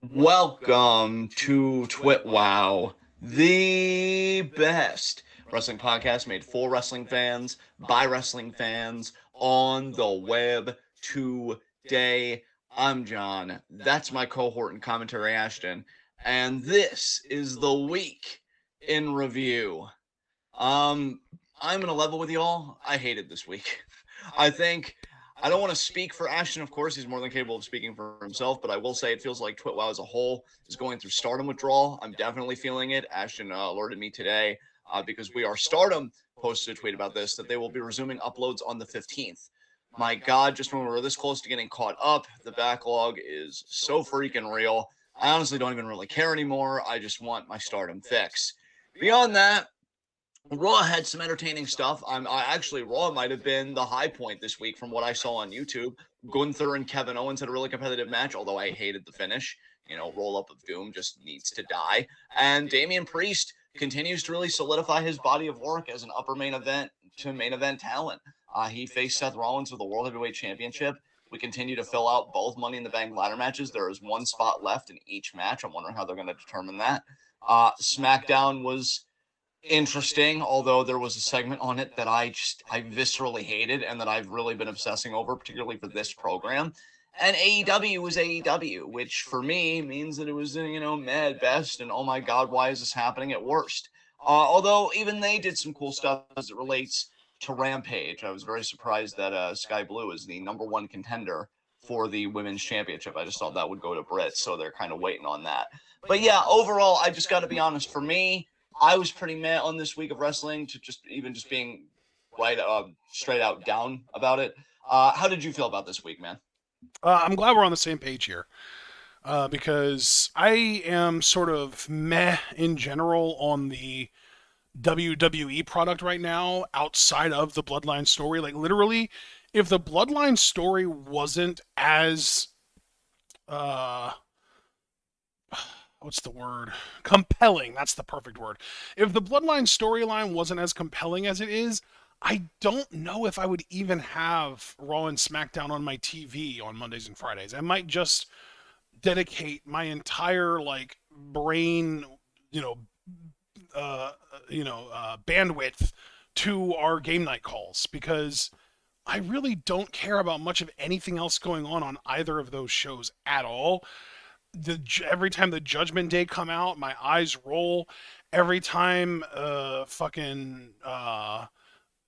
Welcome to TWitWoW, the best wrestling podcast made for wrestling fans, by wrestling fans, on the web today. I'm John. That's my cohort and commentary, Ashton. And this is the week in review. Um, I'm gonna level with y'all. I hated this week. I think I don't want to speak for Ashton, of course. He's more than capable of speaking for himself, but I will say it feels like TwitWoW as a whole is going through stardom withdrawal. I'm definitely feeling it. Ashton alerted me today because We Are Stardom posted a tweet about this that they will be resuming uploads on the 15th. My God, just when we were this close to getting caught up, the backlog is so freaking real. I honestly don't even really care anymore. I just want my stardom fix. Beyond that, Raw had some entertaining stuff. Raw might have been the high point this week from what I saw on YouTube. Gunther and Kevin Owens had a really competitive match, although I hated the finish. Roll up of doom just needs to die. And Damian Priest continues to really solidify his body of work as an upper main event to main event talent. He faced Seth Rollins for the World Heavyweight Championship. We continue to fill out both Money in the Bank ladder matches. There is one spot left in each match. I'm wondering how they're going to determine that. SmackDown was interesting, although there was a segment on it that I viscerally hated and that I've really been obsessing over, particularly for this program. And AEW was AEW, which for me means that it was, meh at best, and oh my God, why is this happening at worst? Although even they did some cool stuff as it relates to Rampage. I was very surprised that Sky Blue is the number one contender for the women's championship. I just thought that would go to Britt, so they're kind of waiting on that. But yeah, overall, I just got to be honest, for me, I was pretty meh on this week of wrestling to just being right straight out down about it. How did you feel about this week, man? I'm glad we're on the same page here because I am sort of meh in general on the WWE product right now outside of the Bloodline story. Like, literally, if the Bloodline story wasn't as, uh, what's the word? Compelling. That's the perfect word. If the Bloodline storyline wasn't as compelling as it is, I don't know if I would even have Raw and SmackDown on my TV on Mondays and Fridays. I might just dedicate my entire brain, you know, bandwidth to our game night calls because I really don't care about much of anything else going on either of those shows at all. Every time the Judgment Day come out, my eyes roll. Every time fucking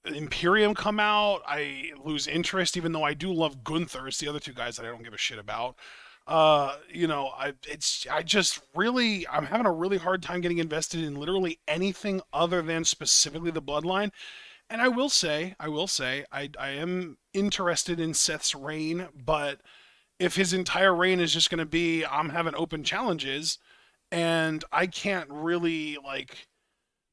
Imperium come out, I lose interest, even though I do love Gunther. It's the other two guys that I don't give a shit about. I'm having a really hard time getting invested in literally anything other than specifically the Bloodline. And I am interested in Seth's reign, but if his entire reign is just going to be I'm having open challenges, and I can't really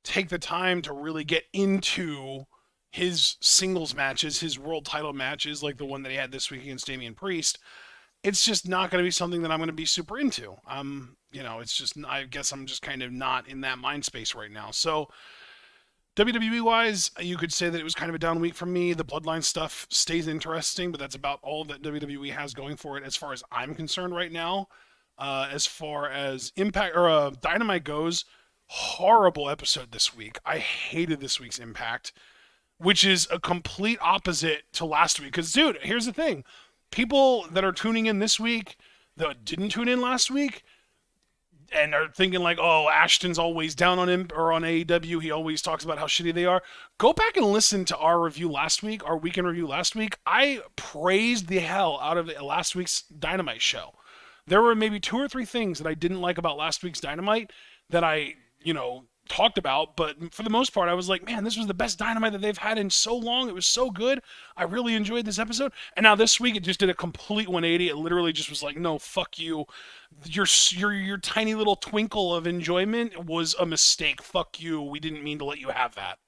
take the time to really get into his singles matches, his world title matches, like the one that he had this week against Damian Priest, it's just not going to be something that I'm going to be super into. It's just, I guess I'm just kind of not in that mind space right now. So, WWE wise, you could say that it was kind of a down week for me. The Bloodline stuff stays interesting, but that's about all that WWE has going for it as far as I'm concerned right now. As far as Impact or Dynamite goes, horrible episode this week. I hated this week's Impact, which is a complete opposite to last week. Because, dude, here's the thing. People that are tuning in this week that didn't tune in last week and are thinking like, oh, Ashton's always down on him or on AEW. He always talks about how shitty they are. Go back and listen to our review last week, our weekend review last week. I praised the hell out of last week's Dynamite show. There were maybe 2 or 3 things that I didn't like about last week's Dynamite that I, talked about, but for the most part, I was like, man, this was the best Dynamite that they've had in so long. It was so good. I really enjoyed this episode. And now this week, it just did a complete 180. It literally just was like, no, fuck you. Your tiny little twinkle of enjoyment was a mistake. Fuck you. We didn't mean to let you have that.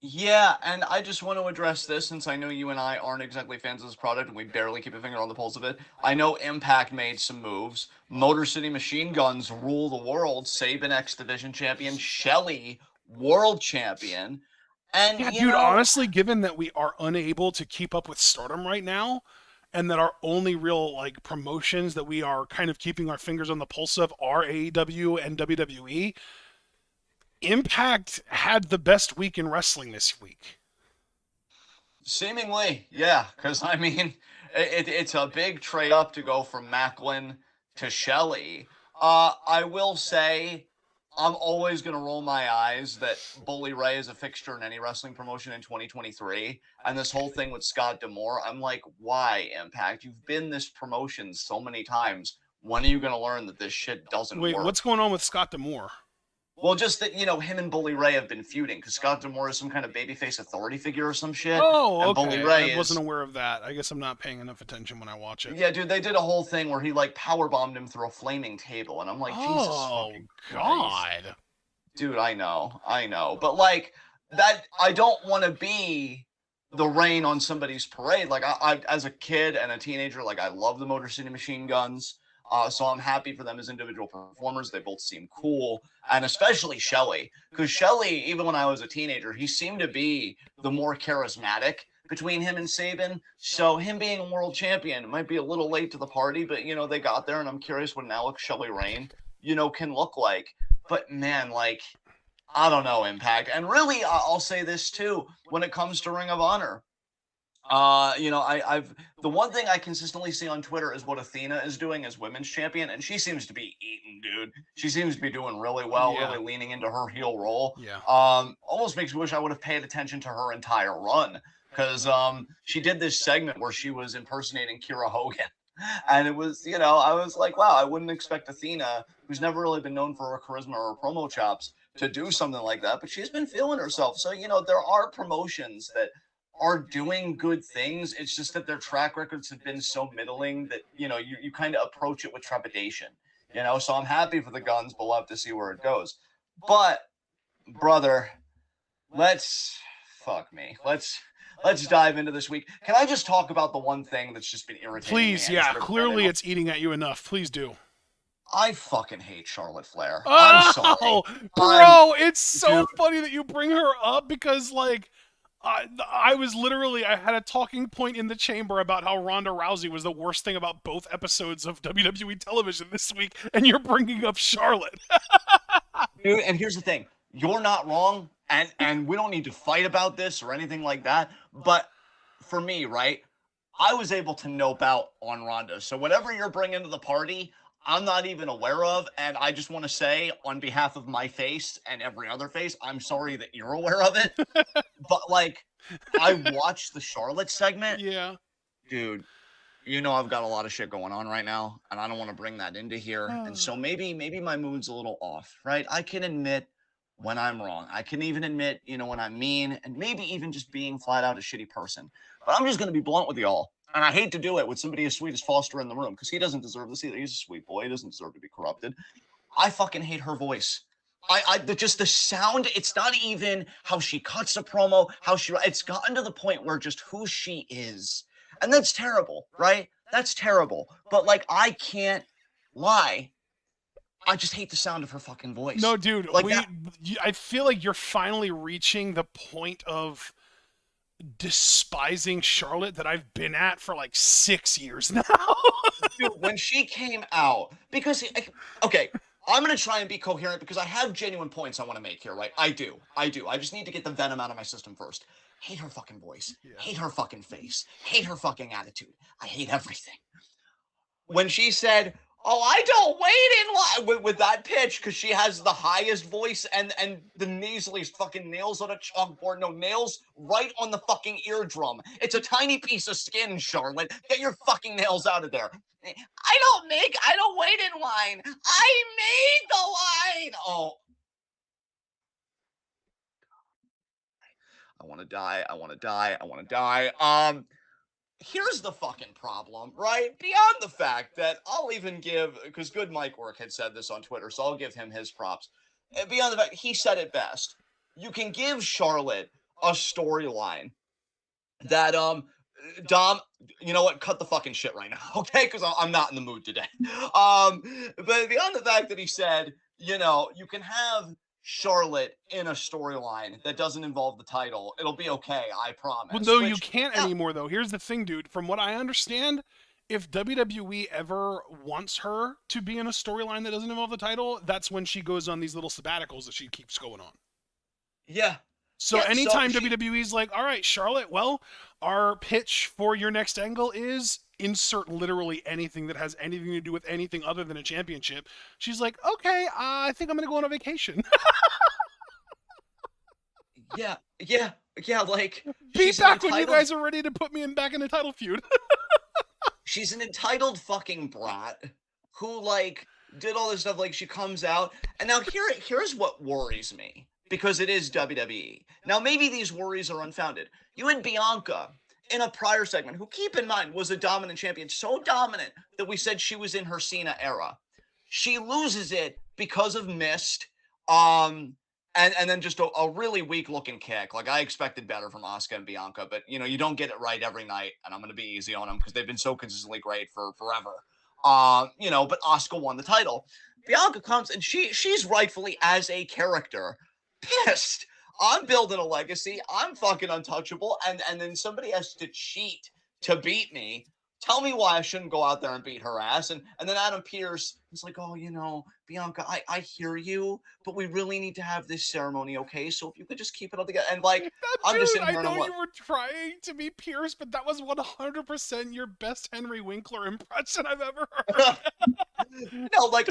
Yeah, and I just want to address this since I know you and I aren't exactly fans of this product and we barely keep a finger on the pulse of it. I know Impact made some moves. Motor City Machine Guns rule the world. Saban X Division champion. Shelly, world champion. And, Yeah, dude, honestly, given that we are unable to keep up with Stardom right now, and that our only real like promotions that we are kind of keeping our fingers on the pulse of are AEW and WWE. Impact had the best week in wrestling this week. Seemingly, yeah, because I mean, it's a big trade up to go from Macklin to Shelley. I will say, I'm always gonna roll my eyes that Bully Ray is a fixture in any wrestling promotion in 2023, and this whole thing with Scott D'Amore, I'm like, why Impact? You've been this promotion so many times. When are you gonna learn that this shit doesn't Wait, work? what's going on with Scott D'Amore? Well, just that, him and Bully Ray have been feuding because Scott D'Amore is some kind of babyface authority figure or some shit. Oh, And Bully okay. I Ray wasn't is. aware of that. I guess I'm not paying enough attention when I watch it. Yeah, dude, they did a whole thing where he, like, powerbombed him through a flaming table. And I'm like, Jesus fucking Christ. God. Dude, I know. But, like, that, I don't want to be the rain on somebody's parade. Like, I, as a kid and a teenager, like, I love the Motor City Machine Guns. So I'm happy for them as individual performers. They both seem cool, and especially Shelley, because Shelley, even when I was a teenager, he seemed to be the more charismatic between him and Sabin. So him being a world champion might be a little late to the party, but they got there, and I'm curious what an Alex Shelley reign, can look like. But man, like, I don't know, Impact, and really, I'll say this too when it comes to Ring of Honor. I've the one thing I consistently see on Twitter is what Athena is doing as women's champion, and she seems to be eating, dude. She seems to be doing really well, really leaning into her heel role. Yeah. Almost makes me wish I would have paid attention to her entire run, because she did this segment where she was impersonating Kira Hogan. And it was, I was like, wow, I wouldn't expect Athena, who's never really been known for her charisma or her promo chops, to do something like that, but she's been feeling herself. So, there are promotions that are doing good things. It's just that their track records have been so middling that, you kind of approach it with trepidation, so I'm happy for the Guns, but we'll have to see where it goes. But, brother, let's dive into this week. Can I just talk about the one thing that's just been irritating Please, me? yeah, clearly it's eating at you enough. Please do. I fucking hate Charlotte Flair. Oh, I'm sorry. Bro, it's so funny that you bring her up because, like, I was literally, I had a talking point in the chamber about how Ronda Rousey was the worst thing about both episodes of WWE television this week, and you're bringing up Charlotte. Dude, and here's the thing. You're not wrong, and we don't need to fight about this or anything like that, but for me, right, I was able to nope out on Ronda. So whatever you're bringing to the party, I'm not even aware of, and I just want to say, on behalf of my face and every other face, I'm sorry that you're aware of it. But, like, I watched the Charlotte segment. Yeah. Dude, I've got a lot of shit going on right now, and I don't want to bring that into here. And so maybe my mood's a little off, right? I can admit when I'm wrong. I can even admit, when I'm mean, and maybe even just being flat out a shitty person. But I'm just going to be blunt with y'all. And I hate to do it with somebody as sweet as Foster in the room, because he doesn't deserve this either. He's a sweet boy. He doesn't deserve to be corrupted. I fucking hate her voice. Just the sound, it's not even how she cuts a promo, it's gotten to the point where just who she is. And that's terrible, right? That's terrible. But, like, I can't lie. I just hate the sound of her fucking voice. No, dude, like I feel like you're finally reaching the point of despising Charlotte that I've been at for like 6 years now. Dude, when she came out, because, okay, I'm going to try and be coherent because I have genuine points I want to make here, right? I do. I just need to get the venom out of my system first. Hate her fucking voice. Yeah. Hate her fucking face. Hate her fucking attitude. I hate everything. When she said, oh, I don't wait in line with that pitch, because she has the highest voice and the nasaliest fucking nails on a chalkboard. No, nails right on the fucking eardrum. It's a tiny piece of skin, Charlotte. Get your fucking nails out of there. I don't wait in line. I made the line. Oh. I want to die. Here's the fucking problem, right? Beyond the fact that I'll even give, because Good Mike Work had said this on Twitter, so I'll give him his props. Beyond the fact, he said it best. You can give Charlotte a storyline that, Dom, you know what? Cut the fucking shit right now, okay? Because I'm not in the mood today. But beyond the fact that he said, you can have Charlotte in a storyline that doesn't involve the title. It'll be okay, I Well, promise. no, you Which, can't yeah, anymore, though. Here's the thing, dude. From what I understand, if WWE ever wants her to be in a storyline that doesn't involve the title, that's when she goes on these little sabbaticals that she keeps going on. yeah, So yeah. So anytime she, WWE's like, all right, Charlotte, well, our pitch for your next angle is insert literally anything that has anything to do with anything other than a championship. She's like, okay, I think I'm going to go on a vacation. yeah, yeah, yeah. Like Be she's an back when you entitled, guys are ready to put me back in a title feud. she's an entitled fucking brat who like did all this stuff. Like she comes out, and now here's what worries me because it is WWE. Now maybe these worries are unfounded. You had Bianca in a prior segment, who keep in mind was a dominant champion, so dominant that we said she was in her Cena era. She loses it because of missed, and then just a really weak looking kick. Like I expected better from Asuka and Bianca, but you don't get it right every night, and I'm gonna be easy on them because they've been so consistently great for forever. But Asuka won the title. Bianca comes and she's rightfully as a character pissed. I'm building a legacy. I'm fucking untouchable, and then somebody has to cheat to beat me. Tell me why I shouldn't go out there and beat her ass. And then Adam Pearce is like, oh, Bianca, I hear you, but we really need to have this ceremony, okay? So if you could just keep it all together. And like, I'm just Dude, in I here and know I'm like, you were trying to be Pierce, but that was 100% your best Henry Winkler impression I've ever heard. no, like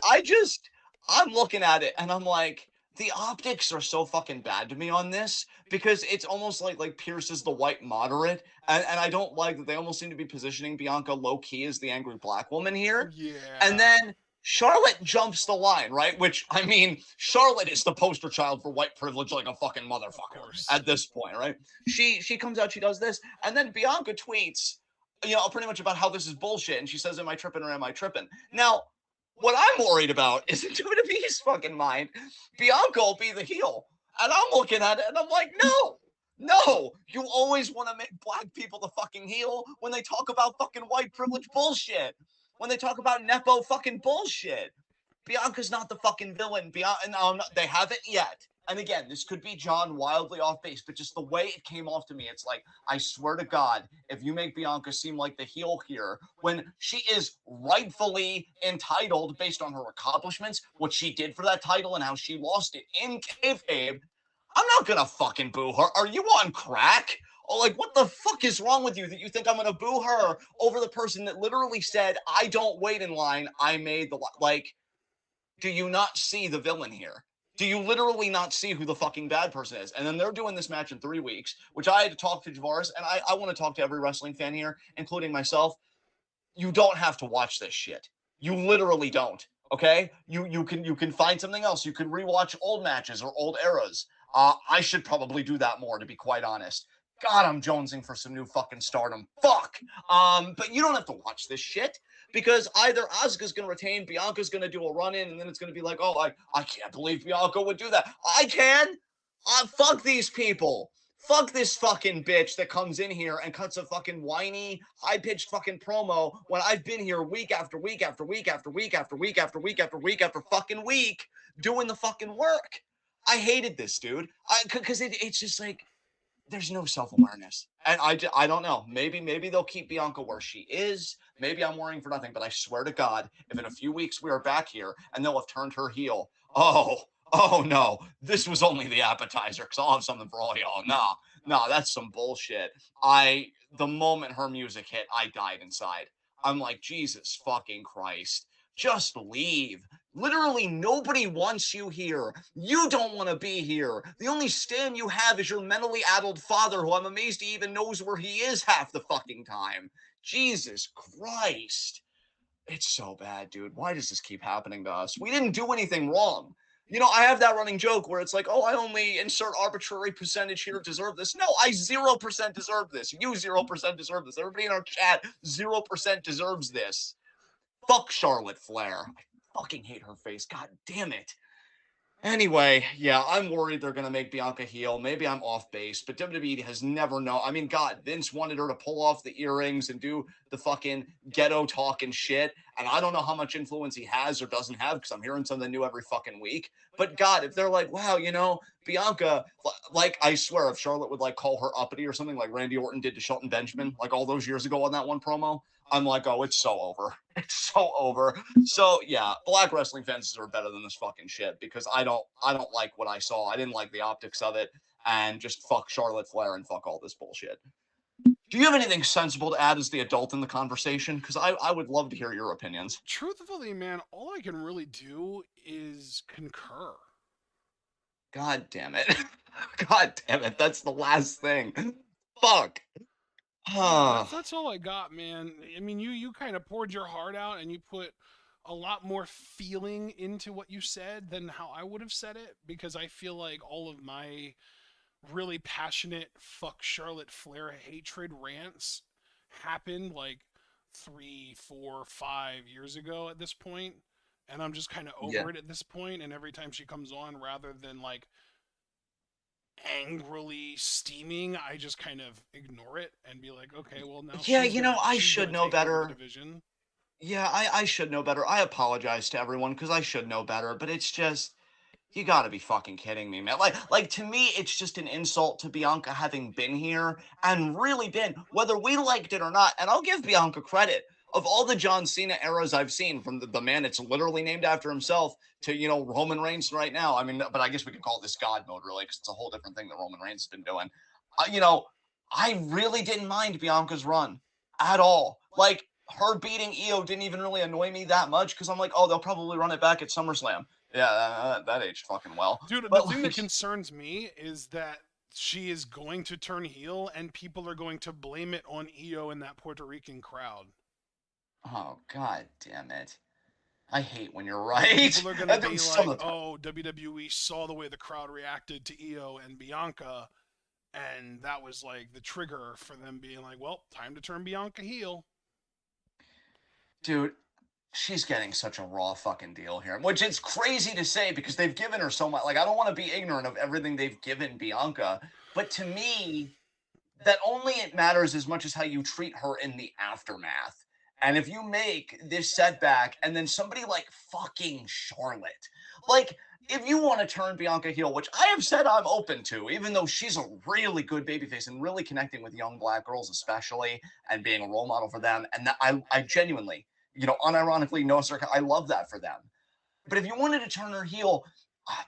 I'm looking at it and I'm like, the optics are so fucking bad to me on this because it's almost like Pierce is the white moderate, and I don't like that they almost seem to be positioning Bianca low key as the angry black woman here. And Yeah. then Charlotte jumps the line, right? Which I mean, Charlotte is the poster child for white privilege like a fucking motherfucker at this point, right? She comes out, she does this, and then Bianca tweets, pretty much about how this is bullshit, and she says, "Am I tripping or am I tripping?" Now, what I'm worried about is in WWE's fucking mind, Bianca will be the heel. And I'm looking at it and I'm like, no, you always want to make black people the fucking heel when they talk about fucking white privilege bullshit. When they talk about Nepo fucking bullshit. Bianca's not the fucking villain. They haven't yet. And again, this could be John wildly off base, but just the way it came off to me, it's like, I swear to God, if you make Bianca seem like the heel here, when she is rightfully entitled based on her accomplishments, what she did for that title and how she lost it in kayfabe, I'm not gonna fucking boo her. Are you on crack? Oh, like, what the fuck is wrong with you that you think I'm gonna boo her over the person that literally said, I don't wait in line, I made the like, do you not see the villain here? Do you literally not see who the fucking bad person is? And then they're doing this match in 3 weeks, which I had to talk to Javaris, and I want to talk to every wrestling fan here, including myself. You don't have to watch this shit. You literally don't. Okay? You can find something else. You can rewatch old matches or old eras. I should probably do that more, to be quite honest. God, I'm jonesing for some new fucking stardom. Fuck. But you don't have to watch this shit because either Asuka's going to retain, Bianca's going to do a run in, and then it's going to be like, oh, I can't believe Bianca would do that. I can. Fuck these people. Fuck this fucking bitch that comes in here and cuts a fucking whiny, high-pitched fucking promo when I've been here week after week after week after week after week after week after week after fucking week doing the fucking work. I hated this, dude. Because it's just like, there's no self-awareness. And I don't know. Maybe they'll keep Bianca where she is. Maybe I'm worrying for nothing. But I swear to God, if in a few weeks we are back here and they'll have turned her heel, oh no, this was only the appetizer because I'll have something for all y'all. No, that's some bullshit. The moment her music hit, I died inside. I'm like, Jesus fucking Christ. Just leave. Literally, nobody wants you here. You don't want to be here. The only stand you have is your mentally addled father, who I'm amazed he even knows where he is half the fucking time. Jesus Christ. It's so bad, dude. Why does this keep happening to us? We didn't do anything wrong. I have that running joke where it's like, oh, I only insert arbitrary percentage here to deserve this. No, I 0% deserve this. You 0% deserve this. Everybody in our chat 0% deserves this. Fuck Charlotte Flair. I fucking hate her face. God damn it. Anyway, yeah, I'm worried they're gonna make Bianca heel. Maybe I'm off base, but WWE has never known. I mean, God, Vince wanted her to pull off the earrings and do the fucking ghetto talk and shit. And I don't know how much influence he has or doesn't have because I'm hearing something new every fucking week. But God, if they're like, wow, Bianca, like I swear, if Charlotte would like call her uppity or something like Randy Orton did to Shelton Benjamin, like all those years ago on that one promo, I'm like, oh, it's so over. It's so over. So yeah, black wrestling fans are better than this fucking shit because I don't like what I saw. I didn't like the optics of it, and just fuck Charlotte Flair and fuck all this bullshit. Do you have anything sensible to add as the adult in the conversation? Because I would love to hear your opinions. Truthfully, man, all I can really do is concur. God damn it. God damn it. That's the last thing. Fuck. Yeah, Huh. that's all I got, man. I mean, you kind of poured your heart out and you put a lot more feeling into what you said than how I would have said it because I feel like all of my really passionate fuck Charlotte Flair hatred rants happened like 3, 4, 5 years ago at this point, and I'm just kind of Yeah. over it at this point. And every time she comes on, rather than like angrily steaming, I just kind of ignore it and be like, okay, well now Yeah, I she's should gonna know take over the better. division. Yeah, I should know better. I apologize to everyone because I should know better, but it's just you got to be fucking kidding me, man. Like to me, it's just an insult to Bianca having been here and really been, whether we liked it or not. And I'll give Bianca credit. Of all the John Cena eras I've seen, from the man that's literally named after himself to, Roman Reigns right now. I mean, but I guess we could call it this God mode, really, because it's a whole different thing that Roman Reigns has been doing. Uh, you know, I really didn't mind Bianca's run at all. Like, her beating Io didn't even really annoy me that much because I'm like, oh, they'll probably run it back at SummerSlam. Yeah, that aged fucking well. Dude, the But thing that like, concerns me is that she is going to turn heel and people are going to blame it on Io and that Puerto Rican crowd. oh god damn it! I hate when you're right. People are going to be Some like, of the time. oh, WWE saw the way the crowd reacted to Io and Bianca, and that was like the trigger for them being like, well, time to turn Bianca heel. Dude, she's getting such a raw fucking deal here, which is crazy to say because they've given her so much. Like, I don't want to be ignorant of everything they've given Bianca, but to me, that only it matters as much as how you treat her in the aftermath. And if you make this setback and then somebody like fucking Charlotte, like if you want to turn Bianca heel, which I have said I'm open to, even though she's a really good babyface and really connecting with young black girls, especially, and being a role model for them. And that I genuinely, unironically, no circle, I love that for them. But if you wanted to turn her heel,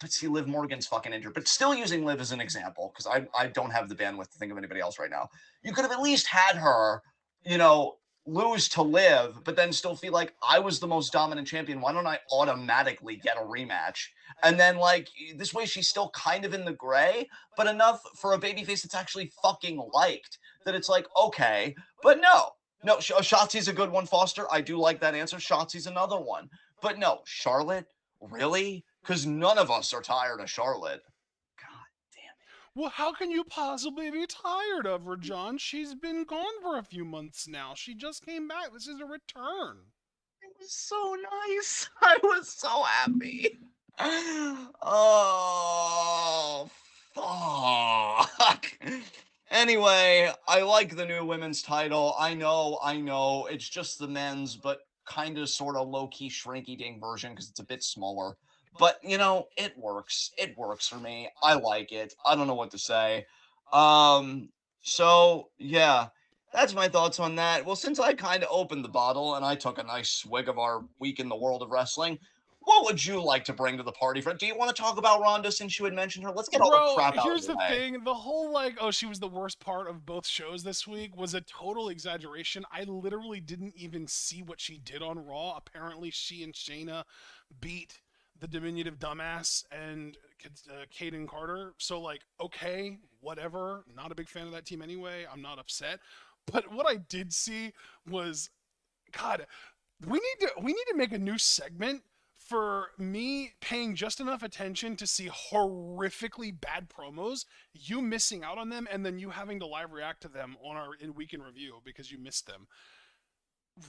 but see, Liv Morgan's fucking injured. But still using Liv as an example, because I don't have the bandwidth to think of anybody else right now. You could have at least had her, you know, lose to Liv, but then still feel like I was the most dominant champion. Why don't I automatically get a rematch? And then, like, this way she's still kind of in the gray, but enough for a babyface that's actually fucking liked that it's like, okay, but no. No, Shotzi's a good one, Foster. I do like that answer. Shotzi's another one. But no, Charlotte, really? Because none of us are tired of Charlotte. God damn Well, how can you possibly be tired of her, John? She's been gone for a few months now. She just came back. This is a return. it. It was so nice. I was so happy. Oh, fuck. Anyway, I like the new women's title. I know. It's just the men's, but kind of sort of low key shrinky ding version because it's a bit smaller. But it works. It works for me. I like it. I don't know what to say. Um, so yeah, that's my thoughts on that. Well, since I kind of opened the bottle and I took a nice swig of our week in the world of wrestling, what would you like to bring to the party? Do you want to talk about Ronda since you had mentioned her? Let's get all the Bro, crap out of here's the the way. thing. The whole, like, oh, she was the worst part of both shows this week was a total exaggeration. I literally didn't even see what she did on Raw. Apparently, she and Shayna beat the diminutive dumbass and Kaden Carter. So, like, okay, whatever. Not a big fan of that team anyway. I'm not upset. But what I did see was, God, we need to make a new segment for me paying just enough attention to see horrifically bad promos, you missing out on them, and then you having to live react to them on our week in review because you missed them.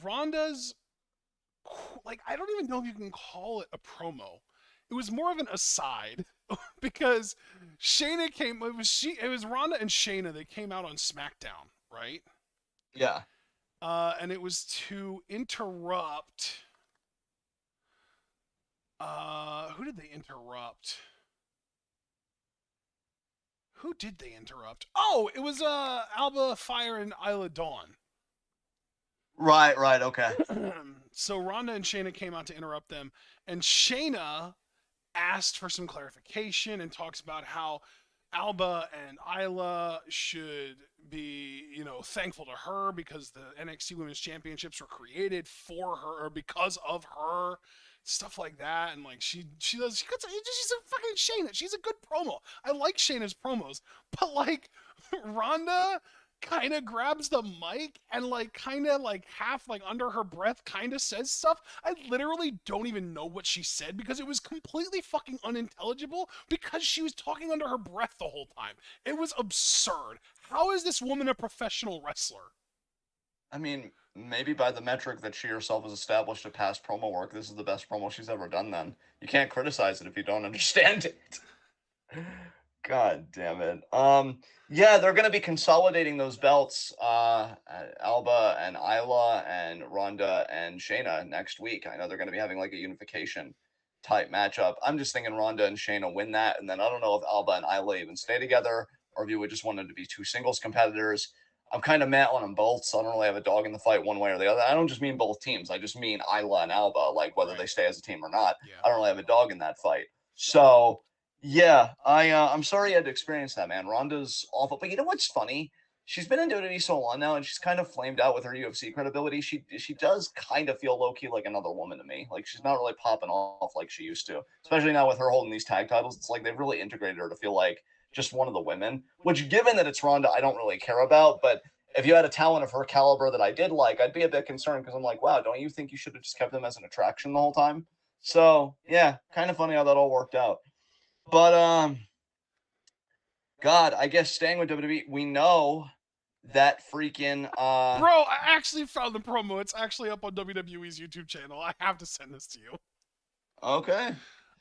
Ronda's, like, I don't even know if you can call it a promo. It was more of an aside because Shayna came. It was Ronda and Shayna. They came out on SmackDown, right? Yeah. And it was to interrupt. Who did they interrupt? Who did they interrupt? Oh, it was Alba Fire and Isla Dawn. Right, okay. So Ronda and Shayna came out to interrupt them, and Shayna asked for some clarification and talks about how Alba and Isla should be, thankful to her because the NXT Women's Championships were created for her or because of her, stuff like that. And like she's a fucking Shayna. She's a good promo. I like Shayna's promos, but like Ronda kind of grabs the mic and like kind of like half like under her breath kind of says stuff. I literally don't even know what she said because it was completely fucking unintelligible because she was talking under her breath the whole time. It was absurd. How is this woman a professional wrestler? I mean, maybe by the metric that she herself has established of past promo work, this is the best promo she's ever done then. You can't criticize it if you don't understand it. God damn it. Yeah, they're gonna be consolidating those belts, Alba and Isla and Ronda and Shayna next week. I know they're gonna be having like a unification type matchup. I'm just thinking Ronda and Shayna win that, and then I don't know if Alba and Isla even stay together, or if you would just want them to be two singles competitors. I'm kind of mad on them both, so I don't really have a dog in the fight one way or the other. I don't just mean both teams. I just mean Isla and Alba, like whether they stay as a team or not. Yeah. I don't really have a dog in that fight. So yeah, I'm sorry you had to experience that, man. Ronda's awful, but you know what's funny? She's been in WWE so long now, and she's kind of flamed out with her UFC credibility. She does kind of feel low key like another woman to me. Like she's not really popping off like she used to, especially now with her holding these tag titles. It's like they've really integrated her to feel like just one of the women. Which, given that it's Ronda, I don't really care about. But if you had a talent of her caliber that I did like, I'd be a bit concerned because I'm like, wow, don't you think you should have just kept them as an attraction the whole time? So yeah, kind of funny how that all worked out. But God, I guess staying with WWE, we know that freaking Bro, I actually found the promo. It's actually up on WWE's YouTube channel. I have to send this to you. Okay.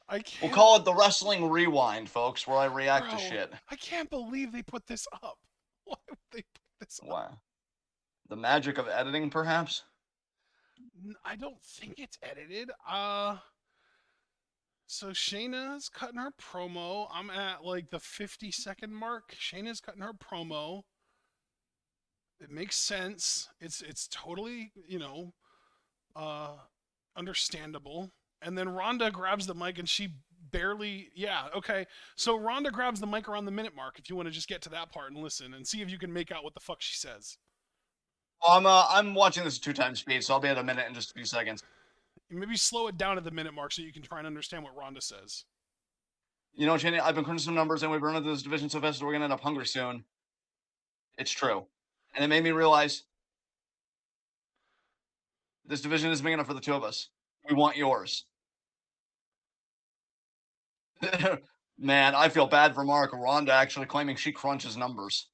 I can't. We'll call it the Wrestling Rewind, folks, where I react to shit. I can't believe they put this up. Why would they put this up? Wow. The magic of editing, perhaps? I don't think it's edited. So Shayna's cutting her promo. I'm at like the 50-second mark. Shayna's cutting her promo. It makes sense. It's totally, understandable. And then Ronda grabs the mic and she barely, yeah, okay. So Ronda grabs the mic around the minute mark if you want to just get to that part and listen and see if you can make out what the fuck she says. I'm watching this at 2x speed, so I'll be at a minute in just a few seconds. Maybe slow it down at the minute mark so you can try and understand what Ronda says. You know, Shane, I've been crunching some numbers and we've run into this division so fast that we're going to end up hungry soon. It's true. And it made me realize this division is big enough for the two of us. We want yours. Man, I feel bad for Mark. Ronda actually claiming she crunches numbers.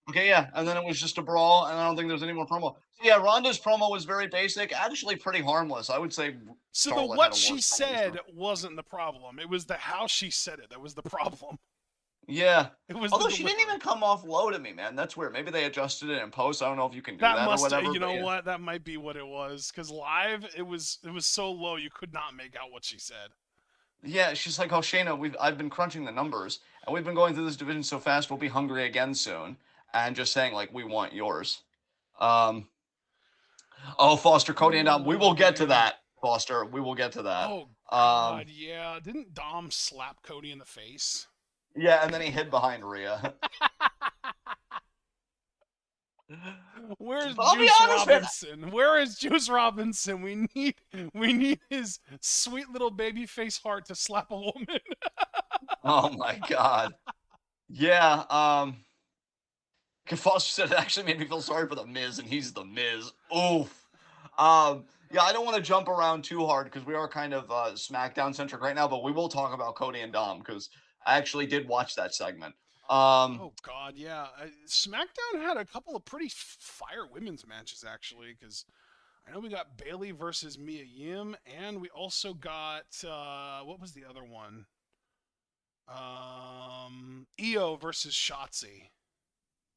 Okay, yeah, and then it was just a brawl, and I don't think there's any more promo. So yeah, Ronda's promo was very basic, actually pretty harmless. I would say. So the what she said wasn't the problem. It was the how she said it that was the problem. Yeah. It was. Although she didn't even come off low to me, man. That's weird. Maybe they adjusted it in post. I don't know if you can do that or whatever. You know what? That might be what it was. Because live, it was so low you could not make out what she said. Yeah, she's like, "Oh, Shayna, I've been crunching the numbers, and we've been going through this division so fast. We'll be hungry again soon." And just saying, like, we want yours. Oh, Foster, Cody, and Dom. We will get to that, Foster. We will get to that. Oh God, yeah. Didn't Dom slap Cody in the face? Yeah, and then he hid behind Rhea. Where's Juice Robinson? Where is Juice Robinson? We need his sweet little baby face heart to slap a woman. Oh my God. Yeah. Foster said it actually made me feel sorry for the Miz, and he's the Miz. Oof. Yeah, I don't want to jump around too hard because we are kind of SmackDown centric right now, but we will talk about Cody and Dom because I actually did watch that segment. Oh God, yeah. SmackDown had a couple of pretty fire women's matches actually, because I know we got Bailey versus Mia Yim, and we also got what was the other one? Io versus Shotzi.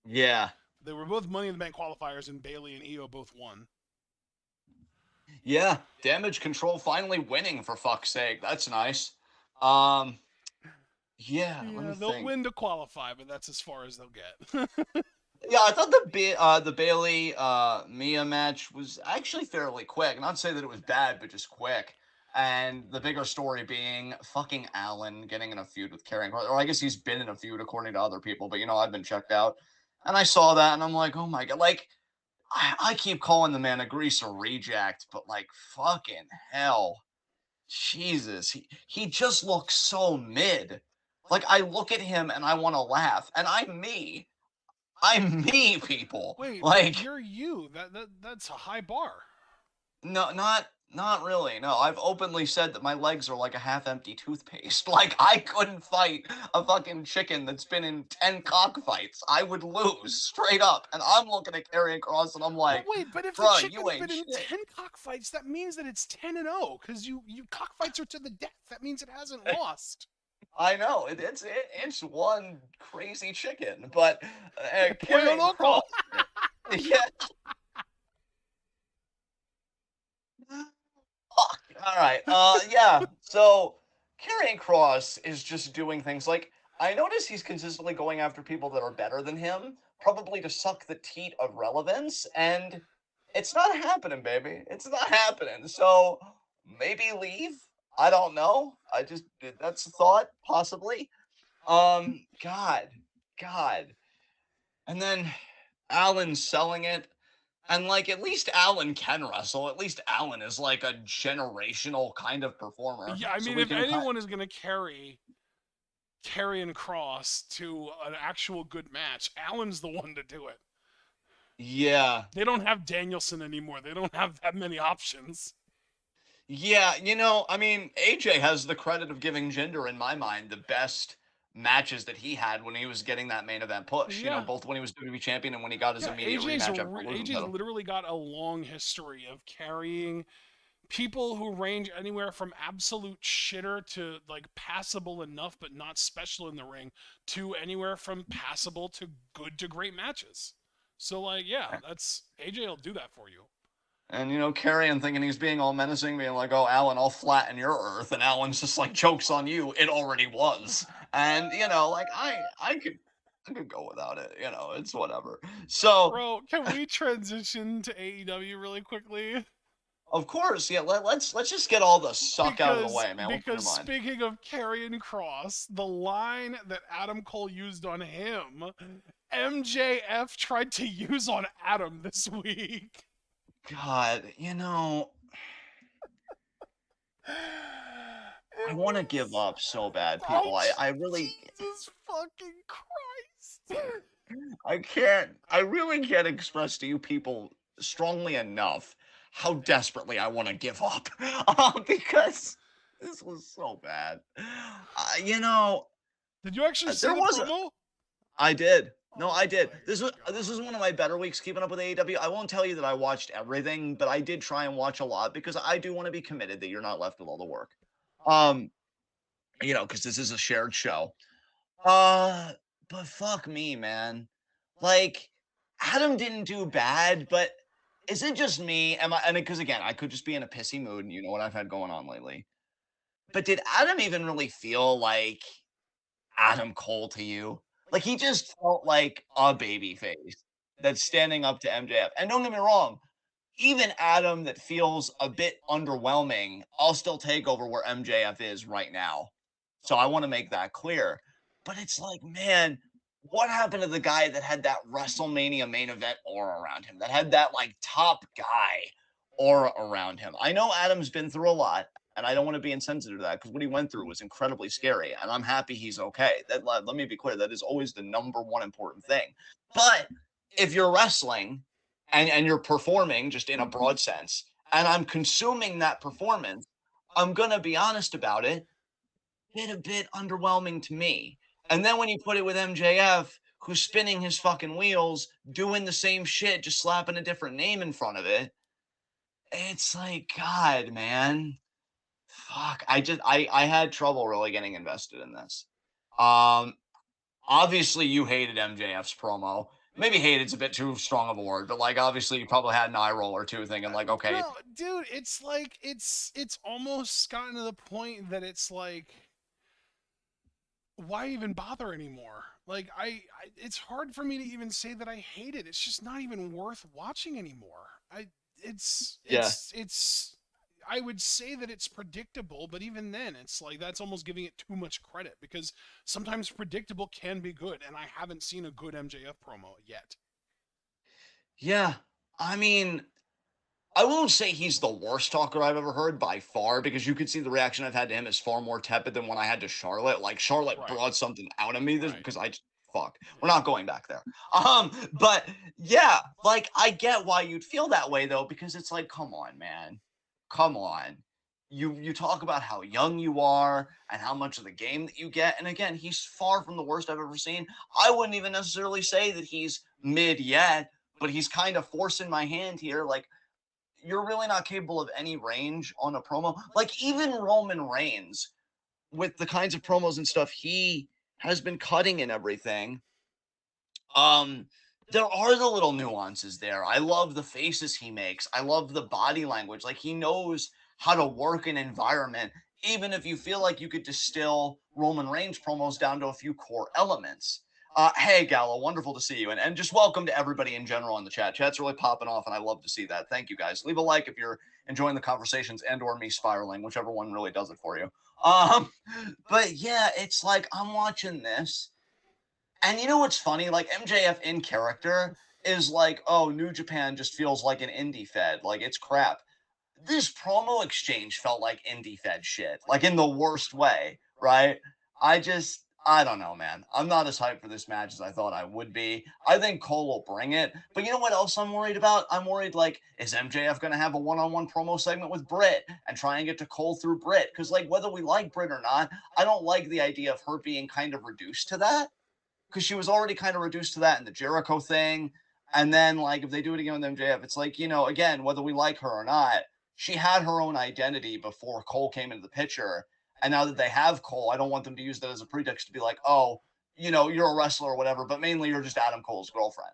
Yeah. They were both Money in the Bank qualifiers, and Bailey and Io both won. Yeah. Damage Control finally winning, for fuck's sake. That's nice. Um, yeah, let me Yeah, they'll think. win to qualify, but that's as far as they'll get. Yeah, I thought the Bailey Mia match was actually fairly quick. Not to say that it was bad, but just quick. And the bigger story being fucking Allen getting in a feud with Karrion Kross. Or I guess he's been in a feud according to other people, but I've been checked out. And I saw that and I'm like, oh my god, like I keep calling the man a greaser reject, but like fucking hell. Jesus. He just looks so mid. Like I look at him and I want to laugh. And I'm me. I'm me, people. Wait, but Like, you're you. That's a high bar. no, not really. No, I've openly said that my legs are like a half-empty toothpaste. Like, I couldn't fight a fucking chicken that's been in 10 cockfights. I would lose straight up. And I'm looking at Karrion Kross and I'm But like, wait, but if the bruh, you chicken's ain't been in shit. 10 cockfights, that means that it's 10-0, because you cockfights are to the death. That means it hasn't lost. I know it's one crazy chicken, but Pollo Karrion loco. Kross, yeah. Fuck. All right. Yeah. So Karrion Kross is just doing things like I notice he's consistently going after people that are better than him, probably to suck the teat of relevance, and it's not happening, baby. It's not happening. So maybe leave. I don't know. I just that's a thought, possibly. God, God, and then Allen selling it. And like at least Allen can wrestle. At least Allen is like a generational kind of performer. Yeah, I So mean, we if can anyone is going to carry Karrion Kross to an actual good match, Allen's the one to do it. yeah. They don't have Danielson anymore. They don't have that many options. Yeah, I mean, AJ has the credit of giving Jinder, in my mind, the best matches that he had when he was getting that main event push. Yeah. Both when he was WWE champion and when he got his Yeah, immediate rematch after losing AJ's to him. literally got a long history of carrying people who range anywhere from absolute shitter to like passable enough but not special in the ring to anywhere from passable to good to great matches. So like, yeah, that's AJ will do that for you. And Carrion thinking he's being all menacing, being like, "Oh, Alan, I'll flatten your Earth," and Alan's just like, "Jokes on you! It already was." And like I could go without it. It's whatever. So Bro, can we transition to AEW really quickly? of course, yeah. Let's just get all the suck out of the Because way, man. What's on your because mind? speaking of Karrion Kross, the line that Adam Cole used on him, MJF tried to use on Adam this week. God, I want to give up so bad, Bro, people. I really Jesus fucking Christ. I really can't express to you people strongly enough how desperately I want to give up because this was so bad. Did you actually see There the was promo? I did. No, Oh I did. my This was God. one of my better weeks keeping up with AEW. I won't tell you that I watched everything, but I did try and watch a lot because I do want to be committed that you're not left with all the work. Um, because this is a shared show. But fuck me, man. Like, Adam didn't do bad, but is it just me? Am I? And because again, I could just be in a pissy mood, and you know what I've had going on lately. But did Adam even really feel like Adam Cole to you? Like he just felt like a baby face that's standing up to MJF. And don't get me wrong, even Adam that feels a bit underwhelming, I'll still take over where MJF is right now. So I want to make that clear. But it's like, man, what happened to the guy that had that WrestleMania main event aura around him, that had that like top guy aura around him? I know Adam's been through a lot, and I don't want to be insensitive to that because what he went through was incredibly scary, and I'm happy he's okay. Let me be clear, that is always the number one important thing. But if you're wrestling and you're performing just in a broad sense, and I'm consuming that performance, I'm gonna be honest about it, a bit underwhelming to me. And then when you put it with MJF, who's spinning his fucking wheels, doing the same shit, just slapping a different name in front of it, it's like, God, man. Fuck. I had trouble really getting invested in this. Um, Obviously you hated MJF's promo. Maybe hated's a bit too strong of a word, but like obviously you probably had an eye roll or two thinking like, okay, No, dude, it's like it's almost gotten to the point that it's like, why even bother anymore? Like it's hard for me to even say that I hate it. It's just not even worth watching anymore. It's yeah. it's it's I would say that it's predictable, but even then it's like that's almost giving it too much credit, because sometimes predictable can be good, and I haven't seen a good MJF promo yet. Yeah. I mean, I won't say he's the worst talker I've ever heard by far, because you can see the reaction I've had to him is far more tepid than when I had to Charlotte. Like Charlotte Right. brought something out of me this Right. because I just fuck. We're Yeah. not going back there. But yeah, like I get why you'd feel that way though, because it's like, come on, man. Come on. You talk about how young you are and how much of the game that you get. And again, he's far from the worst I've ever seen. I wouldn't even necessarily say that he's mid yet, but he's kind of forcing my hand here. Like, you're really not capable of any range on a promo. Like even Roman Reigns, with the kinds of promos and stuff he has been cutting and everything, um, there are the little nuances there. I love the faces he makes. I love the body language. Like he knows how to work an environment, even if you feel like you could distill Roman Reigns promos down to a few core elements. Hey, Gallo, wonderful to see you. And just welcome to everybody in general in the chat. Chat's really popping off, and I love to see that. Thank you, guys. Leave a like if you're enjoying the conversations and or me spiraling, whichever one really does it for you. Um, but yeah, it's like I'm watching this, and you know what's funny? Like MJF in character is like, oh, New Japan just feels like an indie fed. Like it's crap. This promo exchange felt like indie fed shit, like in the worst way, right? I don't know, man. I'm not as hyped for this match as I thought I would be. I think Cole will bring it. But you know what else I'm worried about? I'm worried, like, is MJF going to have a one on one promo segment with Britt and try and get to Cole through Britt? Because, like, whether we like Britt or not, I don't like the idea of her being kind of reduced to that, because she was already kind of reduced to that in the Jericho thing. And then, like, if they do it again with MJF, it's like, again, whether we like her or not, she had her own identity before Cole came into the picture. And now that they have Cole, I don't want them to use that as a pretext to be like, oh, you're a wrestler or whatever, but mainly you're just Adam Cole's girlfriend.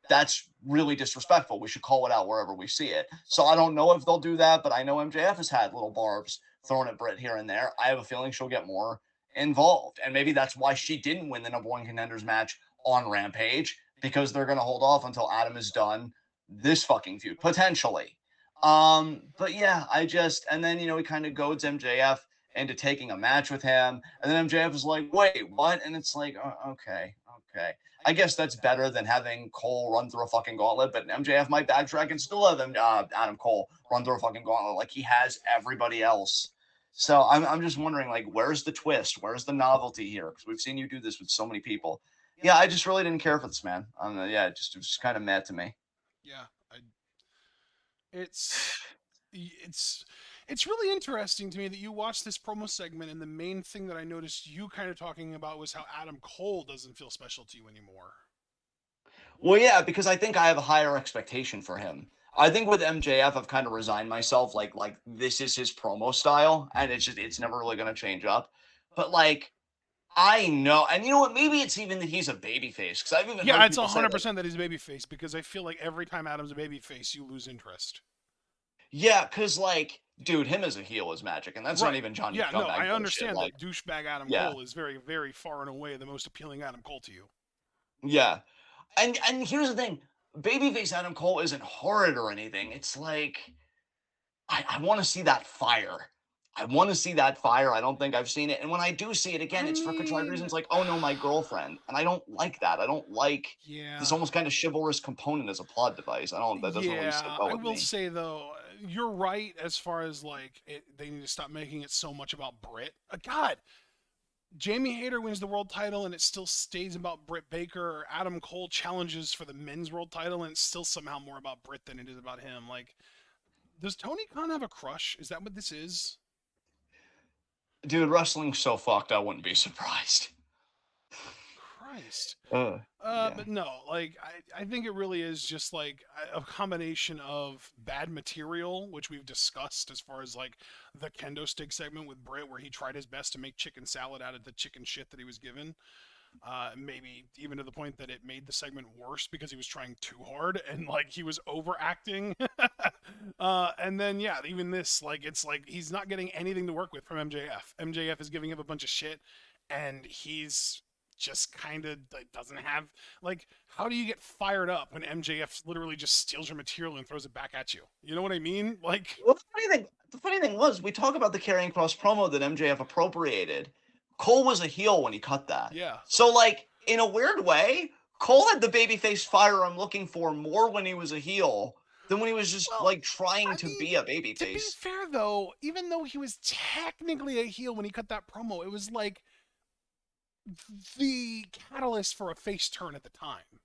That's really disrespectful. We should call it out wherever we see it. So I don't know if they'll do that, but I know MJF has had little barbs thrown at Britt here and there. I have a feeling she'll get more involved. And maybe that's why she didn't win the number one contenders match on Rampage, because they're going to hold off until Adam is done this fucking feud, potentially. But yeah, and then, he kind of goads MJF into taking a match with him. And then MJF is like, wait, what? And it's like, oh, okay. I guess that's better than having Cole run through a fucking gauntlet, but MJF might backtrack and still have Adam Cole run through a fucking gauntlet like he has everybody else. So I'm just wondering, like, where's the twist? Where's the novelty here? Because we've seen you do this with so many people. Yeah, I just really didn't care for this, man. Yeah, it was just kind of mad to me. Yeah. It's it's it's really interesting to me that you watched this promo segment, and the main thing that I noticed you kind of talking about was how Adam Cole doesn't feel special to you anymore. Well, yeah, because I think I have a higher expectation for him. I think with MJF, I've kind of resigned myself, like this is his promo style, and it's never really gonna change up. But like I know, and you know what? Maybe it's even that he's a babyface, because I've even Yeah, heard it's people say like, 100% that he's a babyface, because I feel like every time Adam's a babyface, you lose interest. yeah, because like, dude, him as a heel is magic, and that's not Right. even Johnny Yeah, no, I Scumbag bullshit. understand Like, that douchebag Adam yeah, Cole is very, very far and away the most appealing Adam Cole to you. yeah, and here's the thing: babyface Adam Cole isn't horrid or anything. It's like I want to see that fire. I want to see that fire. I don't think I've seen it. And when I do see it again, I it's for contrived mean, reasons like, oh no, my girlfriend. And I don't like that. I don't like this yeah. almost kind of chivalrous component as a plot device. That doesn't really sit Yeah, well I with will me. say though, you're right as far as like they need to stop making it so much about Britt. God, Jamie Hayter wins the world title and it still stays about Britt Baker. Or Adam Cole challenges for the men's world title and it's still somehow more about Britt than it is about him. Like, does Tony Khan have a crush? Is that what this is? Dude, wrestling's so fucked, I wouldn't be surprised. Christ. Yeah. But no, like I think it really is just like a combination of bad material, which we've discussed as far as like the kendo stick segment with Britt, where he tried his best to make chicken salad out of the chicken shit that he was given. Maybe even to the point that it made the segment worse because he was trying too hard and like he was overacting. And then yeah, even this, like it's like he's not getting anything to work with from MJF. MJF is giving him a bunch of shit, and he's just kind of like, doesn't have like how do you get fired up when MJF literally just steals your material and throws it back at you? You know what I mean? Like, Well, the funny thing was, we talk about the carrying cross promo that MJF appropriated. Cole was a heel when he cut that. yeah. So, like, in a weird way, Cole had the babyface fire I'm looking for more when he was a heel than when he was just, Well, like, trying I to mean, be a to be babyface. fair though, even though he was technically a heel when he cut that promo, it was like the catalyst for a face turn at the time.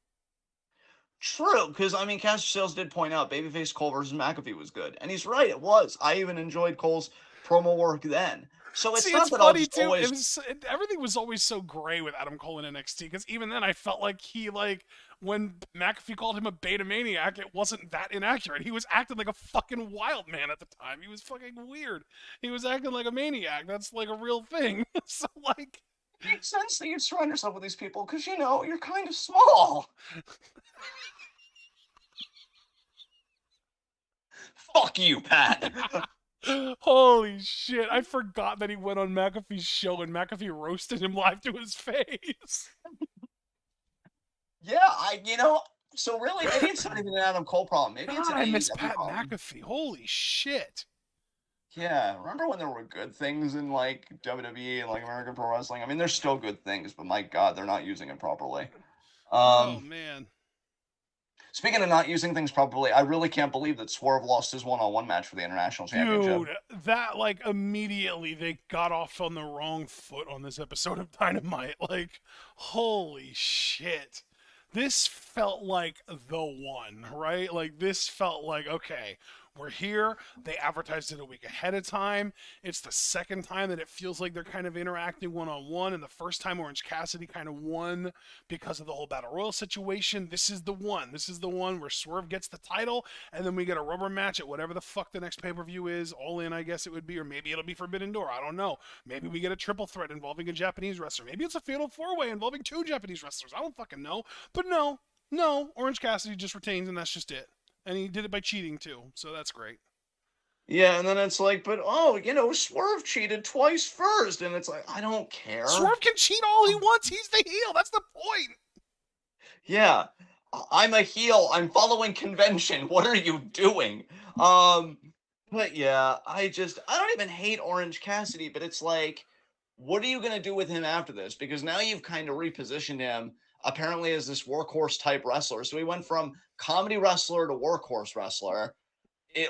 True, because, I mean, Caster Sales did point out babyface Cole versus McAfee was good. And he's right, it was. I even enjoyed Cole's promo work then. So it's See, not it's that I'll funny just too. always... Everything was always so gray with Adam Cole in NXT because even then I felt like he like when McAfee called him a beta maniac, it wasn't that inaccurate. He was acting like a fucking wild man at the time. He was fucking weird. He was acting like a maniac. That's like a real thing. So like, It makes sense that you surround yourself with these people because, you know, you're kind of small. Fuck you, Pat. holy shit! I forgot that he went on McAfee's show and McAfee roasted him live to his face. Yeah, so really, maybe it's not even an Adam Cole problem. Maybe it's God, an I miss AEW Pat problem. McAfee. Holy shit! Yeah, remember when there were good things in, like, WWE and, like, American Pro Wrestling? I mean, there's still good things, but my God, they're not using it properly. Oh man. Speaking of not using things properly, I really can't believe that Swerve lost his one-on-one match for the International Championship. Dude, that like immediately they got off on the wrong foot on this episode of Dynamite. Like, holy shit. This felt like the one, right? Like, this felt like, okay, we're here. They advertised it a week ahead of time. It's the second time that it feels like they're kind of interacting one on one. And the first time Orange Cassidy kind of won because of the whole Battle Royal situation. This is the one. This is the one where Swerve gets the title. And then we get a rubber match at whatever the fuck the next pay per view is. All in, I guess it would be. Or maybe it'll be Forbidden Door. I don't know. Maybe we get a triple threat involving a Japanese wrestler. Maybe it's a fatal four way involving two Japanese wrestlers. I don't fucking know. But no, Orange Cassidy just retains, and that's just it. And he did it by cheating too, so that's great. Yeah, and then it's like, but Swerve cheated twice first, and it's like, I don't care. Swerve can cheat all he wants. He's the heel. That's the point. Yeah, I'm a heel. I'm following convention. What are you doing? But yeah, I don't even hate Orange Cassidy, but it's like, what are you gonna do with him after this? Because now you've kind of repositioned him apparently as this workhorse type wrestler. So he went from comedy wrestler to workhorse wrestler.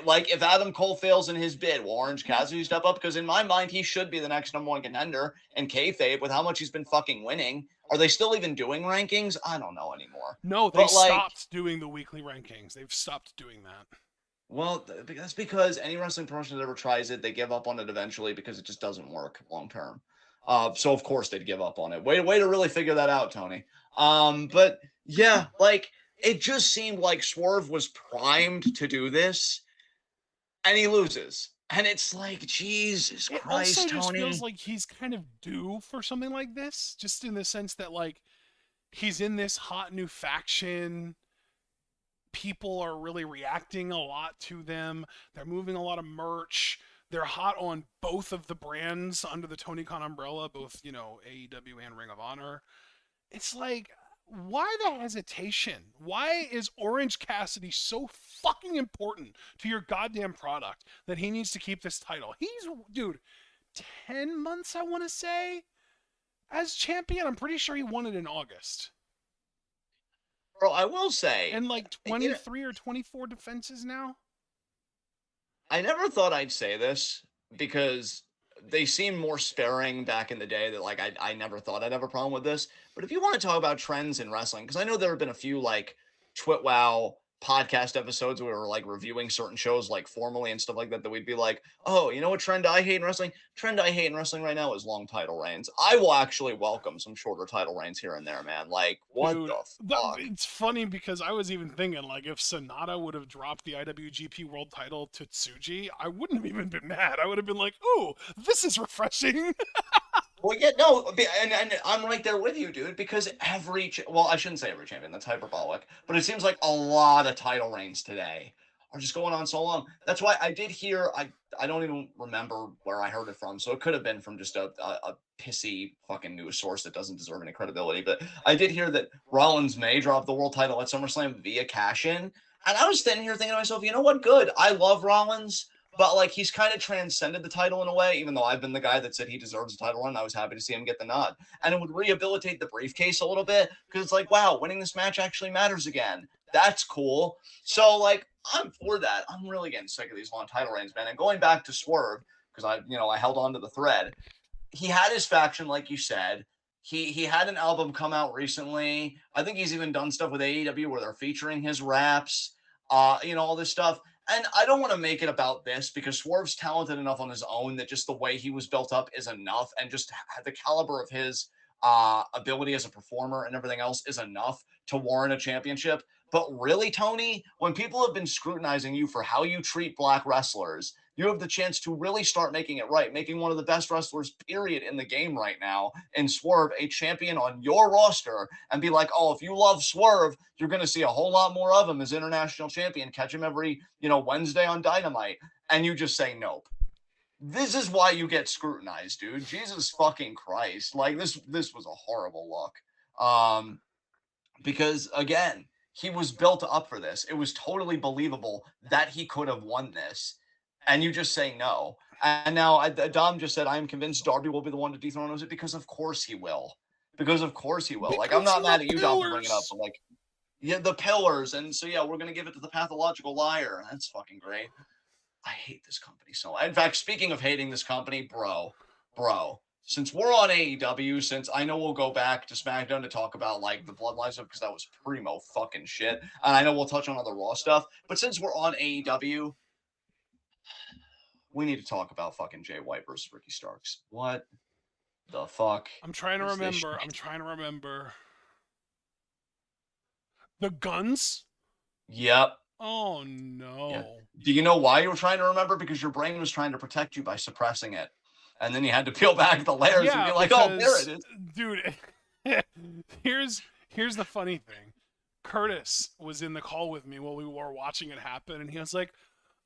Like, if Adam Cole fails in his bid, will Orange Cassidy step up? Because in my mind, he should be the next number one contender. And kayfabe, with how much he's been fucking winning, are they still even doing rankings? I don't know anymore. No, they stopped doing the weekly rankings. They've stopped doing that. Well, that's because any wrestling promotion that ever tries it, they give up on it eventually because it just doesn't work long term. So of course they'd give up on it. Way to really figure that out, Tony. But yeah, like, it just seemed like Swerve was primed to do this, and he loses. And it's like, Jesus Christ, also just Tony. feels like he's kind of due for something like this, just in the sense that, like, he's in this hot new faction. People are really reacting a lot to them. They're moving a lot of merch. They're hot on both of the brands under the Tony Khan umbrella, both, AEW and Ring of Honor. It's like, why the hesitation? Why is Orange Cassidy so fucking important to your goddamn product that he needs to keep this title? Dude, 10 months, I want to say, as champion. I'm pretty sure he won it in August. Bro, I will say. And like 23 or 24 defenses now? I never thought I'd say this because they seemed more sparing back in the day, that like I never thought I'd have a problem with this. But if you want to talk about trends in wrestling, because I know there have been a few like TWitWoW podcast episodes where we were like reviewing certain shows like formally and stuff like that, that we'd be like, oh, you know what trend I hate in wrestling? Trend I hate in wrestling right now is long title reigns. I will actually welcome some shorter title reigns here and there, man. Like, what Dude, the fuck? it's funny because I was even thinking, like, if Sonata would have dropped the IWGP World title to Tsuji, I wouldn't have even been mad. I would have been like, ooh, this is refreshing. Well, yeah, no, and I'm right there with you, dude, because well, I shouldn't say every champion, that's hyperbolic, but it seems like a lot of title reigns today are just going on so long. That's why I did hear, I don't even remember where I heard it from, so it could have been from just a pissy fucking news source that doesn't deserve any credibility, but I did hear that Rollins may drop the world title at SummerSlam via cash-in, and I was standing here thinking to myself, you know what, good, I love Rollins, but like he's kind of transcended the title in a way, even though I've been the guy that said he deserves a title run. I was happy to see him get the nod. And it would rehabilitate the briefcase a little bit because it's like, wow, winning this match actually matters again. That's cool. So like I'm for that. I'm really getting sick of these long title reigns, man. And going back to Swerve, because I held on to the thread. He had his faction, like you said. He had an album come out recently. I think he's even done stuff with AEW where they're featuring his raps, all this stuff. And I don't want to make it about this because Swerve's talented enough on his own that just the way he was built up is enough, and just the caliber of his ability as a performer and everything else is enough to warrant a championship. But really, Tony, when people have been scrutinizing you for how you treat black wrestlers, you have the chance to really start making it right, making one of the best wrestlers, period, in the game right now, and Swerve a champion on your roster, and be like, oh, if you love Swerve, you're going to see a whole lot more of him as international champion. Catch him every, Wednesday on Dynamite, and you just say nope. This is why you get scrutinized, dude. Jesus fucking Christ. Like, this was a horrible look. Because, again, he was built up for this. It was totally believable that he could have won this. And you just say no. And now Dom just said, I am convinced Darby will be the one to dethrone Ozzy, because of course he will. Because of course he will. Because like, I'm not mad at you, Dom, for bringing pillars. it up. But like, yeah, the pillars. And so, yeah, we're going to give it to the pathological liar. That's fucking great. I hate this company so much. In fact, speaking of hating this company, bro, since we're on AEW, since I know we'll go back to SmackDown to talk about like the Bloodline stuff, because that was primo fucking shit. And I know we'll touch on other Raw stuff. But since we're on AEW, we need to talk about fucking Jay White versus Ricky Starks. What the fuck? I'm trying to remember. The Guns? Yep. Oh, no. Yeah. Do you know why you were trying to remember? Because your brain was trying to protect you by suppressing it. And then you had to peel back the layers and be like, oh, there it is. Dude, here's the funny thing. Curtis was in the call with me while we were watching it happen, and he was like,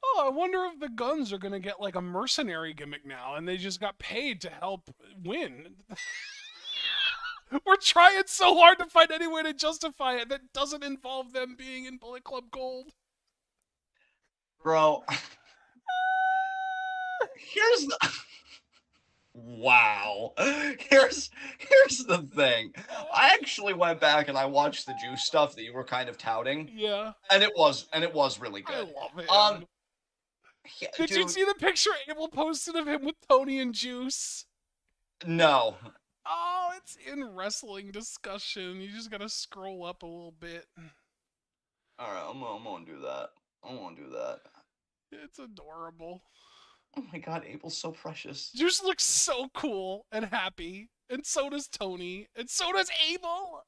oh, I wonder if the Guns are going to get like a mercenary gimmick now, and they just got paid to help win. We're trying so hard to find any way to justify it that doesn't involve them being in Bullet Club Gold. Bro, here's the... Wow. Here's the thing. I actually went back and I watched the Juice stuff that you were kind of touting. Yeah. And it was really good. I love it. Did you see the picture Abel posted of him with Tony and Juice? No. Oh, it's in wrestling discussion. You just gotta scroll up a little bit. All right, I'm gonna do that. It's adorable. Oh my god, Abel's so precious. Juice looks so cool and happy, and so does Tony, and so does Abel.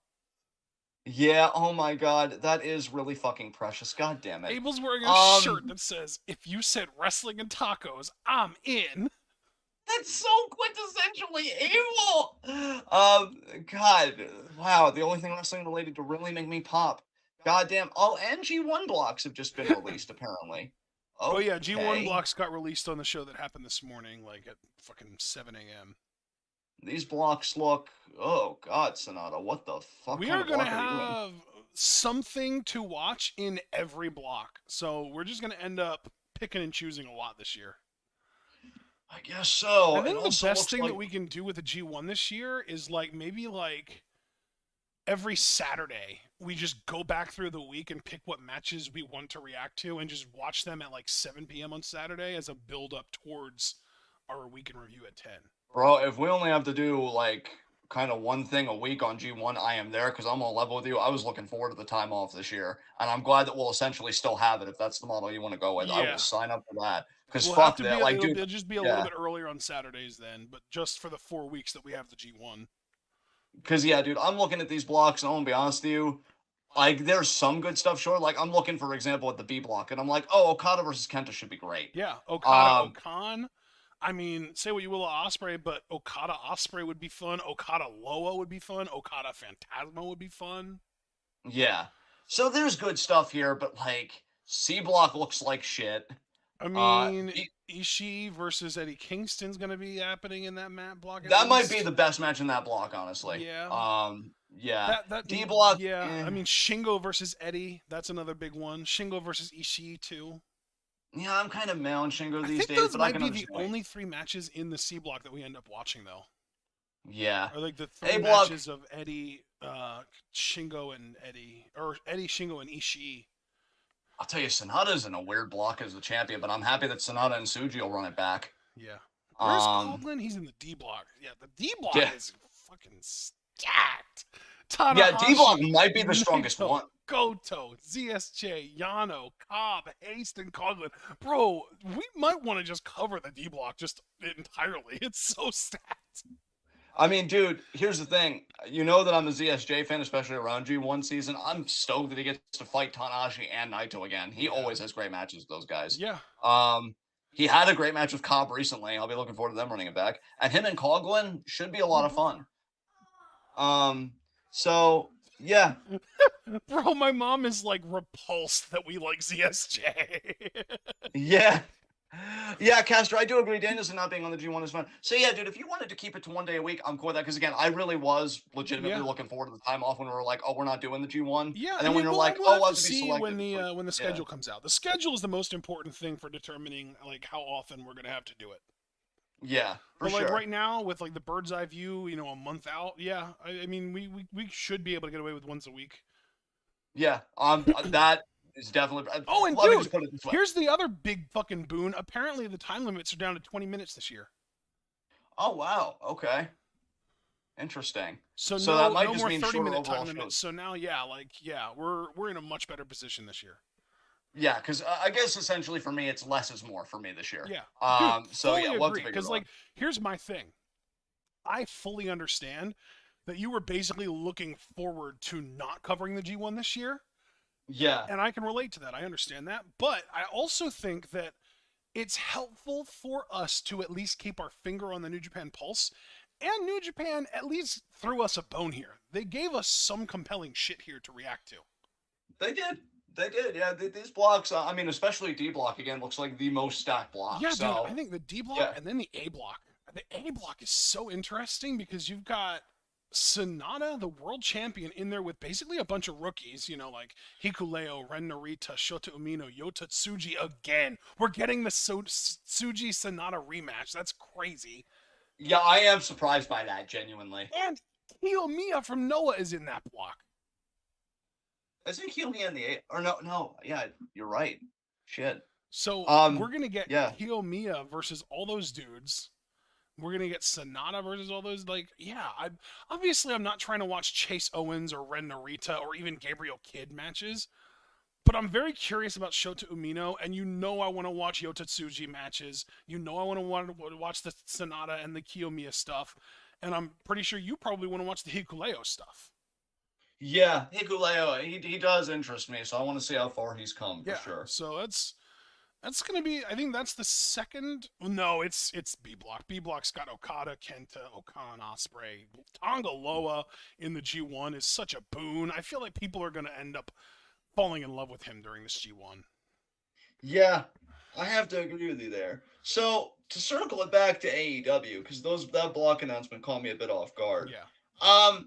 Yeah, oh my god, that is really fucking precious. God damn it. Abel's wearing a shirt that says, if you said wrestling and tacos, I'm in. That's so quintessentially Abel! God, wow, the only thing wrestling related to really make me pop. Goddamn. Oh, and G1 blocks have just been released, apparently. Okay. Oh yeah, G1 blocks got released on the show that happened this morning, like at fucking 7 a.m. These blocks look... Oh, God, Sonata, what the fuck? We are going to have something to watch in every block, so we're just going to end up picking and choosing a lot this year. I guess so. I think the best thing that we can do with the G1 this year is maybe every Saturday we just go back through the week and pick what matches we want to react to and just watch them at 7 p.m. on Saturday as a build up towards our weekend review at 10. Bro, if we only have to do kind of one thing a week on G1, I am there because I'm on level with you. I was looking forward to the time off this year, and I'm glad that we'll essentially still have it if that's the model you want to go with. I will Yeah. sign up for that because We'll have fuck to that. be. Like, dude, It'll just be a little yeah. bit earlier on Saturdays then, but just for the 4 weeks that we have the G1. Because yeah, dude, I'm looking at these blocks, and I'm gonna be honest with you. Like, there's some good stuff, sure. Like, I'm looking, for example, at the B block, and I'm like, oh, Okada versus Kenta should be great. Yeah, Okada Okan. I mean, say what you will of Osprey, but Okada Osprey would be fun. Okada Loa would be fun. Okada Phantasma would be fun. Yeah. So there's good stuff here, but like C block looks like shit. I mean, Ishii versus Eddie Kingston's going to be happening in that mat block. That might be the best match in that block, honestly. Yeah. Yeah. That D block. Yeah. I mean, Shingo versus Eddie. That's another big one. Shingo versus Ishii too. Yeah, I'm kind of mailing Shingo these days, those but might I can be the only 3 matches in the C block that we end up watching, though. Yeah. Or like the 3 matches of Eddie, Shingo, and Eddie, or Eddie, Shingo, and Ishii. I'll tell you, Sonata's in a weird block as the champion, but I'm happy that Sonata and Tsuji will run it back. Yeah. Where's Coughlin? He's in the D block. Yeah, the D block is fucking stacked. Tanahashi, yeah, D block might be the strongest one. Goto, ZSJ, Yano, Cobb, Haste, and Coughlin. Bro, we might want to just cover the D block just entirely. It's so stacked. I mean, dude, here's the thing. You know that I'm a ZSJ fan, especially around G1 season. I'm stoked that he gets to fight Tanahashi and Naito again. He always has great matches with those guys. Yeah. He had a great match with Cobb recently. I'll be looking forward to them running it back. And him and Coughlin should be a lot of fun. So, yeah. Bro, my mom is, like, repulsed that we like ZSJ. Yeah. Yeah, Castor, I do agree. Danielson not being on the G1 is fun. So, yeah, dude, if you wanted to keep it to 1 day a week, I'm cool with that. Because, again, I really was legitimately looking forward to the time off when we were like, oh, we're not doing the G1. Yeah, and then when you're like, we'll oh, have to see when the schedule comes out. The schedule is the most important thing for determining, like, how often we're going to have to do it. Yeah, but like right now, with like the bird's eye view, you know, a month out, yeah, I mean, we should be able to get away with once a week. Yeah, that is definitely. Oh, and dude, here's the other big fucking boon. Apparently, the time limits are down to 20 minutes this year. Oh wow, okay, interesting. So that might just more mean 30-minute time limits. So now, we're in a much better position this year. Yeah, because I guess essentially for me, it's less is more for me this year. Yeah. Dude, so yeah, we'll because like, here's my thing. I fully understand that you were basically looking forward to not covering the G1 this year. Yeah. And I can relate to that. I understand that. But I also think that it's helpful for us to at least keep our finger on the New Japan pulse. And New Japan at least threw us a bone here. They gave us some compelling shit here to react to. They did. They did, yeah. These blocks, I mean, especially D block again, looks like the most stacked block. Yeah, dude, I think the D block and then the A block. The A block is so interesting because you've got Sonata, the world champion, in there with basically a bunch of rookies, you know, like Hikuleo, Ren Narita, Shota Umino, Yota Tsuji again. We're getting the Tsuji Sonata rematch. That's crazy. Yeah, I am surprised by that, genuinely. And Kiyomiya from Noah is in that block. Isn't Kiyomiya in the 8? Or no. Yeah, you're right. Shit. So we're going to get Kiyomiya versus all those dudes. We're going to get Sonata versus all those, like, I'm not trying to watch Chase Owens or Ren Narita or even Gabriel Kidd matches, but I'm very curious about Shota Umino, and you know I want to watch Yota Tsuji matches. You know I want to watch the Sonata and the Kiyomiya stuff, and I'm pretty sure you probably want to watch the Hikuleo stuff. Yeah, Hikuleo, he does interest me, so I want to see how far he's come, for sure. So that's going to be, I think that's the second. No, it's B block. B block's got Okada, Kenta, Okan, Osprey. Tonga Loa in the G1 is such a boon. I feel like people are going to end up falling in love with him during this G1. Yeah, I have to agree with you there. So to circle it back to AEW, because that block announcement caught me a bit off guard. Yeah.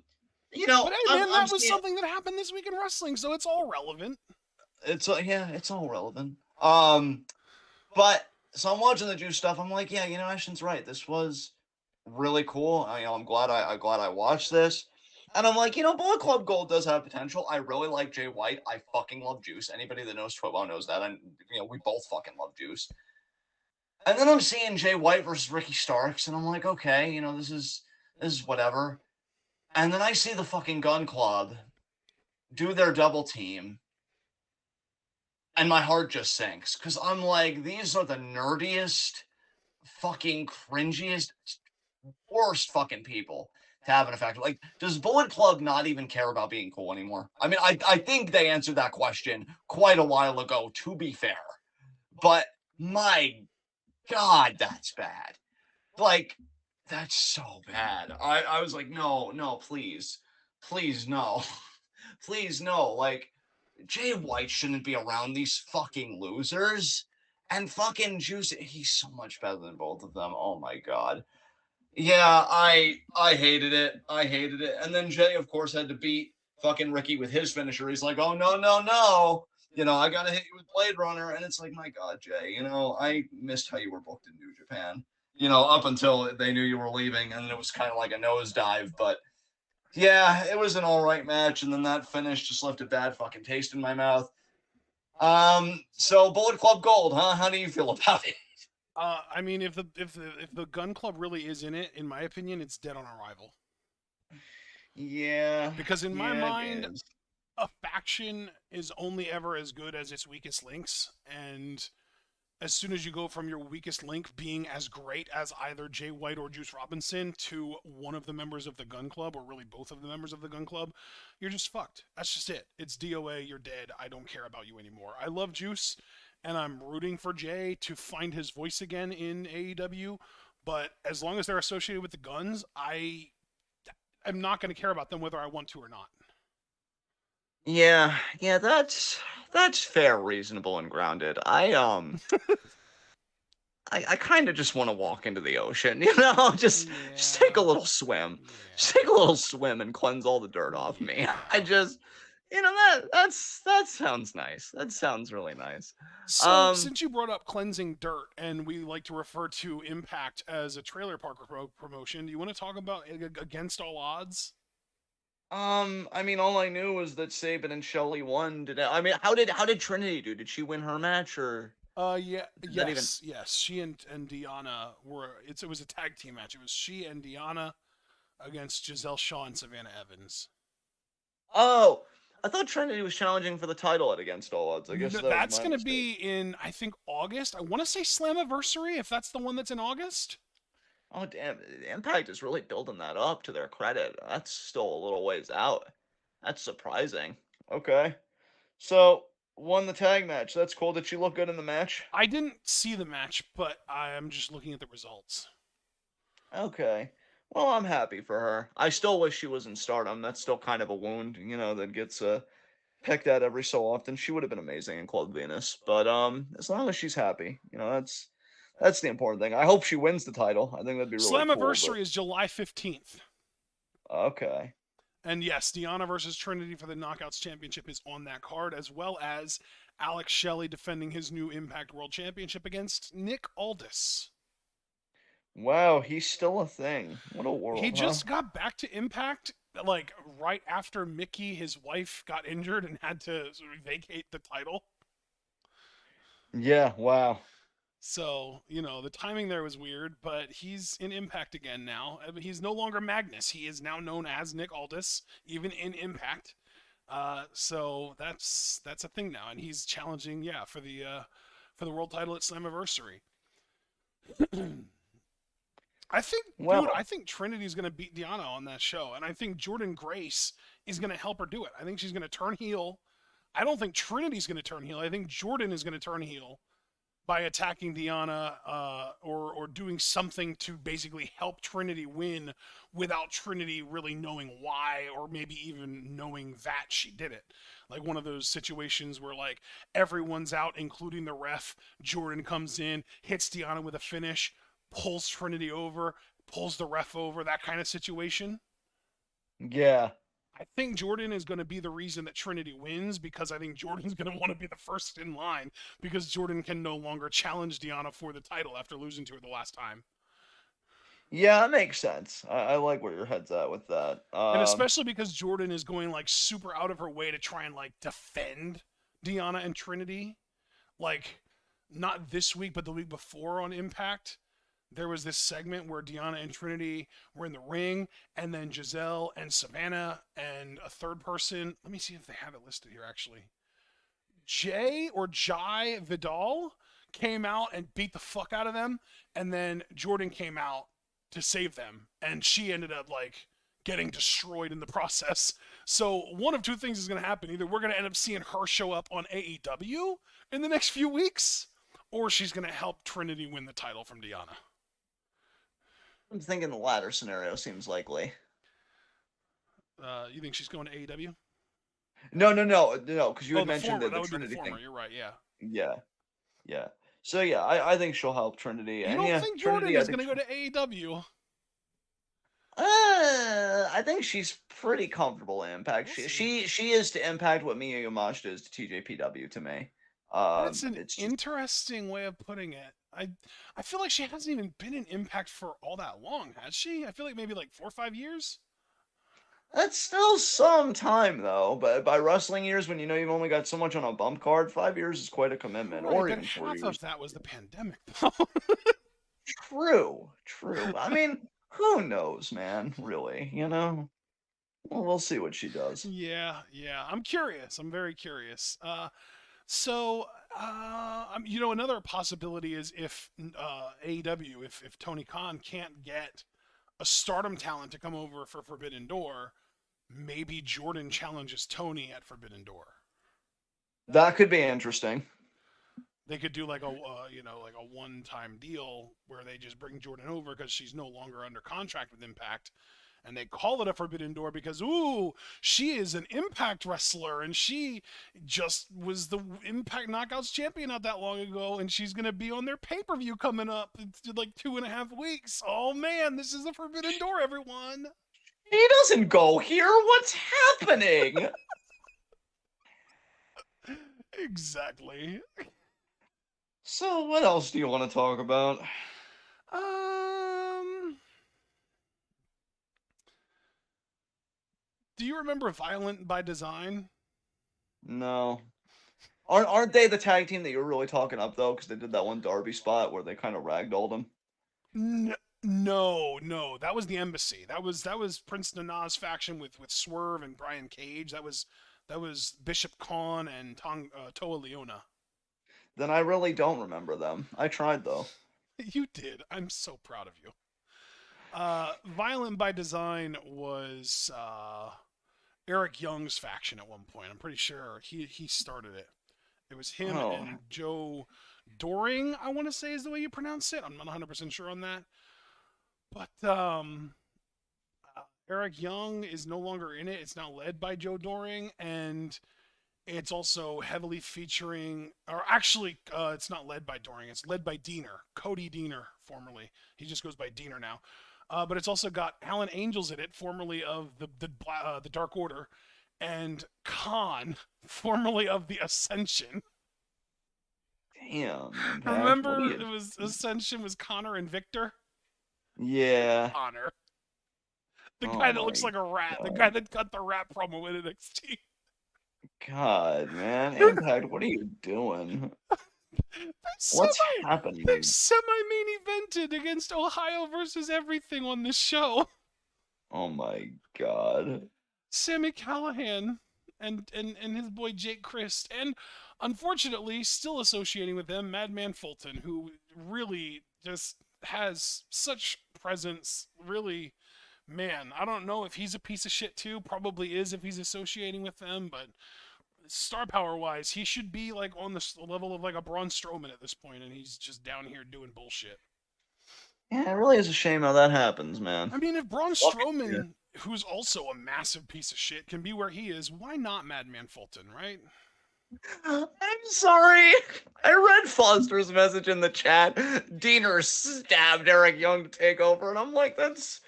You know, but hey, man, that was something that happened this week in wrestling, so it's all relevant. It's all relevant. But so I'm watching the Juice stuff. I'm like, yeah, you know, Ashton's right. This was really cool. I'm glad I watched this. And I'm like, you know, Bullet Club Gold does have potential. I really like Jay White. I fucking love Juice. Anybody that knows TWitWoW knows that. And you know, we both fucking love Juice. And then I'm seeing Jay White versus Ricky Starks, and I'm like, okay, you know, this is whatever. And then I see the fucking Gun Club do their double team, and my heart just sinks because I'm like, these are the nerdiest, fucking cringiest, worst fucking people to have an effect. Like, does Bullet Club not even care about being cool anymore? I mean, I think they answered that question quite a while ago, to be fair. But my God, that's bad. Like, that's so bad. I was like, no, please. Please, no. Please, no. Like, Jay White shouldn't be around these fucking losers. And fucking Juice, he's so much better than both of them. Oh my God. Yeah, I hated it. I hated it. And then Jay, of course, had to beat fucking Ricky with his finisher. He's like, oh no. I gotta hit you with Blade Runner. And it's like, my God, Jay, I missed how you were booked in New Japan. Up until they knew you were leaving, and it was kind of like a nosedive. But yeah, it was an all right match, and then that finish just left a bad fucking taste in my mouth. So Bullet Club Gold, huh? How do you feel about it? I mean, if the Gun Club really is in it, in my opinion, it's dead on arrival. Yeah, Because in my yeah, it mind, is. a faction is only ever as good as its weakest links, and as soon as you go from your weakest link being as great as either Jay White or Juice Robinson to one of the members of the Gun Club, or really both of the members of the Gun Club, you're just fucked. That's just it. It's DOA, you're dead. I don't care about you anymore. I love Juice, and I'm rooting for Jay to find his voice again in AEW, but as long as they're associated with the Guns, I'm not going to care about them whether I want to or not. Yeah, that's fair, reasonable, and grounded. I kind of just want to walk into the ocean, just take a Yeah. little swim, just Yeah. take a little swim and cleanse all the dirt off me. I Yeah. just, that sounds nice. That sounds really nice. So, Um, since you brought up cleansing dirt, and we like to refer to Impact as a trailer park promotion, do you want to talk about Against All Odds? I mean, all I knew was that Saban and Shelly won. I mean, how did Trinity do? Did she win her match, or Yeah, did that even? yes. She and Deanna were. It was a tag team match. It was she and Deanna against Giselle Shaw and Savannah Evans. Oh, I thought Trinity was challenging for the title at Against All Odds. I guess No, that was that's my going to mistake. be in, I think, August. I want to say Slammiversary, if that's the one that's in August. Oh, damn. Impact is really building that up to their credit. That's still a little ways out. That's surprising. Okay. So, won the tag match. That's cool. Did she look good in the match? I didn't see the match, but I'm just looking at the results. Okay. Well, I'm happy for her. I still wish she was in Stardom. That's still kind of a wound, that gets picked at every so often. She would have been amazing in Club Venus. But as long as she's happy, that's the important thing. I hope she wins the title. I think that'd be really cool, but Slammiversary is July 15th. okay. And yes, Deanna versus Trinity for the Knockouts Championship is on that card, as well as Alex Shelley defending his new Impact World Championship against Nick Aldis. Wow, he's still a thing. What a He world, huh? just got back to Impact like right after Mickey, his wife, got injured and had to sort of vacate the title. Yeah, wow. So, the timing there was weird, but he's in Impact again now. He's no longer Magnus. He is now known as Nick Aldis, even in Impact. So that's a thing now, and he's challenging, for the world title at Slammiversary. I Well, think Trinity's going to beat Deanna on that show, and I think Jordan Grace is going to help her do it. I think she's going to turn heel. I don't think Trinity's going to turn heel. I think Jordan is going to turn heel by attacking Deanna, or doing something to basically help Trinity win without Trinity really knowing why, or maybe even knowing that she did it. Like one of those situations where like everyone's out, including the ref. Jordan comes in, hits Deanna with a finish, pulls Trinity over, pulls the ref over, that kind of situation. yeah. I think Jordan is going to be the reason that Trinity wins, because I think Jordan's going to want to be the first in line, because Jordan can no longer challenge Deanna for the title after losing to her the last time. Yeah, that makes sense. I like where your head's at with that. And especially because Jordan is going like super out of her way to try and like defend Deanna and Trinity. Like not this week, but the week before on Impact. there was this segment where Deanna and Trinity were in the ring, and then Giselle and Savannah and a third person. Let me see if they have it listed here actually. Jai Vidal came out and beat the fuck out of them, and then Jordan came out to save them, and she ended up like getting destroyed in the process. So one of two things is going to happen: either we're going to end up seeing her show up on AEW in the next few weeks, or she's going to help Trinity win the title from Deanna. I'm thinking the latter scenario seems likely. You think she's going to AEW? No, because you had mentioned the Trinity thing. You're right, yeah. Yeah. So yeah, I think she'll help Trinity. You and don't yeah, think Trinity, Jordan is going to go to AEW? I think she's pretty comfortable in Impact. We'll she is to Impact what Mia Yamashita is to TJPW to me. That's an interesting way of putting it. I feel like she hasn't even been in Impact for all that long, has she? I feel like maybe like 4 or 5 years. That's still some time though, but by wrestling years, when you know you've only got so much on a bump card, 5 years is quite a commitment, Right, or but even 4 half years. of that was the pandemic, though. True. I mean, who knows, man? Really, Well, we'll see what she does. Yeah. I'm curious. I'm very curious. Another possibility is if AEW, if Tony Khan can't get a Stardom talent to come over for Forbidden Door, maybe Jordan challenges Tony at Forbidden Door. That could be interesting. They could do like a like a one-time deal where they just bring Jordan over because she's no longer under contract with Impact, and they call it a Forbidden Door because she is an Impact wrestler and she just was the Impact Knockouts champion not that long ago, and she's gonna be on their pay-per-view coming up in like 2.5 weeks. Oh man, this is a Forbidden Door, everyone. He doesn't go here. What's happening? Exactly. So, what else do you want to talk about? Do you remember Violent by Design? No. Aren't they the tag team that you were really talking up though? Because they did that one Darby spot where they kind of ragdolled him. No, that was the Embassy. That was Prince Nana's faction with Swerve and Brian Cage. That was Bishop Khan and Toa Leona. Then I really don't remember them. I tried though. You did. I'm so proud of you. Violent by Design was Eric Young's faction at one point. I'm pretty sure he started it. It was him and Joe Doring, I want to say is the way you pronounce it. I'm not 100% sure on that. But Eric Young is no longer in it. It's now led by Joe Doring, and it's also heavily featuring, or actually, it's not led by Doring. It's led by Diener, Cody Diener, formerly. He just goes by Diener now. But it's also got Alan Angels in it, formerly of the Dark Order, and Khan, formerly of the Ascension. Damn. Remember, it was Ascension was Connor and Victor. Yeah. Connor, the guy that looks like a rat, the guy that cut the rat promo in NXT. God, man, Impact, what are you doing? What's happening? They semi-main evented against Ohio versus everything on this show. Oh my God. Sami Callihan and his boy Jake Christ, and unfortunately still associating with them, Madman Fulton, who really just has such presence. Really, man, I don't know if he's a piece of shit too. Probably is if he's associating with them, but star power wise, he should be like on the level of like a Braun Strowman at this point, and he's just down here doing bullshit. Yeah, it really is a shame how that happens, man. I mean, if Braun Strowman, who's also a massive piece of shit, can be where he is, why not Madman Fulton, right? I'm sorry. I read Foster's message in the chat. Diener stabbed Eric Young to take over, and I'm like, that's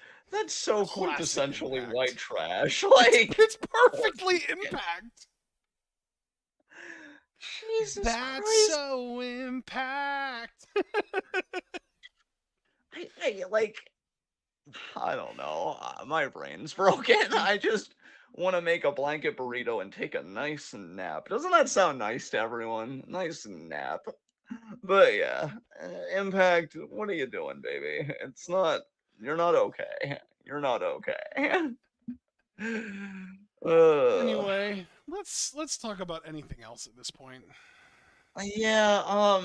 so quintessentially Impact. White trash. Like it's perfectly Impact. Jesus That's Christ. so Impact. I don't know. My brain's broken. I just want to make a blanket burrito and take a nice nap. Doesn't that sound nice to everyone? Nice nap. But yeah, Impact, what are you doing, baby? It's not. You're not okay. You're not okay. Ugh. Anyway, let's talk about anything else at this point. Yeah,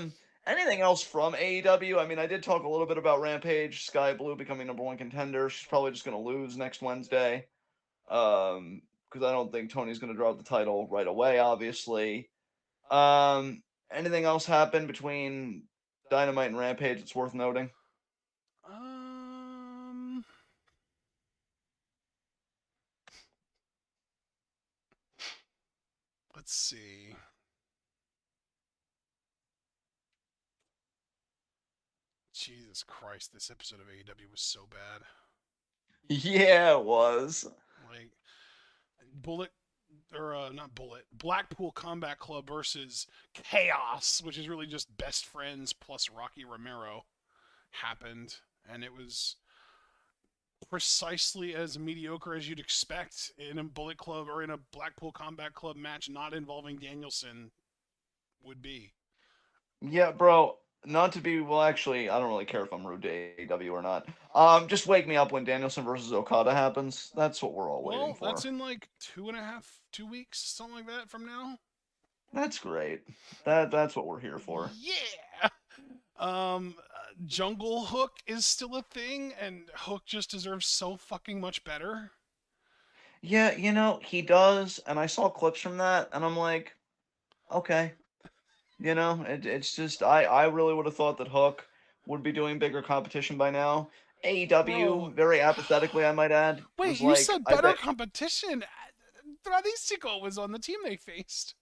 anything else from AEW? I mean, I did talk a little bit about Rampage, Sky Blue becoming number one contender. She's probably just gonna lose next Wednesday. Because I don't think Tony's gonna drop the title right away, obviously. Um, anything else happen between Dynamite and Rampage that's worth noting? Um, let's see. Jesus Christ, this episode of AEW was so bad. Yeah, it was. Like Bullet or not Bullet, Blackpool Combat Club versus Chaos, which is really just best friends plus Rocky Romero, happened, and it was precisely as mediocre as you'd expect in a Bullet Club or in a Blackpool Combat Club match not involving Danielson would be. Yeah, bro. Not to be well, actually, I don't really care if I'm rude to AEW or not. Just wake me up when Danielson versus Okada happens. That's what we're all waiting Well, for. that's in like 2.5, 2 weeks, something like that from now. That's great. That's what we're here for. Yeah. Jungle Hook is still a thing, and Hook just deserves so fucking much better. Yeah, he does, and I saw clips from that, and I'm like, okay. It's just I really would have thought that Hook would be doing bigger competition by now. Bro, AEW, very apathetically, I might add, wait, was you like, said I better bet. competition. Tradistico was on the team they faced.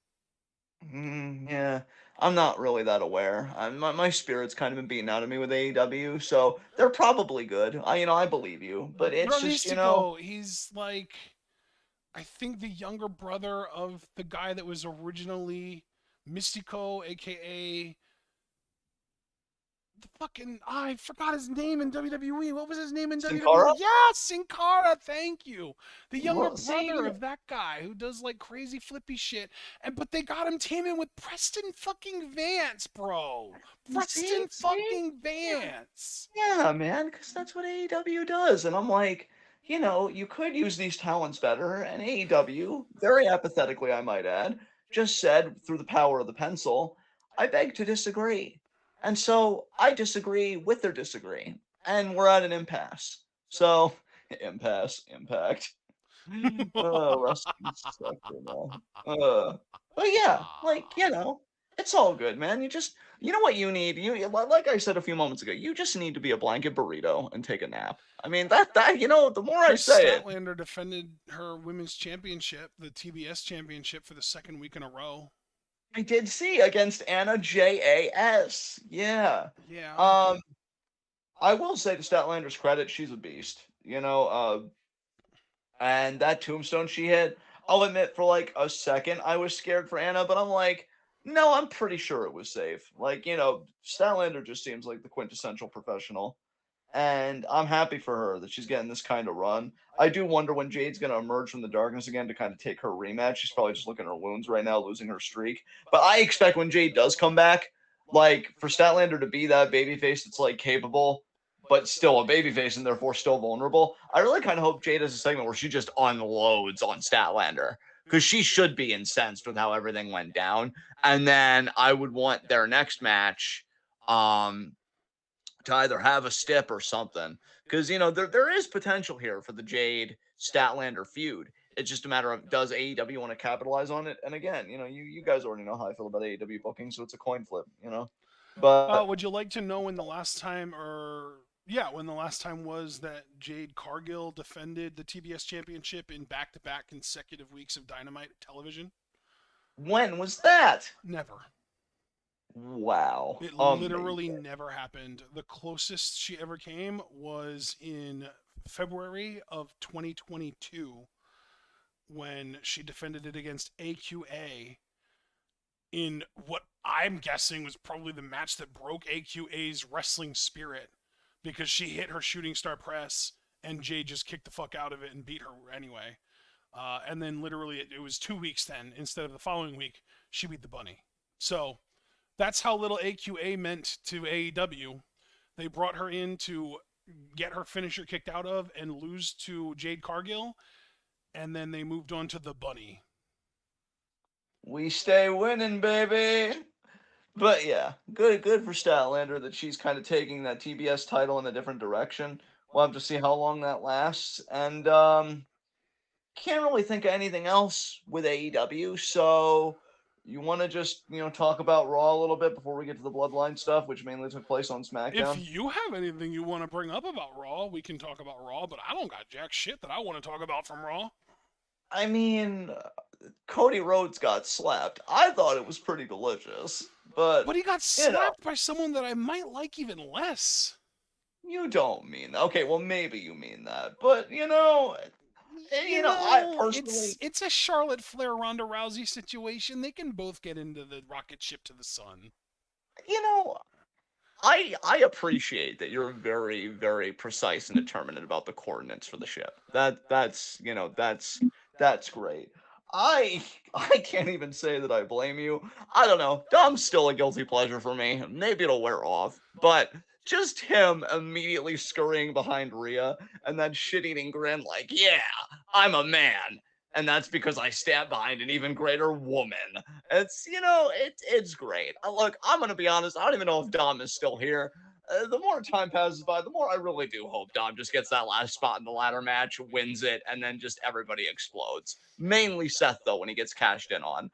Yeah, I'm not really that aware. My spirit's kind of been beaten out of me with AEW, so they're probably good. I believe you, but it's just, Tradistico, he's like, I think the younger brother of the guy that was originally Mystico, aka the fucking I forgot his name in WWE. What was his name in Sin WWE? Cara. Yeah, Sin Cara. Thank you. The younger Well, brother see, of that guy who does like crazy flippy shit. But they got him teaming with Preston fucking Vance, bro. see, Preston see. fucking Vance. Yeah, man, because that's what AEW does. And I'm like, you could use these talents better. And AEW, very apathetically, I might add, just said through the power of the pencil, I beg to disagree. And so I disagree with their disagree. And we're at an impasse. So, impasse, impact. Wrestling sucker, man. But yeah, like, it's all good, man. You know what you need? Like I said a few moments ago, you just need to be a blanket burrito and take a nap. I mean, the more I Chris say it, Statlander defended her women's championship, the TBS championship, for the second week in a row. I did see against Anna JAS. Yeah. Yeah. Um, I will say to Statlander's credit, she's a beast. And that tombstone she hit, I'll admit for like a second I was scared for Anna, but I'm like, no, I'm pretty sure it was safe. Like, Statlander just seems like the quintessential professional. And I'm happy for her that she's getting this kind of run. I do wonder when Jade's going to emerge from the darkness again to kind of take her rematch. She's probably just looking at her wounds right now, losing her streak. But I expect when Jade does come back, like for Statlander to be that babyface that's like capable, but still a babyface and therefore still vulnerable. I really kind of hope Jade has a segment where she just unloads on Statlander because she should be incensed with how everything went down. And then I would want their next match to either have a stip or something. Because, there is potential here for the Jade Statlander feud. It's just a matter of does AEW want to capitalize on it? And again, you guys already know how I feel about AEW booking, so it's a coin flip. But Would you like to know when the last time, or yeah, when the last time was that Jade Cargill defended the TBS championship in back-to-back consecutive weeks of Dynamite television? when was that? Never. Wow. It literally Amazing. never happened. The closest she ever came was in February of 2022 when she defended it against AQA in what I'm guessing was probably the match that broke AQA's wrestling spirit because she hit her shooting star press and Jade just kicked the fuck out of it and beat her anyway. And then literally it was 2 weeks then instead of the following week she beat the bunny. So That's how little AQA meant to AEW. They brought her in to get her finisher kicked out of and lose to Jade Cargill, and then they moved on to the Bunny. We stay winning, baby. But yeah, good for Statlander that she's kind of taking that TBS title in a different direction. We'll have to see how long that lasts. And can't really think of anything else with AEW. So you want to just talk about Raw a little bit before we get to the Bloodline stuff, which mainly took place on If SmackDown. you have anything you want to bring up about Raw, we can talk about Raw, but I don't got jack shit that I want to talk about from Raw. I mean, Cody Rhodes got slapped. I thought it was pretty delicious, but But he got you know, slapped by someone that I might like even less. you don't mean that. Okay, well maybe you mean that, but I personally, It's a Charlotte Flair Ronda Rousey situation. They can both get into the rocket ship to the sun. you know, I appreciate that you're very, very precise and determinate about the coordinates for the ship. That's great. I I can't even say that I blame you. I don't know. Dom's still a guilty pleasure for me. Maybe it'll wear off, but just him immediately scurrying behind Rhea and that shit-eating grin like, yeah, I'm a man. And that's because I stand behind an even greater woman. It's great. Look, I'm gonna be honest. I don't even know if Dom is still here. The more time passes by, the more I really do hope Dom just gets that last spot in the ladder match, wins it, and then just everybody explodes. Mainly Seth though, when he gets cashed in on.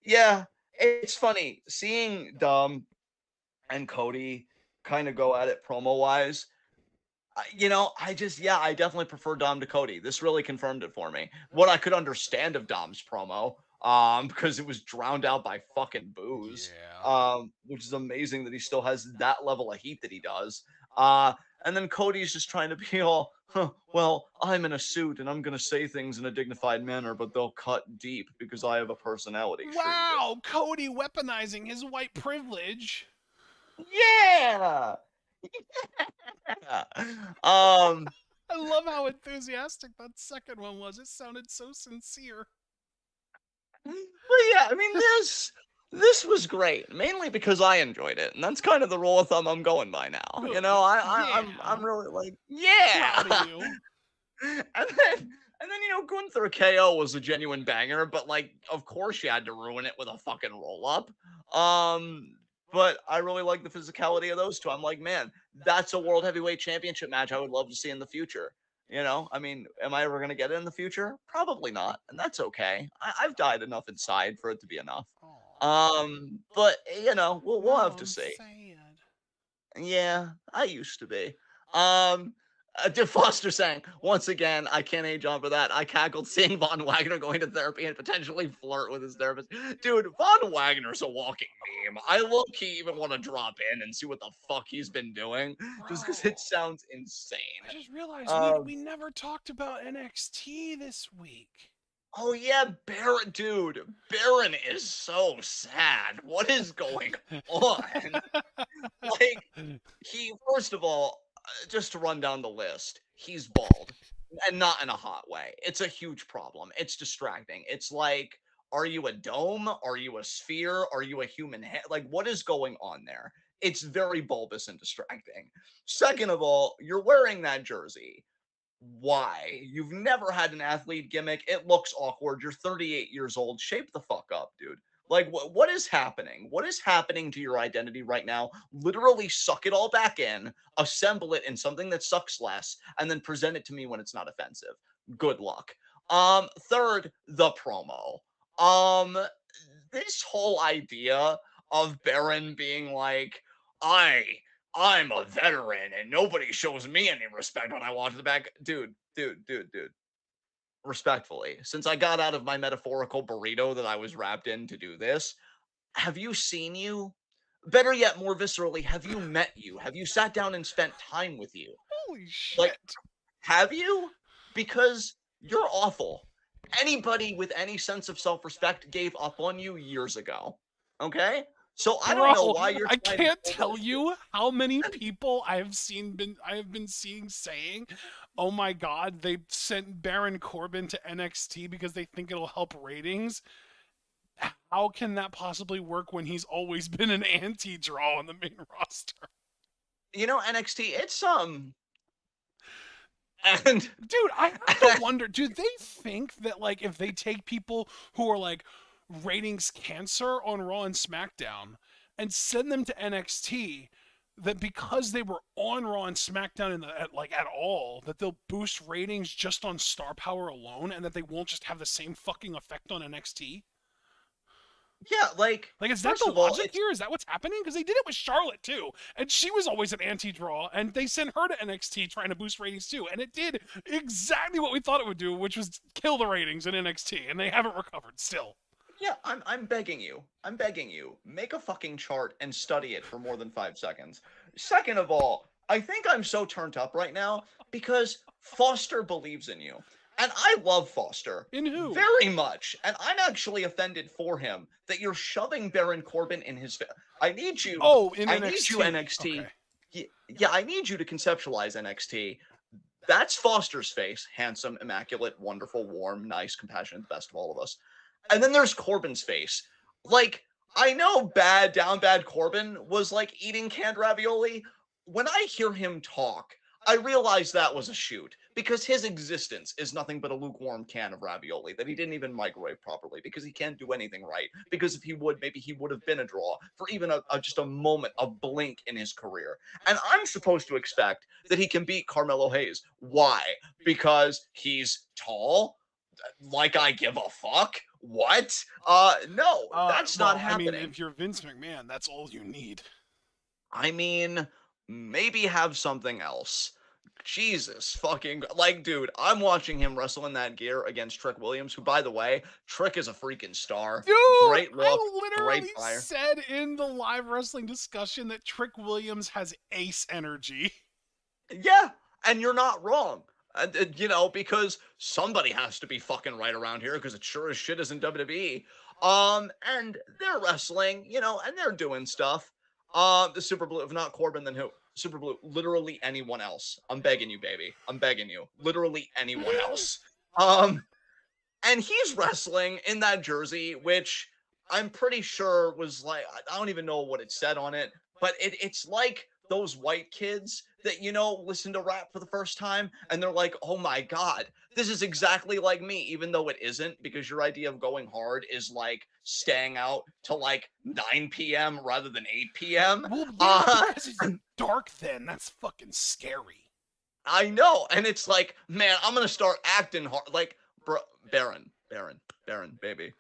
Yeah, it's funny seeing Dom and Cody kind of go at it promo wise. I definitely prefer Dom to Cody. This really confirmed it for me. What I could understand of Dom's promo, because it was drowned out by fucking booze, Yeah. which is amazing that he still has that level of heat that he does. And then Cody's just trying to be all, well, I'm in a suit and I'm gonna say things in a dignified manner, but they'll cut deep because I have a personality. Sure you do. Wow, Cody weaponizing his white privilege. Yeah. um. I love how enthusiastic that second one was. It sounded so sincere. But yeah, I mean this was great, mainly because I enjoyed it, and that's kind of the rule of thumb I'm going by now. Good. I'm really like, yeah. Proud of you. And then Gunther KO was a genuine banger, but like of course you had to ruin it with a fucking roll up. But I really like the physicality of those two. I'm like, man, that's a world heavyweight championship match I would love to see in the future. I mean, am I ever going to get it in the future? Probably not, and that's okay. I've died enough inside for it to be enough. But we'll have to see. Sad. Yeah, I used to be. Foster saying, once again, I can't age on for that. I cackled seeing Von Wagner going to therapy and potentially flirt with his therapist. Dude, Von Wagner's a walking meme. I low-key even want to drop in and see what the fuck he's been doing, just because it sounds insane. I just realized we never talked about NXT this week. Oh yeah, Baron, dude. Baron is so sad. What is going on? Like, first of all, just to run down the list, he's bald and not in a hot way. It's a huge problem. It's distracting. It's like, are you a dome? Are you a sphere? Are you a human head? Like, what is going on there? It's very bulbous and distracting. Second of all, you're wearing that jersey. Why? You've never had an athlete gimmick. It looks awkward. You're 38 years old. Shape the fuck up, dude. Like, what is happening? What is happening to your identity right now? Literally suck it all back in, assemble it in something that sucks less, and then present it to me when it's not offensive. Good luck. Third, the promo. This whole idea of Baron being like, I'm a veteran and nobody shows me any respect when I walk to the back. Dude. Respectfully, since I got out of my metaphorical burrito that I was wrapped in to do this, have you seen you? Better yet, more viscerally, have you met you? Have you sat down and spent time with you? Holy shit. Like, have you? Because you're awful. Anybody with any sense of self-respect gave up on you years ago. Okay? So I don't know why you're. I can't tell you how many people I have been seeing saying, "Oh my God, they sent Baron Corbin to NXT because they think it'll help ratings." how can that possibly work when he's always been an anti-draw on the main roster? You know, NXT, it's and Dude, I have to wonder, do they think that, like, if they take people who are, like, ratings cancer on Raw and SmackDown and send them to NXT, that because they were on Raw and SmackDown at all, that they'll boost ratings just on star power alone, and that they won't just have the same fucking effect on NXT? yeah, like Is that first the of all, logic here? Is that what's happening? Because they did it with Charlotte too, and she was always an anti-draw, and they sent her to NXT trying to boost ratings too, and it did exactly what we thought it would do, which was kill the ratings in NXT, and they haven't recovered still. yeah, I'm begging you. I'm begging you. Make a fucking chart and study it for more than 5 seconds. Second of all, I think I'm so turned up right now because Foster believes in you. And I love Foster. In who? Very much. And I'm actually offended for him that you're shoving Baron Corbin in his I need you. Oh, in I NXT. need you, NXT. Okay. Yeah, I need you to conceptualize NXT. That's Foster's face. Handsome, immaculate, wonderful, warm, nice, compassionate, the best of all of us. And then there's Corbin's face. Like, I know down bad Corbin was like eating canned ravioli. When I hear him talk, I realize that was a shoot because his existence is nothing but a lukewarm can of ravioli that he didn't even microwave properly because he can't do anything right. Because if he would, maybe he would have been a draw for even just a moment, a blink in his career. And I'm supposed to expect that he can beat Carmelo Hayes. Why? Because he's tall? Like I give a fuck? What? No, that's not happening. I mean, if you're Vince McMahon, that's all you need. I mean, maybe have something else. Jesus fucking, like, dude, I'm watching him wrestle in that gear against Trick Williams, who, by the way, Trick is a freaking star. Dude, great look, I literally great fire. said in the live wrestling discussion that Trick Williams has ace energy. Yeah, and you're not wrong. You know, because somebody has to be fucking right around here because it sure as shit isn't WWE. And they're wrestling, you know, and they're doing stuff. The Super Blue, if not Corbin, then who? Super Blue, literally anyone else. I'm begging you, baby. I'm begging you. Literally anyone else. And he's wrestling in that jersey, which I'm pretty sure was like, I don't even know what it said on it, but it's like those white kids that, you know, listen to rap for the first time and they're like, oh my God, this is exactly like me, even though it isn't, because your idea of going hard is like staying out till like 9 p.m. rather than 8 p.m. Well, yeah, because it's dark then. That's fucking scary. I know. And it's like, man, I'm going to start acting hard. Like, bro, Baron, baby.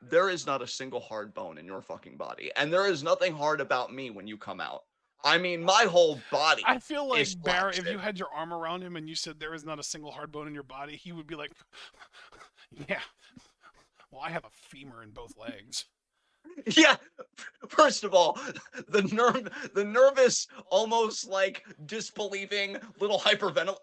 There is not a single hard bone in your fucking body. And there is nothing hard about me when you come out. I mean, my whole body. I feel like Barrett, if you had your arm around him and you said there is not a single hard bone in your body, he would be like, yeah, well, I have a femur in both legs. Yeah, first of all, the nervous, almost like disbelieving little hyperventilation.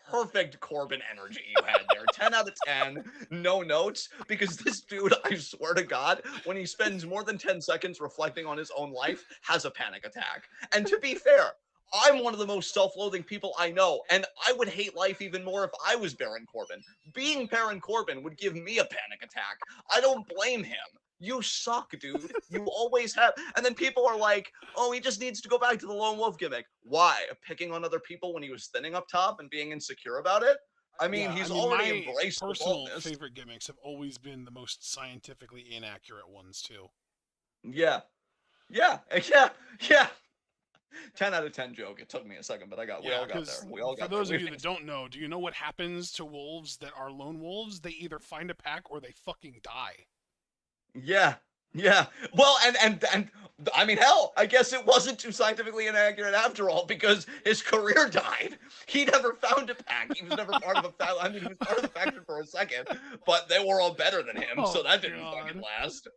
Perfect Corbin energy you had there. 10 out of 10. No notes. Because this dude, I swear to God, when he spends more than 10 seconds reflecting on his own life, has a panic attack. And to be fair, I'm one of the most self-loathing people I know, and I would hate life even more if I was Baron Corbin. Being Baron Corbin would give me a panic attack. I don't blame him. You suck, dude. You always have. And then people are like, oh, he just needs to go back to the lone wolf gimmick. Why? Picking on other people when he was thinning up top and being insecure about it? I mean, he's already embraced my the personal boldness. favorite gimmicks have always been the most scientifically inaccurate ones, too. Yeah. 10 out of 10 joke. It took me a second, but we all got there. For those of you that don't know, do you know what happens to wolves that are lone wolves? They either find a pack or they fucking die. Yeah. Well, and I mean, hell, I guess it wasn't too scientifically inaccurate after all, because his career died. He never found a pack. He was never part of a faction. I mean, he was part of the faction for a second, but they were all better than him, so that didn't fucking last.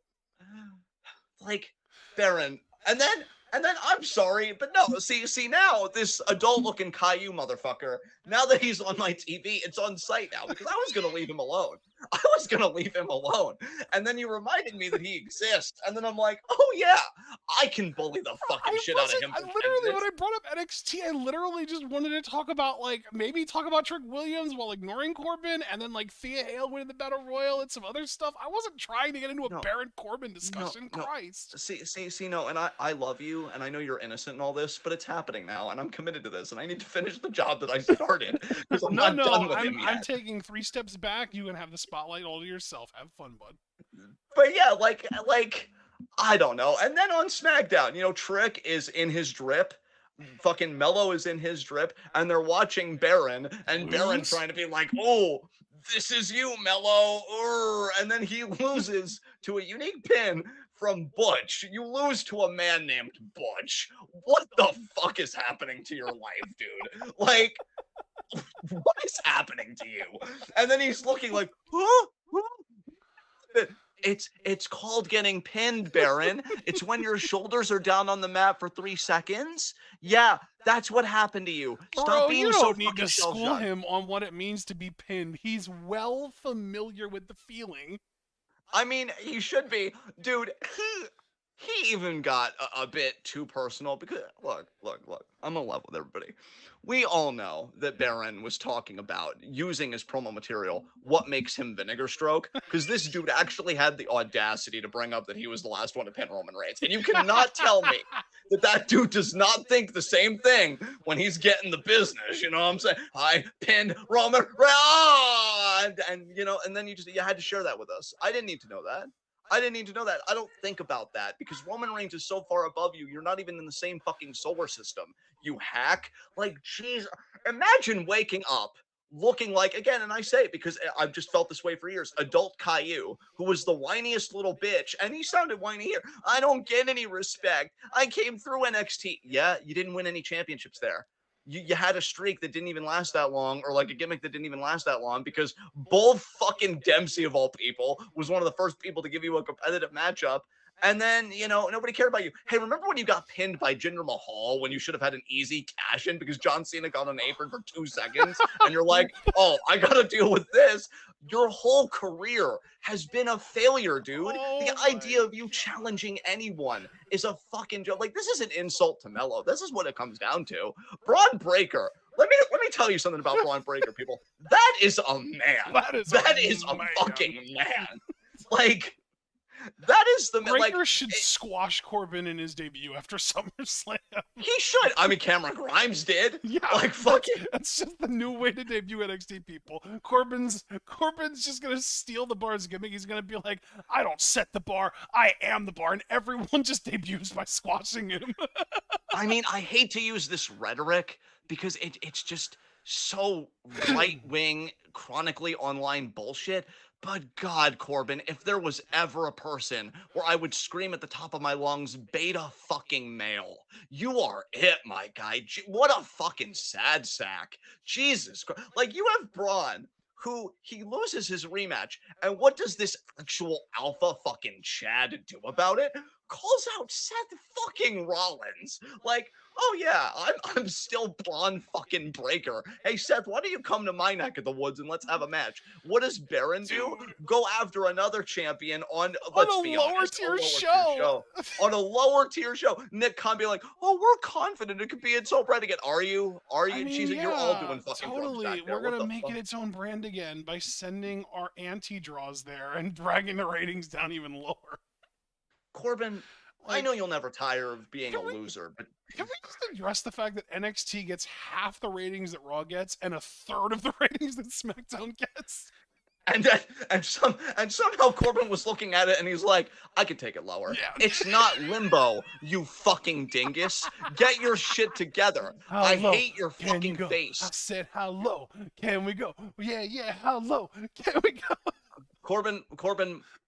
Like, Baron. And then I'm sorry, but no, see now, this adult-looking Caillou motherfucker, now that he's on my TV, it's on site now, because I was going to leave him alone. I was gonna leave him alone. And then you reminded me that he exists. And then I'm like, oh yeah, I can bully the fucking shit out of him for 10 literally, when minutes. I brought up NXT, I literally just wanted to talk about, like, maybe talk about Trick Williams while ignoring Corbin, and then, like, Thea Hale winning the Battle Royal and some other stuff. I wasn't trying to get into a No, Baron Corbin discussion. no. Christ. See, no, and I love you, and I know you're innocent in all this, but it's happening now, and I'm committed to this, and I need to finish the job that I started, because I'm not done with him yet. I'm taking 3 steps back. You can have the spotlight all to yourself. Have fun, bud. But yeah, like, I don't know. And then on SmackDown, you know, Trick is in his drip. Fucking Mello is in his drip, and they're watching Baron, and Baron trying to be like, oh, this is you, Mello. And then he loses to a unique pin from Butch. You lose to a man named Butch. What the fuck is happening to your life, dude? Like, what is happening to you? And then he's looking like, huh? It's called getting pinned, Baron. It's when your shoulders are down on the mat for 3 seconds. Yeah, that's what happened to you. Stop being so fucking you don't need to school shell-shocked. him on what it means to be pinned. He's well familiar with the feeling. I mean, he should be. Dude, he even got a bit too personal because, look, I'm gonna level with everybody. We all know that Baron was talking about using his promo material, what makes him Vinegar Stroke, because this dude actually had the audacity to bring up that he was the last one to pin Roman Reigns. And you cannot tell me that dude does not think the same thing when he's getting the business, you know what I'm saying? I pinned Roman Reigns! And you know, and then you had to share that with us. I didn't need to know that. I don't think about that because Roman Reigns is so far above you. You're not even in the same fucking solar system. You hack. Like, jeez. Imagine waking up looking like, again, and I say it because I've just felt this way for years, adult Caillou, who was the whiniest little bitch, and he sounded whiny here. I don't get any respect. I came through NXT. Yeah, you didn't win any championships there. You had a streak that didn't even last that long, or like a gimmick that didn't even last that long, because Bull fucking Dempsey, of all people, was one of the first people to give you a competitive matchup. And then, you know, nobody cared about you. Hey, remember when you got pinned by Jinder Mahal when you should have had an easy cash in because John Cena got on an apron for 2 seconds? And you're like, oh, I got to deal with this. Your whole career has been a failure, dude. The idea of you challenging anyone is a fucking joke. Like, this is an insult to Mello. This is what it comes down to. Braun Breaker. Let me tell you something about Braun Breaker, people. That is a man. That is a fucking man. Like, that is the Breaker like, should squash Corbin in his debut after SummerSlam. He should. I mean, Cameron Grimes did. Yeah, like fucking. That's just the new way to debut NXT people. Corbin's just gonna steal the bar's gimmick. He's gonna be like, I don't set the bar, I am the bar, and everyone just debuts by squashing him. I mean, I hate to use this rhetoric because it's just so right-wing, chronically online bullshit. But God, Corbin, if there was ever a person where I would scream at the top of my lungs, beta fucking male, you are it, my guy. What a fucking sad sack. Jesus Christ. Like, you have Braun, who he loses his rematch, and what does this actual alpha fucking Chad do about it? Calls out Seth fucking Rollins. Like, oh yeah, I'm still Braun fucking Breaker. Hey Seth, why don't you come to my neck of the woods and let's have a match? What does Baron do? Go after another champion on a lower tier show. On a lower tier show. Nick Khan be like, oh, we're confident it could be its own brand again. Are you? I mean, Jesus, yeah, you're all doing fucking totally. We're gonna make it its own brand again by sending our anti-draws there and dragging the ratings down even lower. Corbin, like, I know you'll never tire of being a loser, but can we just address the fact that NXT gets half the ratings that Raw gets and a third of the ratings that SmackDown gets? And somehow Corbin was looking at it and he's like, I could take it lower. Yeah. It's not limbo, you fucking dingus. Get your shit together. I hate your fucking face. I said, how low can we go? Yeah, how low can we go? Corbin,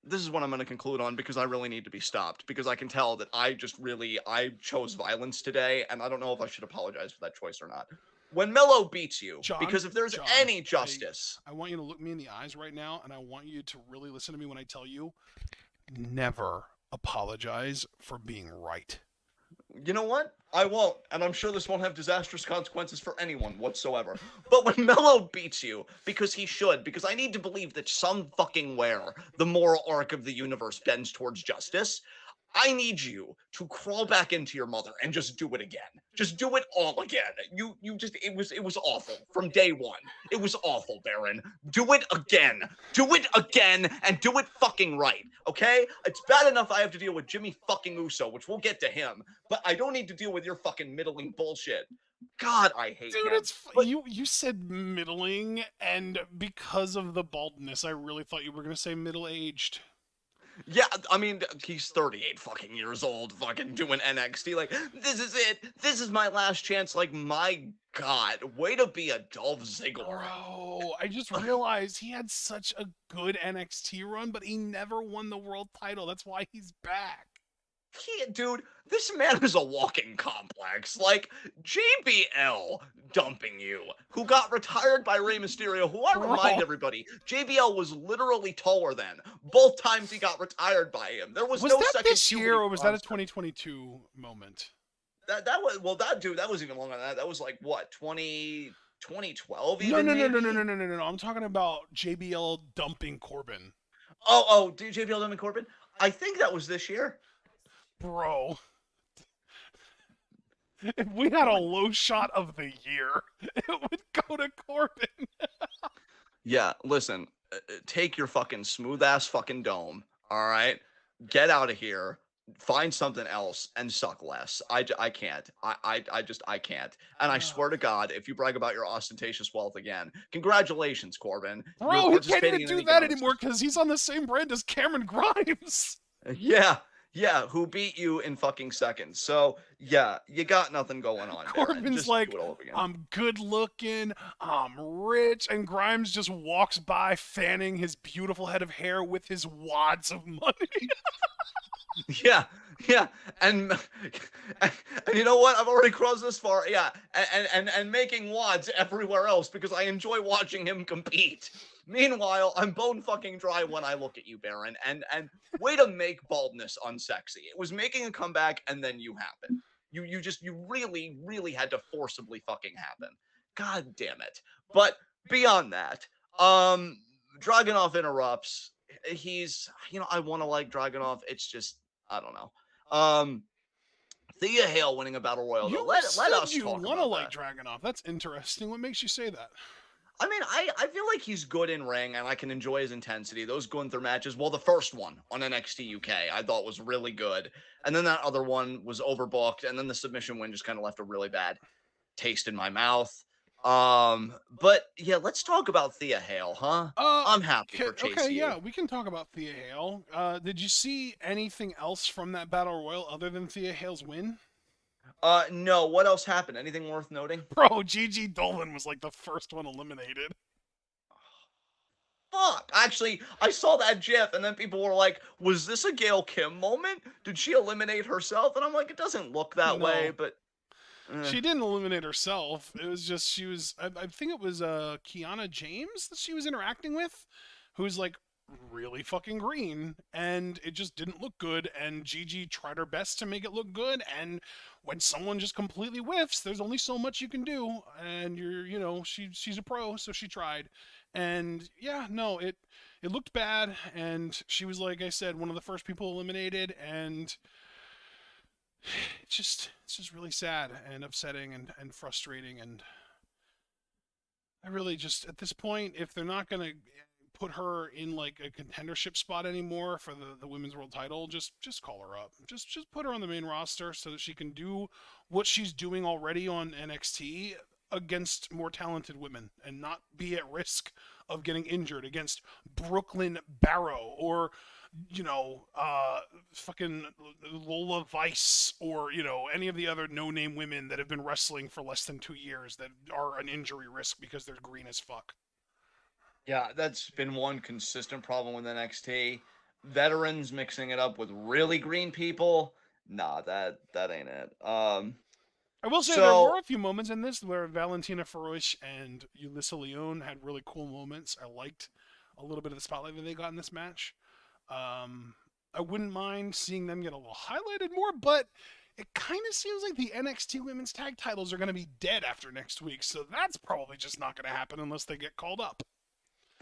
this is what I'm going to conclude on because I really need to be stopped because I can tell that I chose violence today and I don't know if I should apologize for that choice or not. When Mello beats you, John, because if there's any justice... I want you to look me in the eyes right now and I want you to really listen to me when I tell you, never apologize for being right. You know what? I won't, and I'm sure this won't have disastrous consequences for anyone whatsoever. But when Mello beats you, because he should, because I need to believe that some fucking where the moral arc of the universe bends towards justice, I need you to crawl back into your mother and just do it again. Just do it all again. You just it was awful from day one. It was awful, Baron. Do it again. Do it again and do it fucking right. Okay? It's bad enough I have to deal with Jimmy fucking Uso, which we'll get to him, but I don't need to deal with your fucking middling bullshit. God, I hate Dude, him. But you said middling, and because of the baldness, I really thought you were gonna say middle aged. yeah, I mean, he's 38 fucking years old, fucking doing NXT. Like, this is it. This is my last chance. Like, my God, way to be a Dolph Ziggler. Bro, I just realized he had such a good NXT run, but he never won the world title. That's why he's back. Dude, this man is a walking complex. Like, JBL dumping you, who got retired by Rey Mysterio, who I remind Bro. everybody, JBL was literally taller than. Both times he got retired by him. There was Was no that second this puberty year, or was that a concept. 2022 moment? That was, well, that dude, that was even longer than that. That was like what, 2012 No, even, no, no, no, no, no, maybe? no, no, no. I'm talking about JBL dumping Corbin. JBL Lemon Corbin? I think that was this year. Bro, if we had a Oh, low shot of the year, it would go to Corbin. yeah, listen, take your fucking smooth ass fucking dome, all right? Get out of here. Find something else and suck less. I can't. I can't. And I swear to God, if you brag about your ostentatious wealth again, congratulations, Corbin. You're Bro, he can't participating even in an do that economic anymore system. because he's on the same brand as Cameron Grimes. Yeah, yeah, who beat you in fucking seconds. So, yeah, you got nothing going on, Baron. Corbin's Just do like, it all over again. I'm good looking, I'm rich, and Grimes just walks by fanning his beautiful head of hair with his wads of money. Yeah, yeah, and, and you know what? I've already crossed this far. Yeah, and making wads everywhere else because I enjoy watching him compete. Meanwhile, I'm bone fucking dry when I look at you, Baron. And way to make baldness unsexy. It was making a comeback, and then you happened. You really had to forcibly fucking happen. God damn it. But beyond that, um, Dragunov interrupts. I want to like Dragunov. It's just I don't know. Um, Thea Hale winning a battle royal though. You Let said us you talk want to about like that. Dragunov. That's interesting. What makes you say that? I mean, I feel like he's good in ring and I can enjoy his intensity. Those Gunther matches, well, the first one on NXT UK I thought was really good. And then that other one was overbooked. And then the submission win just kind of left a really bad taste in my mouth. But yeah, let's talk about Thea Hale, huh? I'm happy for Okay, Chase yeah, U. we can talk about Thea Hale. Did you see anything else from that battle royal other than Thea Hale's win? No, what else happened? Anything worth noting? Bro, Gigi Dolan was like the first one eliminated. Fuck. Actually, I saw that GIF, and then people were like, "Was this a Gail Kim moment? Did she eliminate herself?" And I'm like, "It doesn't look that way." No, But she didn't eliminate herself. It was just she was. I think it was Kiana James that she was interacting with, who's like really fucking green, and it just didn't look good. And Gigi tried her best to make it look good. And when someone just completely whiffs, there's only so much you can do. And she's a pro, so she tried. And yeah, no, it looked bad. And she was, like I said, one of the first people eliminated. And it's just really sad and upsetting and frustrating. And I really just, at this point, if they're not gonna put her in like a contendership spot anymore for the women's world title, just call her up. Just put her on the main roster so that she can do what she's doing already on NXT against more talented women and not be at risk of getting injured against Brooklyn Barrow or fucking Lola Vice or, any of the other no-name women that have been wrestling for less than 2 years that are an injury risk because they're green as fuck. yeah, that's been one consistent problem with NXT. Veterans mixing it up with really green people. Nah, that ain't it. I will say there were So a few moments in this where Valentina Feroz and Ulissa Leone had really cool moments. I liked a little bit of the spotlight that they got in this match. I wouldn't mind seeing them get a little highlighted more, but It kind of seems like the NXT Women's Tag Titles are going to be dead after next week, so that's probably just not going to happen unless they get called up.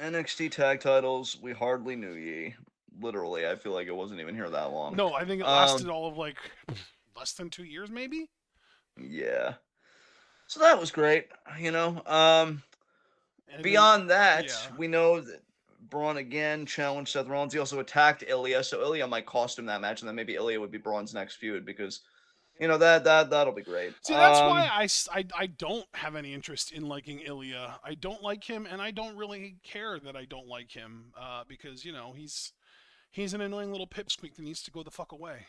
NXT tag titles, we hardly knew ye. Literally, I feel like it wasn't even here that long. No, I think it lasted all of like less than 2 years, maybe. Yeah. So that was great, you know. And Beyond that, yeah. we know that Braun again challenged Seth Rollins. He also attacked Ilya, so Ilya might cost him that match, and then maybe Ilya would be Braun's next feud because, you know, that'll be great. See, that's why I don't have any interest in liking Ilya. I don't like him, and I don't really care that I don't like him because, you know, he's an annoying little pipsqueak that needs to go the fuck away.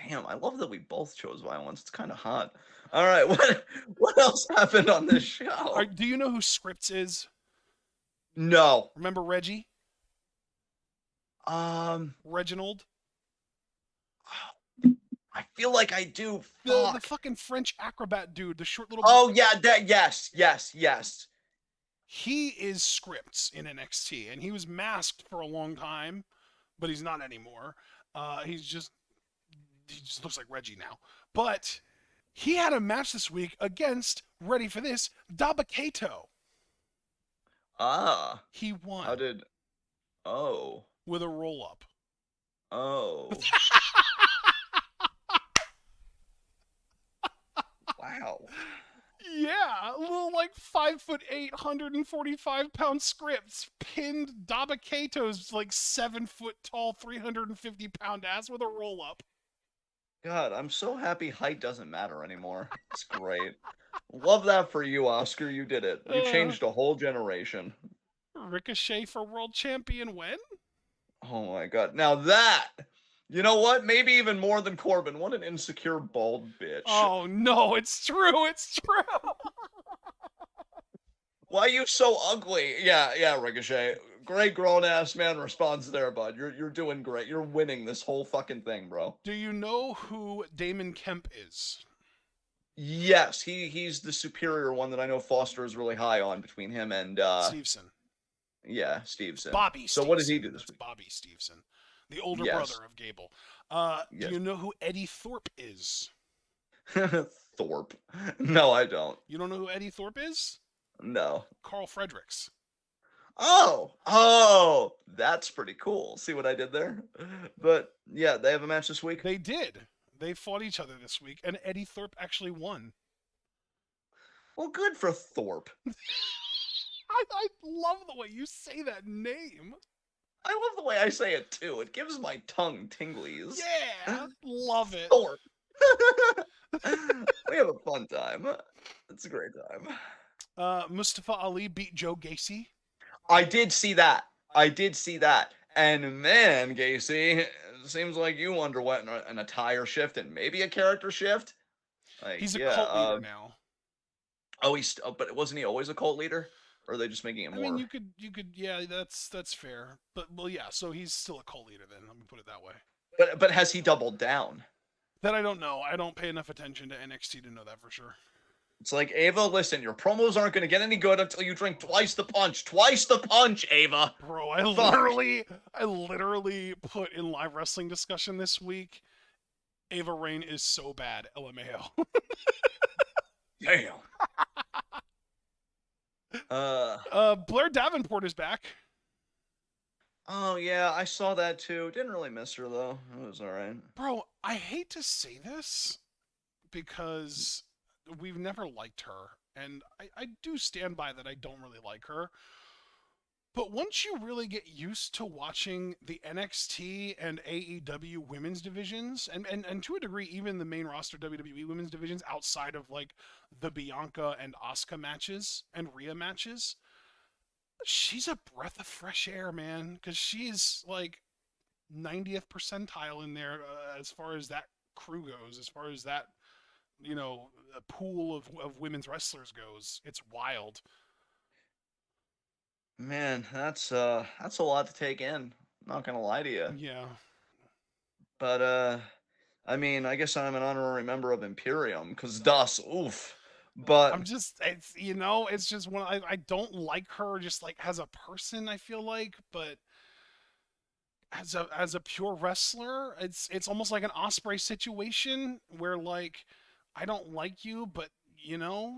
Damn, I love that we both chose violence. It's kind of hot. All right, what else happened on this show? Do you know who Scripps is? No. Remember Reggie? Um, Reginald? I feel like I do. The fucking French acrobat dude, the short little. Oh yeah, yes. He is Scripps in NXT, and he was masked for a long time, but he's not anymore. He just looks like Reggie now. But he had a match this week against, ready for this, Dabba-Kato. Ah. He won. How did? Oh. With a roll up. Oh. Wow. Yeah, a little like 5'8", 145-pound Scripps pinned Dabba-Kato's like 7-foot tall, 350-pound ass with a roll up. God, I'm so happy height doesn't matter anymore. It's great. Love that for you, Oscar. You did it. You changed a whole generation. Ricochet for world champion when? Oh my god. Now that, you know what? Maybe even more than Corbin. What an insecure bald bitch. Oh no, it's true. It's true. Why are you so ugly? Yeah, Ricochet. Great grown-ass man response there, bud. You're doing great. You're winning this whole fucking thing, bro. Do you know who Damon Kemp is? Yes, he's the superior one that I know Foster is really high on between him and Steveson. Yeah, Steveson. Bobby So Steveson. what did he do this week? Bobby Steveson, the older brother of Gable. Do you know who Eddie Thorpe is? Thorpe. No, I don't. You don't know who Eddie Thorpe is? No. Carl Fredericks. Oh, that's pretty cool. See what I did there? But yeah, they have a match this week. They did. They fought each other this week, and Eddie Thorpe actually won. Well, good for Thorpe. I love the way you say that name. I love the way I say it too. It gives my tongue tinglies. Yeah, love it. Thorpe. We have a fun time. It's a great time. Mustafa Ali beat Joe Gacy. I did see that. And man, Gacy, it seems like you underwent an attire shift and maybe a character shift. Like, he's a cult leader now. Oh, but wasn't he always a cult leader? Or are they just making it more? I mean, you could, yeah, that's fair. But well, yeah, so he's still a cult leader then. Let me put it that way. But has he doubled down? That I don't know. I don't pay enough attention to NXT to know that for sure. It's like, Ava, listen, your promos aren't going to get any good until you drink twice the punch. Twice the punch, Ava. Bro, I literally put in live wrestling discussion this week, Ava Rain is so bad, LMAO. Damn. Blair Davenport is back. Oh, yeah, I saw that too. Didn't really miss her, though. It was all right. Bro, I hate to say this because we've never liked her, and I do stand by that I don't really like her. But once you really get used to watching the NXT and AEW women's divisions, and to a degree even the main roster WWE women's divisions outside of like the Bianca and Asuka matches and Rhea matches, she's a breath of fresh air, man, because she's like 90th percentile in there as far as that crew goes, as far as that, you know, pool of women's wrestlers goes. It's wild. Man, that's a lot to take in. I'm not gonna lie to you. Yeah. But I mean, I guess I'm an honorary member of Imperium, cause das, oof. But I'm just, it's, you know, it's just one. I don't like her just like as a person. I feel like, but as a pure wrestler, it's almost like an Osprey situation where like I don't like you, but you're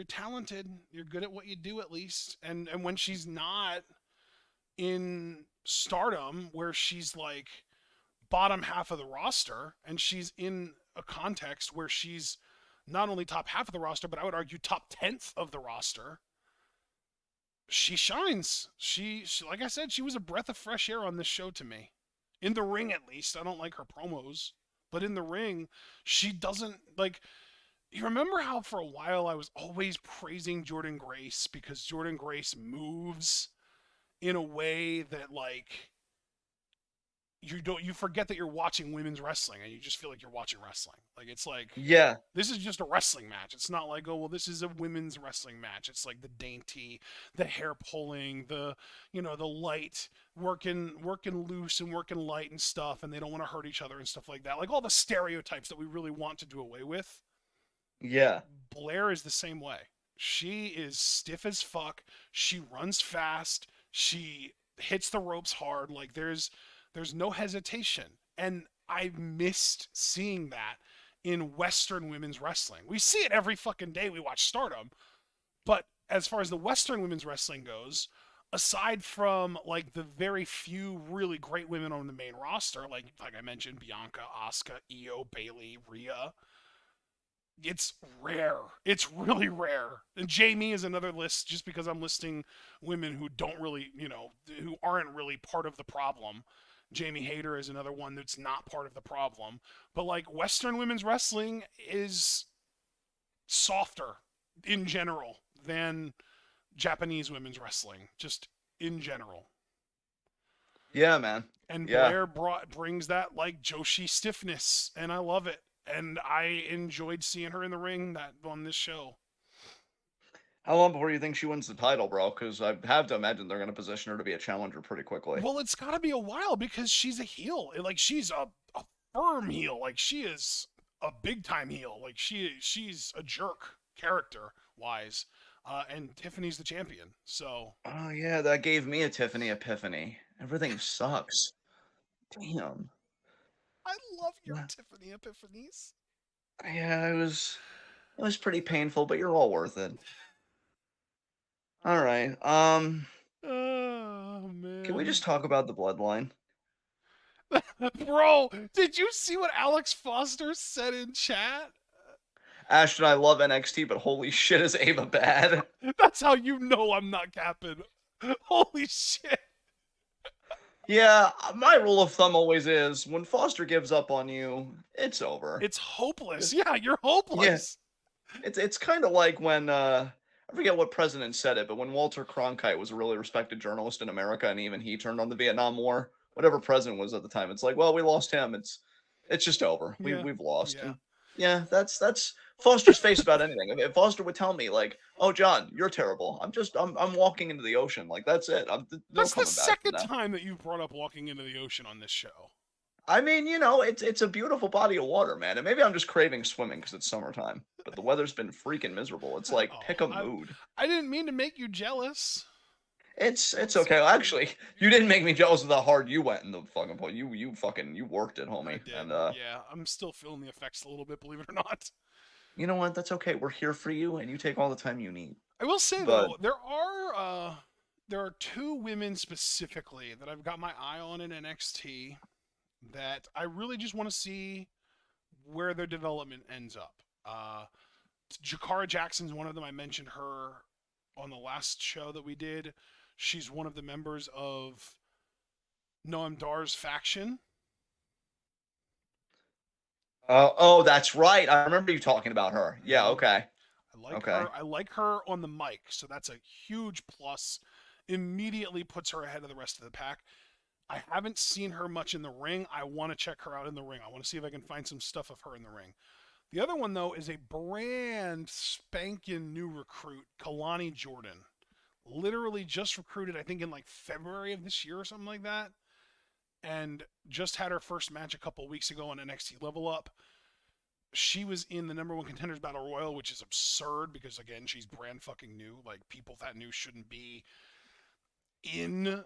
talented. You're good at what you do at least. And when she's not in Stardom, where she's like bottom half of the roster, and she's in a context where she's not only top half of the roster, but I would argue top 10th of the roster, she shines. She, like I said, she was a breath of fresh air on this show to me. In the ring, at least. I don't like her promos, but in the ring, she doesn't like. You remember how for a while I was always praising Jordynne Grace because Jordynne Grace moves in a way that like you forget that you're watching women's wrestling and you just feel like you're watching wrestling. Like it's like Yeah, this is just a wrestling match. It's not like, oh well, this is a women's wrestling match. It's like the dainty, the hair pulling, the light working loose and working light and stuff, and they don't want to hurt each other and stuff like that. Like all the stereotypes that we really want to do away with. yeah, Blair is the same way. She is stiff as fuck. She runs fast. She hits the ropes hard. Like there's no hesitation. And I missed seeing that in Western women's wrestling. We see it every fucking day we watch Stardom. But as far as the Western women's wrestling goes, aside from like the very few really great women on the main roster, like I mentioned, Bianca, Asuka, Io, Bayley, Rhea, it's rare. It's really rare. And Jamie is another list just because I'm listing women who don't really, who aren't really part of the problem. Jamie Hayter is another one that's not part of the problem. But like Western women's wrestling is softer in general than Japanese women's wrestling, just in general. yeah, man. And Yeah. Blair brings that like Joshi stiffness, and I love it. And I enjoyed seeing her in the ring that on this show. How long before you think she wins the title, bro? Because I have to imagine they're going to position her to be a challenger pretty quickly. Well, it's got to be a while because she's a heel. Like she's a firm heel. Like she is a big time heel. Like she's a jerk character wise. And Tiffany's the champion. So Oh yeah, that gave me a Tiffany epiphany. Everything sucks. Damn. I love your Yeah, Tiffany epiphanies. yeah, it was pretty painful, but you're all worth it. All right. Oh Can we man. just talk about the bloodline? Bro, did you see what Alex Foster said in chat? Ashton, I love NXT, but holy shit, is Ava bad? That's how you know I'm not capping. Holy shit. Yeah, my rule of thumb always is when Foster gives up on you, it's over. It's hopeless. Yeah, you're Yeah, hopeless. it's kind of like when I forget what president said it, but when Walter Cronkite was a really respected journalist in America, and even he turned on the Vietnam War, whatever president was at the time, it's like, well, we lost him. It's just over. Yeah. We've lost. Yeah. And yeah, that's Foster's face about anything. If Foster would tell me like, "Oh, John, you're terrible," I'm walking into the ocean. Like that's it. No That's the coming back from second that. time that you've brought up walking into the ocean on this show. I mean, it's a beautiful body of water, man. And maybe I'm just craving swimming because it's summertime. But the weather's been freaking miserable. It's like Oh, pick a mood. I didn't mean to make you jealous. It's okay. Actually, you didn't make me jealous of how hard you went in the fucking point. You worked it, I homie. did. And Yeah, I'm still feeling the effects a little bit, believe it or not. you know what? That's okay. We're here for you, and you take all the time you need. I will say But though, there are two women specifically that I've got my eye on in NXT that I really just want to see where their development ends up. Jakara Jackson's one of them. I mentioned her on the last show that we did. She's one of the members of Noam Dar's faction. oh, that's right. I remember you talking about her. Yeah. Okay. I like Okay. her. I like her on the mic, so that's a huge plus. Immediately puts her ahead of the rest of the pack. I haven't seen her much in the ring. I want to check her out in the ring. I want to see if I can find some stuff of her in the ring. The other one, though, is a brand spanking new recruit, Kalani Jordan. Literally just recruited, I think, in like February of this year or something like that. And just had her first match a couple weeks ago on NXT Level Up. She was in the number one contenders battle royal, which is absurd because, again, she's brand fucking new. Like, people that new shouldn't be in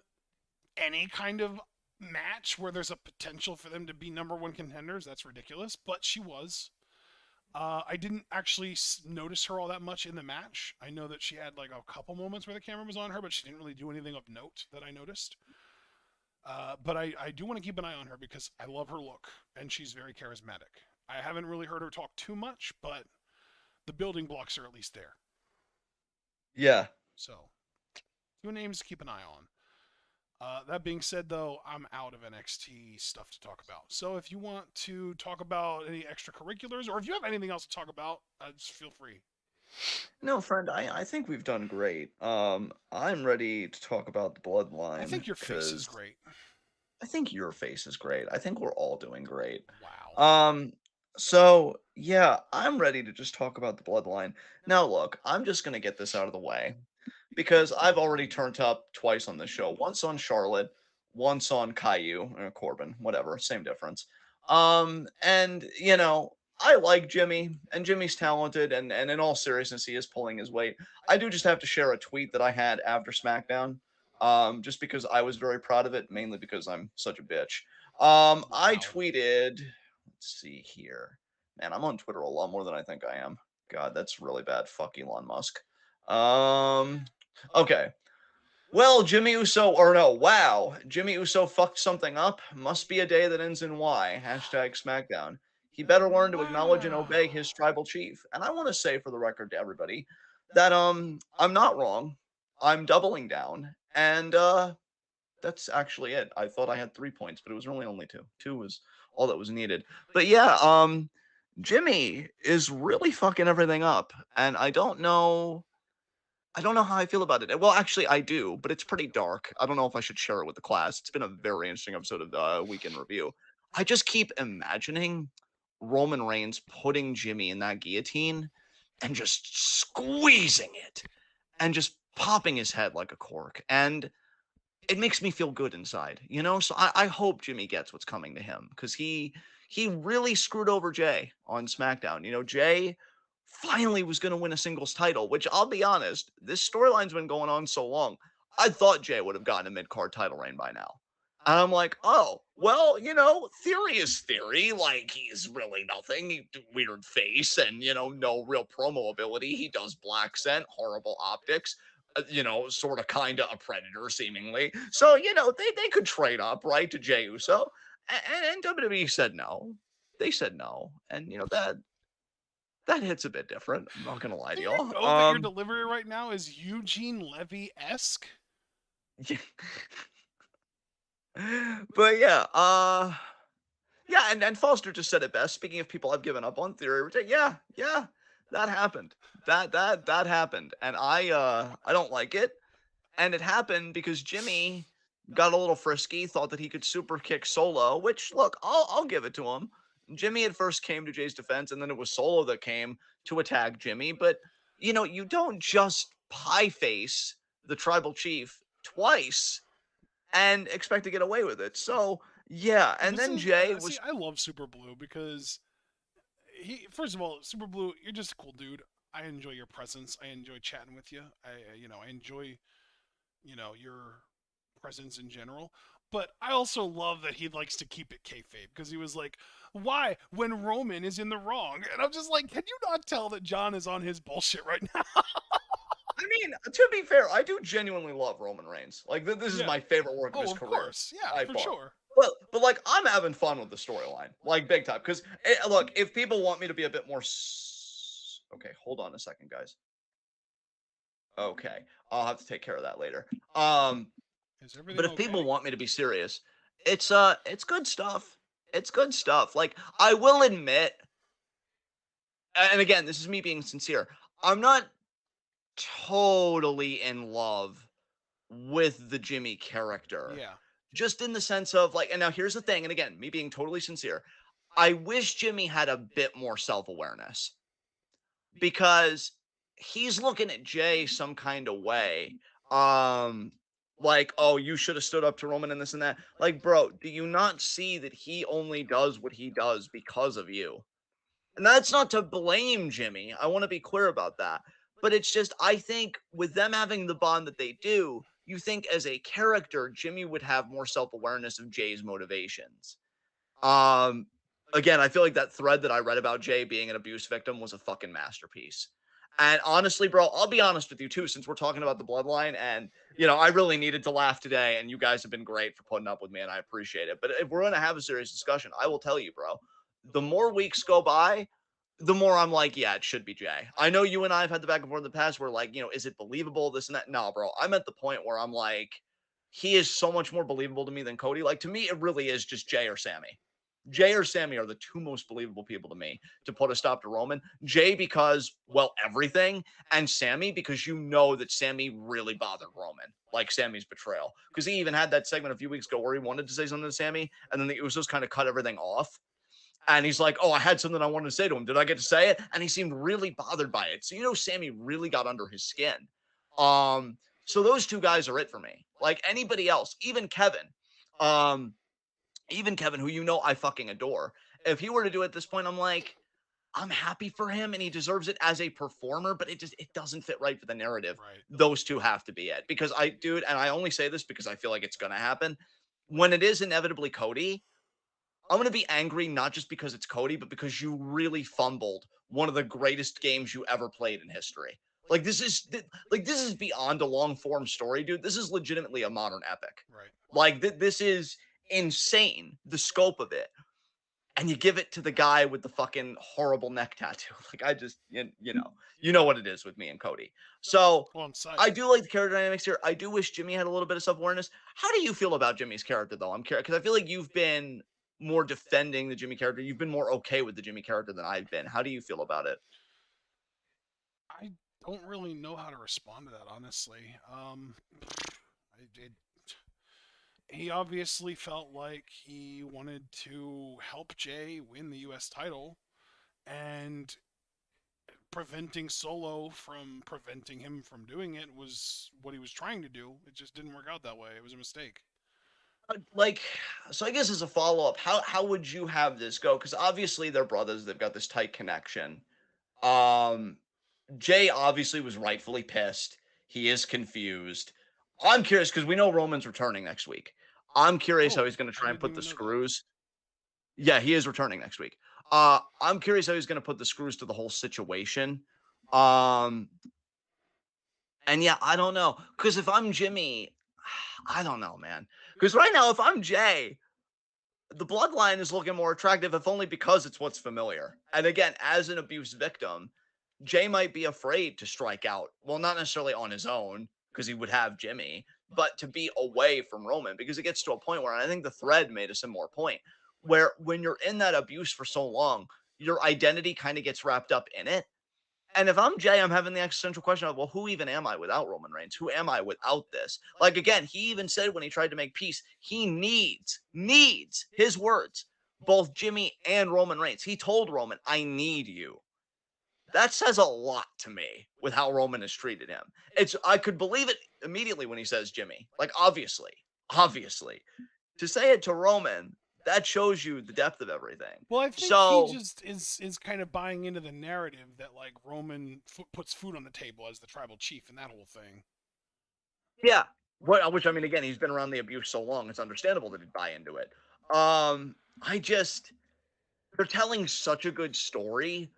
any kind of match where there's a potential for them to be number one contenders. That's ridiculous, but she was. I didn't actually notice her all that much in the match. I know that she had like a couple moments where the camera was on her, but she didn't really do anything of note that I noticed. But I do want to keep an eye on her because I love her look and she's very charismatic. I haven't really heard her talk too much, but the building blocks are at least there. Yeah. So, two names to keep an eye on. That being said, though, I'm out of NXT stuff to talk about. So if you want to talk about any extracurriculars, or if you have anything else to talk about, just feel free. No, friend, I think we've done great. I'm ready to talk about the I bloodline think your face is because great. I think your face is great. I think we're all doing great. Wow. So yeah, I'm ready to just talk about the bloodline. Now look, I'm just gonna get this out of the way because I've already turned up twice on this show. Once on Charlotte, once on Caillou or Corbin, whatever, same difference. And I like Jimmy, and Jimmy's talented, and in all seriousness, he is pulling his weight. I do just have to share a tweet that I had after SmackDown, just because I was very proud of it, mainly because I'm such a bitch. I Wow. tweeted, let's see here. Man, I'm on Twitter a lot more than I think I am. God, that's really bad. Fuck Elon Musk. Okay. Well, Jimmy Uso, or no, wow, Jimmy Uso fucked something up. Must be a day that ends in Y. Hashtag SmackDown. He better learn to acknowledge and Wow. obey his tribal chief. And I want to say for the record to everybody that I'm not wrong. I'm doubling down. And that's actually it. I thought I had 3 points, but it was really only two. Two was all that was needed. But yeah, Jimmy is really fucking everything up. And I don't know how I feel about it. Well, actually, I do, but it's pretty dark. I don't know if I should share it with the class. It's been a very interesting episode of the Weekend Review. I just keep imagining Roman Reigns putting Jimmy in that guillotine and just squeezing it and just popping his head like a cork. And it makes me feel good inside, you know? So I hope Jimmy gets what's coming to him because he really screwed over Jay on SmackDown. Jay finally was going to win a singles title, which I'll be honest, this storyline's been going on so long. I thought Jay would have gotten a mid-card title reign by now. And I'm like, oh, well, theory is theory. Like, he's really nothing. Weird face and, no real promo ability. He does black scent, horrible optics, sort of kind of a predator, seemingly. So, they could trade up, right, to Jey Uso. And WWE said no. They said no. And, that hits a bit different. I'm not going to lie Do to you y'all. know that your delivery right now is Eugene Levy-esque? But yeah, yeah, and Foster just said it best. Speaking of people I've given up on theory, yeah, that happened. That happened, and I don't like it. And it happened because Jimmy got a little frisky, thought that he could super kick Solo. Which, look, I'll give it to him. Jimmy at first came to Jay's defense, and then it was Solo that came to attack Jimmy. But you don't just pie face the tribal chief twice and expect to get away with it. So yeah, and This then is Jay see, was I love Super Blue because first of all, Super Blue, you're just a cool dude. I enjoy your presence. I enjoy chatting with you. I enjoy, your presence in general. But I also love that he likes to keep it kayfabe because he was like, "Why when Roman is in the wrong?" And I'm just like, "Can you not tell that John is on his bullshit right now?" I mean, to be fair, I do genuinely love Roman Reigns. Like this is Yeah. my favorite work of Oh, his of career course. Yeah, by for far. sure. But like I'm having fun with the storyline, like big time. Because look, if people want me to be a bit more, okay, hold on a second, guys. Okay, I'll have to take care of that later. Is But everything if people okay? want me to be serious, it's good stuff. It's good stuff. Like I will admit, and again, this is me being sincere. I'm not totally in love with the Jimmy character. Yeah. Just in the sense of like, and now here's the thing, and again, me being totally sincere, I wish Jimmy had a bit more self-awareness because he's looking at Jay some kind of way. Um, like, oh, you should have stood up to Roman and this and that. Like, bro, do you not see that he only does what he does because of you? And that's not to blame Jimmy. I want to be clear about that. But it's just, I think with them having the bond that they do, you think as a character, Jimmy would have more self-awareness of Jay's motivations. Um, Again, I feel like that thread that I read about Jay being an abuse victim was a fucking masterpiece. And honestly, bro, I'll be honest with you too, since we're talking about the bloodline, and I really needed to laugh today, and you guys have been great for putting up with me, and I appreciate it. But if we're gonna have a serious discussion, I will tell you, bro, the more weeks go by, the more I'm like, yeah, it should be Jay. I know you and I have had the back and forth in the past where like, is it believable, this and that? No, bro. I'm at the point where I'm like, he is so much more believable to me than Cody. Like, to me, it really is just Jay or Sammy. Jay or Sammy are the two most believable people to me to put a stop to Roman. Jay because, well, everything, and Sammy because you know that Sammy really bothered Roman, like Sammy's betrayal. Because he even had that segment a few weeks ago where he wanted to say something to Sammy, and then the Usos kind of cut everything off. And he's like, oh, I had something I wanted to say to him. Did I get to say it? And he seemed really bothered by it. So, Sammy really got under his skin. So those two guys are it for me. Like anybody else, even Kevin, who I fucking adore. If he were to do it at this point, I'm like, I'm happy for him and he deserves it as a performer, but it doesn't fit right for the narrative. Right. Those two have to be it. Because and I only say this because I feel like it's gonna happen. When it is inevitably Cody, I'm going to be angry not just because it's Cody, but because you really fumbled one of the greatest games you ever played in history. Like this is beyond a long form story, dude. This is legitimately a modern epic. Right. Like this is insane, the scope of it. And you give it to the guy with the fucking horrible neck tattoo. Like I just, you know what it is with me and Cody. So Well, I'm psyched. I do like the character dynamics here. I do wish Jimmy had a little bit of self-awareness. How do you feel about Jimmy's character, though? I'm curious because I feel like you've been more defending the Jimmy character. You've been more okay with the Jimmy character than I've been. How do you feel about it? I don't really know how to respond to that, honestly. He obviously felt like he wanted to help Jay win the U.S. title, and preventing Solo from preventing him from doing it was what he was trying to do. It just didn't work out that way. It was a mistake. Like, so I guess as a follow-up, how would you have this go? Because obviously they're brothers. They've got this tight connection. Um, Jay obviously was rightfully pissed. He is confused. I'm curious because we know Roman's returning next week. I'm curious how he's going to try and put the screws. Yeah, he is returning next week. I'm curious how he's going to put the screws to the whole situation. And yeah, I don't know. Because if I'm Jimmy, I don't know, man. Because right now, if I'm Jay, the bloodline is looking more attractive, if only because it's what's familiar. And again, as an abuse victim, Jay might be afraid to strike out. Well, not necessarily on his own, because he would have Jimmy, but to be away from Roman, because it gets to a point where, and I think the thread made a similar point, where when you're in that abuse for so long, your identity kind of gets wrapped up in it. And if I'm Jay, I'm having the existential question of, well, who even am I without Roman Reigns? Who am I without this? Like, again, he even said when he tried to make peace, he needs, his words, both Jimmy and Roman Reigns. He told Roman, I need you. That says a lot to me with how Roman has treated him. I could believe it immediately when he says Jimmy. Like, obviously. To say it to Roman, that shows you the depth of everything. Well, I think he just is kind of buying into the narrative that like Roman puts food on the table as the tribal chief and that whole thing. Yeah, which I mean, again, he's been around the abuse so long; it's understandable that he'd buy into it. They're telling such a good story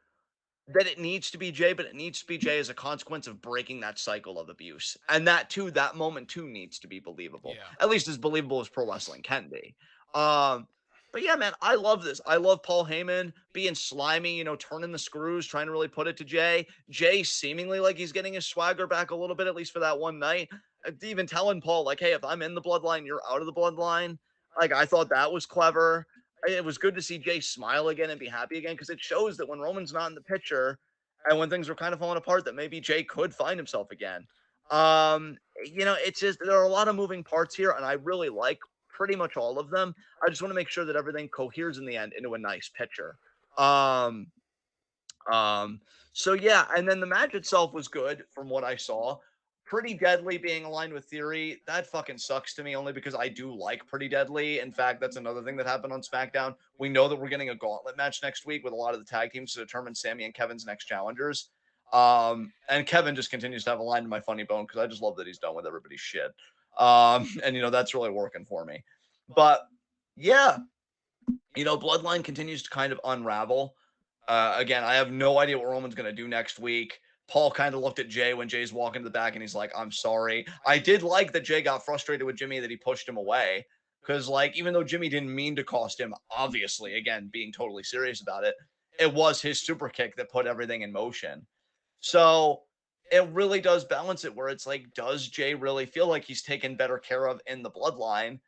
that it needs to be Jay, but it needs to be Jay as a consequence of breaking that cycle of abuse, and that moment too needs to be believable, at least as believable as pro wrestling can be. But yeah, man, I love this. I love Paul Heyman being slimy, turning the screws, trying to really put it to Jay. Jay seemingly like he's getting his swagger back a little bit, at least for that one night. Even telling Paul, like, hey, if I'm in the bloodline, you're out of the bloodline. Like, I thought that was clever. It was good to see Jay smile again and be happy again, because it shows that when Roman's not in the picture and when things are kind of falling apart, that maybe Jay could find himself again. It's just, there are a lot of moving parts here, and I really like pretty much all of them. I just want to make sure that everything coheres in the end into a nice picture. So yeah, and then the match itself was good from what I saw. Pretty Deadly being aligned with Theory, that fucking sucks to me, only because I do like Pretty Deadly. In fact, that's another thing that happened on SmackDown. We know that we're getting a gauntlet match next week with a lot of the tag teams to determine Sammy and Kevin's next challengers. And Kevin just continues to have a line to my funny bone because I just love that he's done with everybody's shit. And that's really working for me. But yeah, Bloodline continues to kind of unravel. Again, I have no idea what Roman's going to do next week. Paul kind of looked at Jay when Jay's walking to the back and he's like, I'm sorry. I did like that Jay got frustrated with Jimmy that he pushed him away. Because, even though Jimmy didn't mean to cost him, obviously, again, being totally serious about it, it was his super kick that put everything in motion. So it really does balance it where it's like, does Jay really feel like he's taken better care of in the bloodline?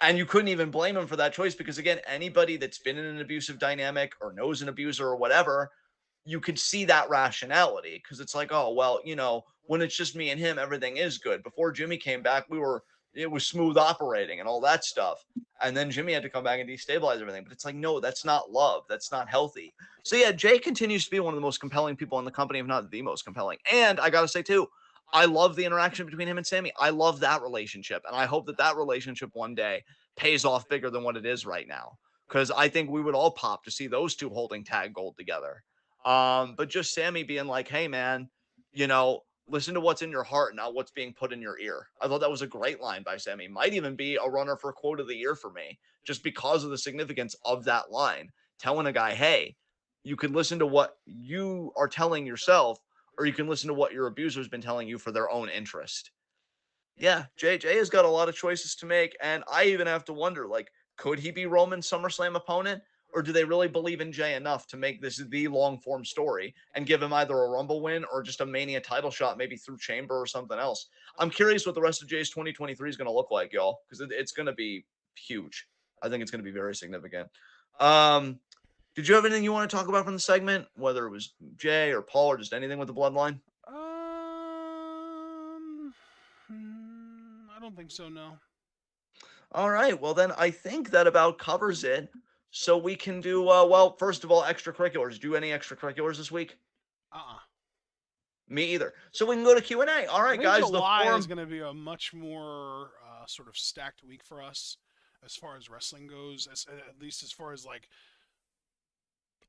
And you couldn't even blame him for that choice because, again, anybody that's been in an abusive dynamic or knows an abuser or whatever, you could see that rationality because it's like, oh, well, when it's just me and him, everything is good. Before Jimmy came back, it was smooth operating and all that stuff. And then Jimmy had to come back and destabilize everything. But it's like, no, that's not love. That's not healthy. So yeah, Jay continues to be one of the most compelling people in the company, if not the most compelling. And I got to say too, I love the interaction between him and Sammy. I love that relationship. And I hope that relationship one day pays off bigger than what it is right now. Because I think we would all pop to see those two holding tag gold together. But just Sammy being like, hey, man, listen to what's in your heart, not what's being put in your ear. I thought that was a great line by Sammy. Might even be a runner for quote of the year for me, just because of the significance of that line. Telling a guy, hey, you can listen to what you are telling yourself, or you can listen to what your abuser's been telling you for their own interest. Yeah, JJ has got a lot of choices to make, and I even have to wonder, could he be Roman's SummerSlam opponent? Or do they really believe in Jay enough to make this the long form story and give him either a Rumble win or just a Mania title shot, maybe through Chamber or something else? I'm curious what the rest of Jay's 2023 is going to look like, y'all, because it's going to be huge. I think it's going to be very significant. Did you have anything you want to talk about from the segment, whether it was Jay or Paul or just anything with the bloodline? I don't think so, no. All right. Well, then I think that about covers it. So we can do, first of all, extracurriculars. Do any extracurriculars this week? Me either. So we can go to Q&A. All right, guys. July is going to be a much more sort of stacked week for us as far as wrestling goes, at least as far as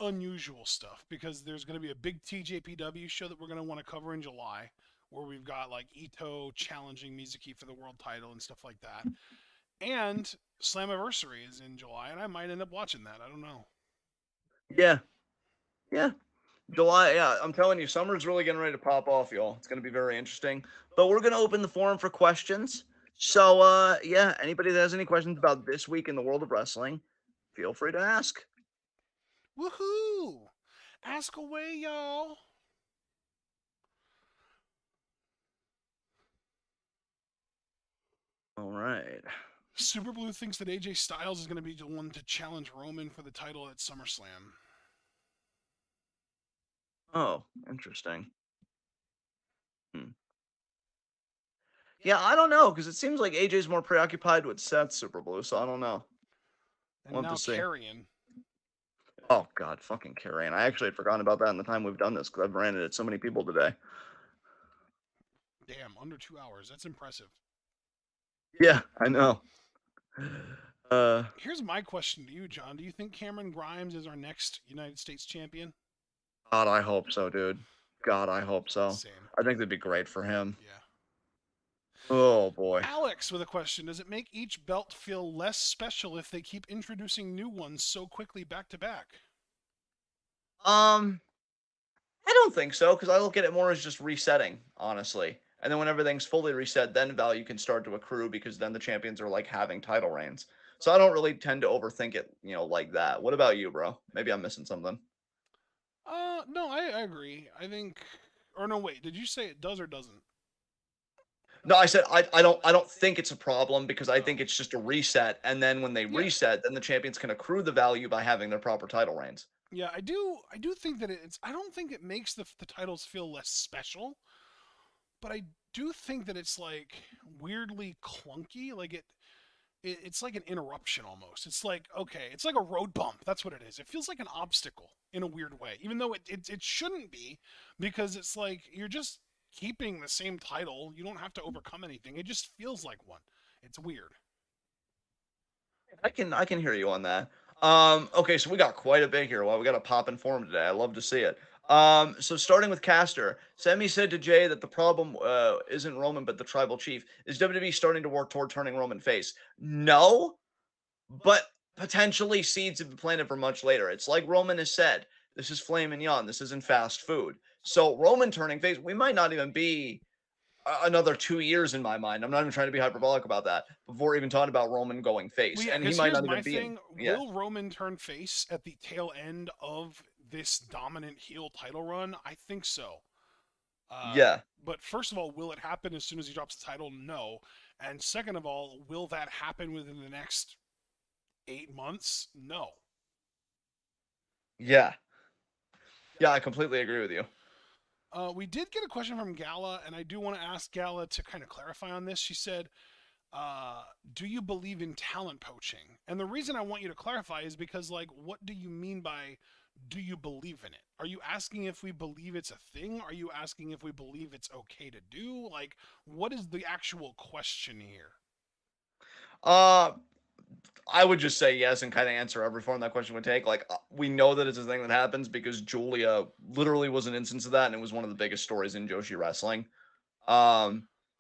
unusual stuff, because there's going to be a big TJPW show that we're going to want to cover in July, where we've got Ito challenging Mizuki for the world title and stuff like that. And Slammiversary is in July, and I might end up watching that. I don't know. Yeah. July, yeah, I'm telling you, summer's really getting ready to pop off, y'all. It's going to be very interesting. But we're going to open the forum for questions. So, yeah, anybody that has any questions about this week in the world of wrestling, feel free to ask. Woohoo! Ask away, y'all. All right. Super Blue thinks that AJ Styles is going to be the one to challenge Roman for the title at SummerSlam. Oh, interesting. Yeah, I don't know, because it seems like AJ's more preoccupied with Seth's Super Blue, so I don't know. And we'll now Carrion. Oh, God, fucking Carrion. I actually had forgotten about that in the time we've done this, because I've ranted at so many people today. Damn, under 2 hours. That's impressive. Yeah, I know. Here's my question to you, John. Do you think Cameron Grimes is our next United States champion? God, I hope so, dude. God, I hope so. Same. I think that'd be great for him. Yeah. Oh, boy. Alex with a question. Does it make each belt feel less special if they keep introducing new ones so quickly back to back? I don't think so, because I look at it more as just resetting, honestly. And then when everything's fully reset, then value can start to accrue, because then the champions are having title reigns. So I don't really tend to overthink it, like that. What about you, bro? Maybe I'm missing something. No, I agree. I think, or no, wait, did you say it does or doesn't? No, I said I don't think it's a problem, because I think it's just a reset, and then when they reset, then the champions can accrue the value by having their proper title reigns. Yeah, I do think that I don't think it makes the titles feel less special, but I do think that it's weirdly clunky. It's like an interruption almost. It's okay, it's like a road bump. That's what it is. It feels like an obstacle in a weird way, even though it shouldn't be, because it's you're just keeping the same title. You don't have to overcome anything. It just feels like one. It's weird. I can hear you on that. Okay, so we got quite a bit here. Well, we got a pop in form today. I love to see it. So starting with Caster, Sammy said to Jay that the problem isn't Roman but the tribal chief. Is WWE starting to work toward turning Roman face? No, but potentially seeds have been planted for much later. It's like Roman has said, this is flame and yawn. This isn't fast food. So Roman turning face, we might not even be another 2 years in my mind. I'm not even trying to be hyperbolic about that before even talking about Roman going Well, face, yeah, and he because might here's not even my be in. thing: Yeah, will Roman turn face at the tail end of this dominant heel title run? I think so. Uh, yeah, but first of all, will it happen as soon as he drops the title? No. And second of all, will that happen within the next 8 months? No. yeah, yeah. I completely agree with you. We did get a question from Gala, and I do want to ask Gala to kind of clarify on this. She said, do you believe in talent poaching? And the reason I want you to clarify is because, like, what do you mean by do you believe in it? Are you asking if we believe it's a thing? Are you asking if we believe it's okay to do? Like, what is the actual question here? Uh, I would just say yes and kind of answer every form that question would take. Like, we know that it's a thing that happens because Julia literally was an instance of that, and it was one of the biggest stories in Joshi wrestling.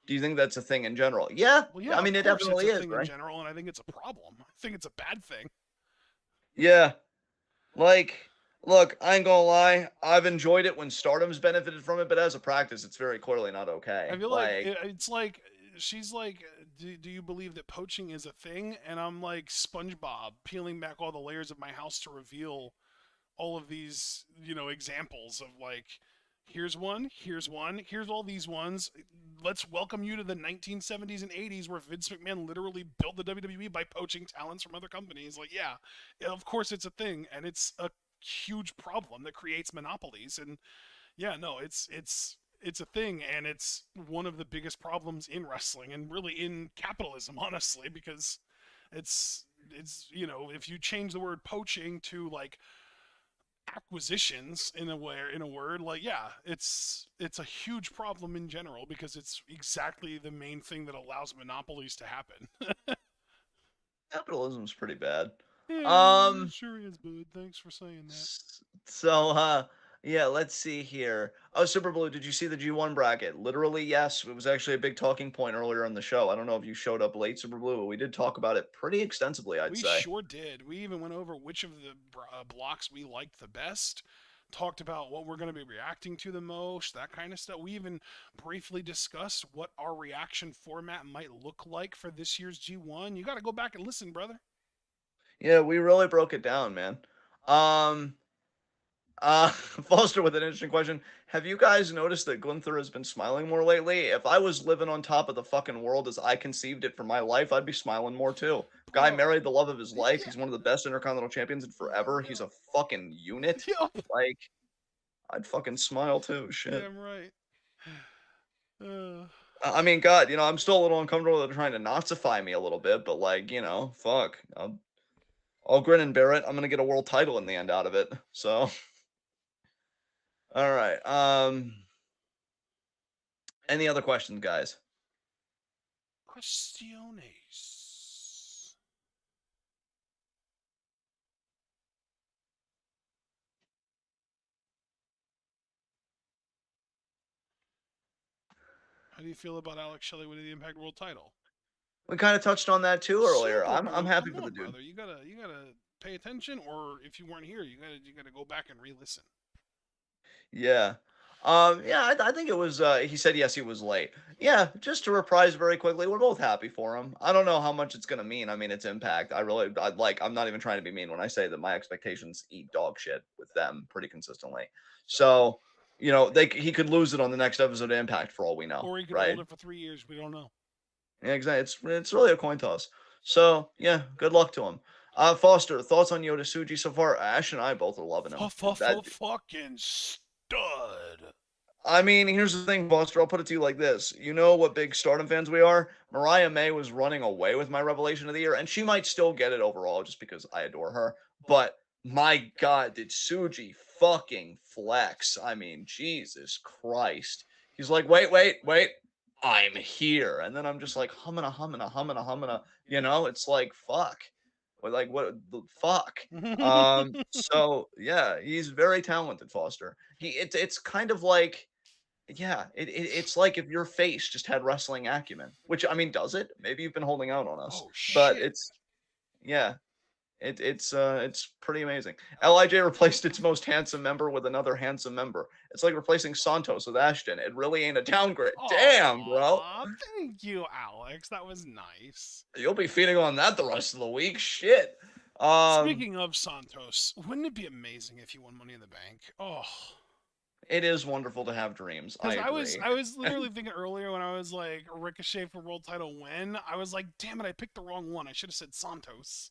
Do you think that's a thing in general? Yeah, Well, yeah, I of mean, it course it's definitely a is, thing in right? general, and I think it's a problem. I think it's a bad thing. Yeah, like, look, I ain't gonna lie, I've enjoyed it when Stardom's benefited from it, but as a practice, it's very clearly not I okay. feel like Like, it's like she's like, do you believe that poaching is a thing? And I'm like SpongeBob peeling back all the layers of my house to reveal all of these, examples of like, here's all these ones. Let's welcome you to the 1970s and 80s where Vince McMahon literally built the WWE by poaching talents from other companies. Like, yeah, of course it's a thing, and it's a huge problem that creates monopolies. And yeah, no, it's a thing, and it's one of the biggest problems in wrestling and really in capitalism, honestly, because it's if you change the word poaching to like acquisitions in a word, like, yeah, it's a huge problem in general because it's exactly the main thing that allows monopolies to happen. capitalism's pretty bad. Yeah, it Um, sure is, bud. Thanks for saying that. so, yeah, let's see here. Oh, Super Blue, did you see the G1 bracket? Literally, yes. It was actually a big talking point earlier on the show. I don't know if you showed up late, Super Blue, but we did talk about it pretty extensively, I'd We say. sure did. We even went over which of the blocks we liked the best, talked about what we're going to be reacting to the most, that kind of stuff. We even briefly discussed what our reaction format might look like for this year's G1. You got to go back and listen, brother. Yeah, we really broke it down, man. Um, Foster with an interesting question. Have you guys noticed that Gunther has been smiling more lately? If I was living on top of the fucking world as I conceived it for my life, I'd be smiling more too. Guy Bro, married the love of his life. yeah, He's one of the best Intercontinental Champions in forever. He's a fucking unit. yep, Like, I'd fucking smile too. Shit. damn right. Uh, I mean, God, I'm still a little uncomfortable with it trying to Nazify me a little bit, but like, fuck. I'll grin and bear it. I'm gonna get a world title in the end out of it. So, all right. Any other questions, guys? Questiones. How do you feel about Alex Shelley winning the Impact World Title? We kind of touched on that too earlier. Super I'm Blue, happy come for the on, dude. brother. You gotta pay attention, or if you weren't here, you gotta go back and re-listen. Yeah. Yeah, I think it was he said yes, he was late. Yeah, just to reprise very quickly. We're both happy for him. I don't know how much it's gonna mean. I mean, it's impact. I'm not even trying to be mean when I say that my expectations eat dog shit with them pretty consistently. So, he could lose it on the next episode of Impact for all we know, Or he could hold right? it for 3 years. We don't know. Yeah, exactly. It's really a coin toss. So yeah, good luck to him. Foster, thoughts on Yoda Suji so far? Ash and I both are loving him. That Fucking stud. I mean, here's the thing, Foster. I'll put it to you like this. You know what big Stardom fans we are? Mariah May was running away with my revelation of the year, and she might still get it overall just because I adore her. But my God, did Suji fucking flex? I mean, Jesus Christ. He's like, wait, wait, wait. I'm here. And then I'm just like, humming, humming, humming, humming. It's like, fuck. Like, what the fuck? So yeah, he's very talented, Foster. It's kind of like, yeah, it's like if your face just had wrestling acumen, which I mean, does it? Maybe you've been holding out on us, Oh but shit. it's yeah, it's pretty amazing. Lij replaced its most handsome member with another handsome member. It's like replacing Santos with Ashton. It really ain't a downgrade. Damn, bro. Aw, thank you, Alex. That was nice. You'll be feeding on that the rest of the week. Shit. Speaking of Santos, wouldn't it be amazing if he won Money in the Bank? Oh, It is wonderful to have dreams. I because I was agree. I was literally thinking earlier when I was like Ricochet for world title win, I was like, damn it, I picked the wrong one. I should have said Santos.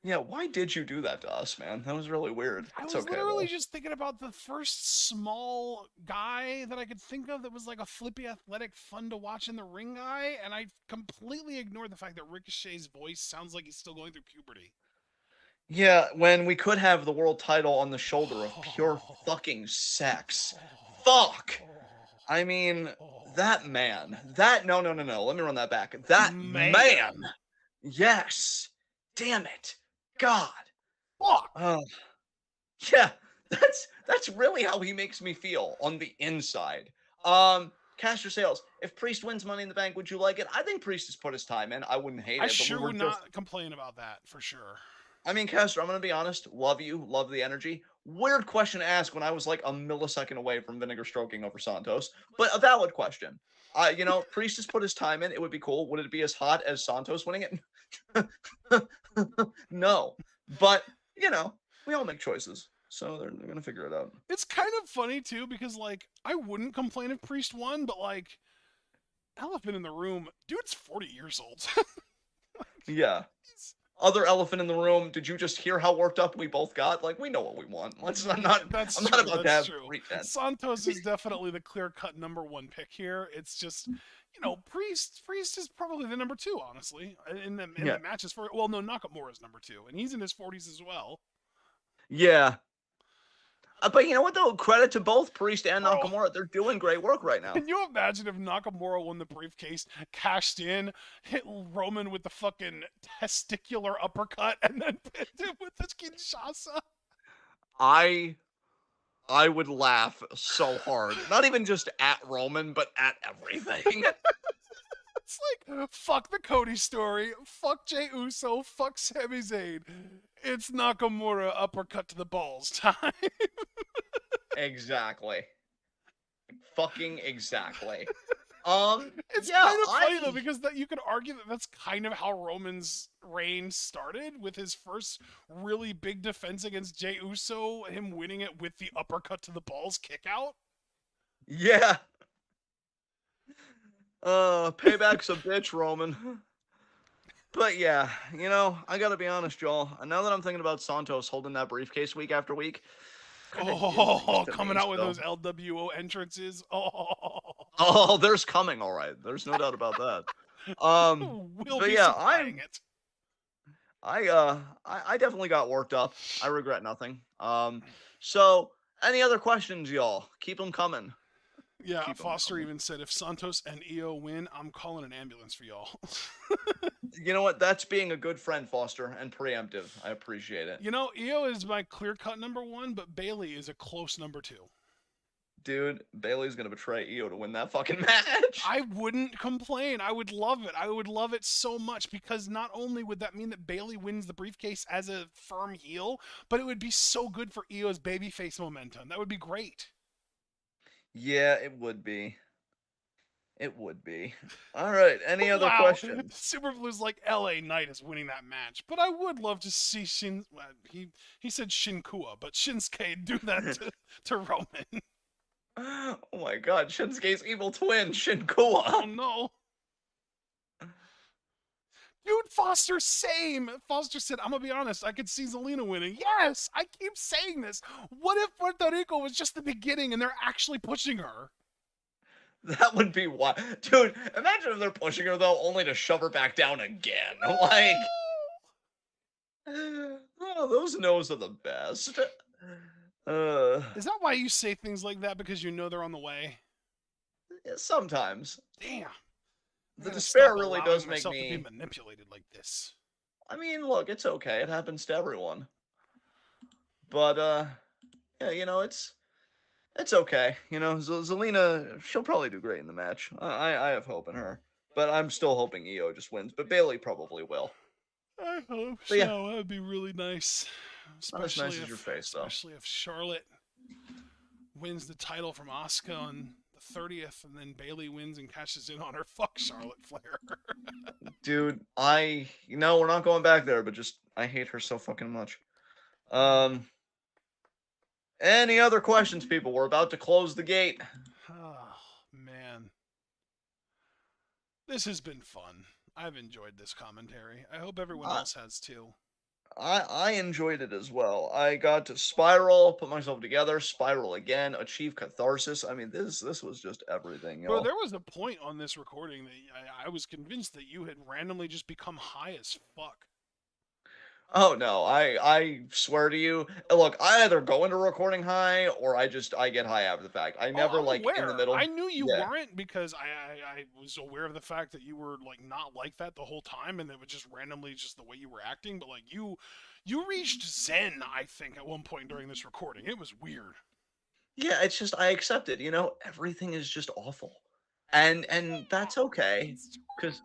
Yeah, why did you do that to us, man? That was really weird. I It's was okay literally though. just thinking about the first small guy that I could think of that was like a flippy, athletic, fun to watch in the ring guy, and I completely ignored the fact that Ricochet's voice sounds like he's still going through puberty. Yeah, when we could have the world title on the shoulder of pure fucking sex. Fuck. I mean, that man. That no. Let me run that back. That man. Man. Yes. Damn it. God. Fuck. Oh. Yeah, that's really how he makes me feel on the inside. Caster Sales. If Priest wins Money in the Bank, would you like it? I think Priest has put his time in. I wouldn't hate I it, but we sure were would just not complain about that for sure. I mean, Caster, I'm gonna be honest. Love you, love the energy. Weird question to ask when I was like a millisecond away from vinegar stroking over Santos, but a valid question. Priest has put his time in. It would be cool. Would it be as hot as Santos winning it? No, but we all make choices, so they're gonna figure it out. It's kind of funny too because like I wouldn't complain if Priest won, but like elephant in the room, dude's 40 years old. Yeah. Other elephant in the room. Did you just hear how worked up we both got? Like, we know what we want. Let's. I'm not. That's I'm not true. about to That's have true. pretense. Santos is definitely the clear-cut number one pick here. It's just, Priest is probably the number two, honestly, in the Yeah. matches for. Well, no, Nakamura's number two, and he's in his 40s as well. Yeah. But you know what, though? Credit to both Priest and Bro. Nakamura. They're doing great work right now. Can you imagine if Nakamura won the briefcase, cashed in, hit Roman with the fucking testicular uppercut, and then pinned him with the Kinshasa? I would laugh so hard. Not even just at Roman, but at everything. It's like, fuck the Cody story, fuck Jey Uso, fuck Sami Zayn. It's Nakamura uppercut to the balls time. Exactly. Fucking exactly. It's yeah, kind of funny though because that you could argue that that's kind of how Roman's reign started with his first really big defense against Jey Uso, him winning it with the uppercut to the balls kick out. Yeah. Payback's a bitch, Roman. But yeah, I gotta be honest, y'all. Now that I'm thinking about Santos holding that briefcase week after week, Coming out with those LWO entrances. Oh, there's coming, all right. There's no doubt about that. We'll but be yeah, supplying it. I definitely got worked up. I regret nothing. So any other questions, y'all? Keep them coming. Yeah, Foster even said if Santos and EO win, I'm calling an ambulance for y'all. You know what? That's being a good friend, Foster, and preemptive. I appreciate it. EO is my clear-cut number one, but Bailey is a close number two. Dude, Bailey's gonna betray EO to win that fucking match. I wouldn't complain. I would love it. I would love it so much because not only would that mean that Bailey wins the briefcase as a firm heel, but it would be so good for EO's babyface momentum. That would be great. Yeah, it would be. It would be. All right. Any other questions? Superblue's like LA Knight is winning that match, but I would love to see Shin. He said Shinkua, but Shinsuke do that to Roman. Oh my God! Shinsuke's evil twin, Shinkua. Oh no. Dude, Foster, same. Foster said, I'm gonna be honest, I could see Zelina winning. Yes, I keep saying this. What if Puerto Rico was just the beginning and they're actually pushing her? That would be wild. Dude, imagine if they're pushing her, though, only to shove her back down again. Like, oh, those no's are the best. Is that why you say things like that? Because you know they're on the way? Sometimes. Damn. The despair really does make to be me... manipulated like this. I mean, look, it's okay. It happens to everyone. But yeah, it's okay. Zelina, she'll probably do great in the match. I have hope in her. But I'm still hoping Io just wins. But Bailey probably will. I hope But yeah, so. That would be really nice, not as nice as your face, though. especially if Charlotte wins the title from Asuka on the 30th, and then Bailey wins and cashes in on her. Fuck Charlotte Flair. Dude, we're not going back there, but just, I hate her so fucking much. Any other questions, people? We're about to close the gate. Oh, man. This has been fun. I've enjoyed this commentary. I hope everyone else has too. I enjoyed it as well. I got to spiral, put myself together, spiral again, achieve catharsis. I mean, this was just everything, Bro, yo. there was a point on this recording that I was convinced that you had randomly just become high as fuck. Oh no, I swear to you. Look, I either go into recording high or I get high after the fact. I never I'm like in aware. the middle. I knew you Yeah. weren't because I was aware of the fact that you were like not like that the whole time, and it was just randomly just the way you were acting. But like you reached Zen, I think, at one point during this recording. It was weird. Yeah, it's just I accept it, everything is just awful. And that's okay. Cause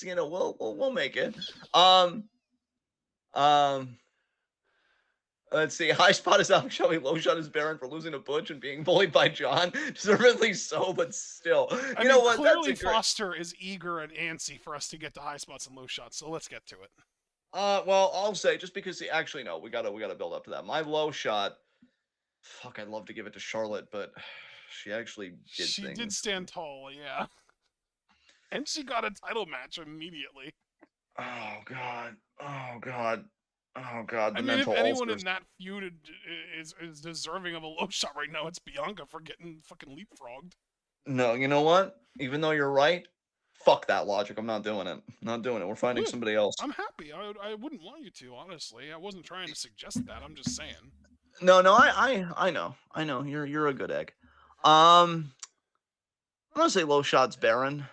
we'll make it. Um Let's see. High spot is Alex Shelley. Low shot is Baron for losing to Butch and being bullied by John. Deservedly so, but still. I know mean, what? clearly Foster is eager and antsy for us to get to high spots and low shots, so let's get to it. Well, I'll say just because actually no, we gotta build up to that. My low shot. Fuck, I'd love to give it to Charlotte, but she actually did She things. did stand tall, yeah. And she got a title match immediately. Oh god. Oh god. Oh god. I mean, if anyone in that feud is deserving of a low shot right now, it's Bianca for getting fucking leapfrogged. No, you know what? Even though you're right, fuck that logic. I'm not doing it. Not doing it. We're finding somebody else. I'm happy. I wouldn't want you to, honestly. I wasn't trying to suggest that. I'm just saying. No, I know. You're a good egg. I'm gonna say low shots Baron.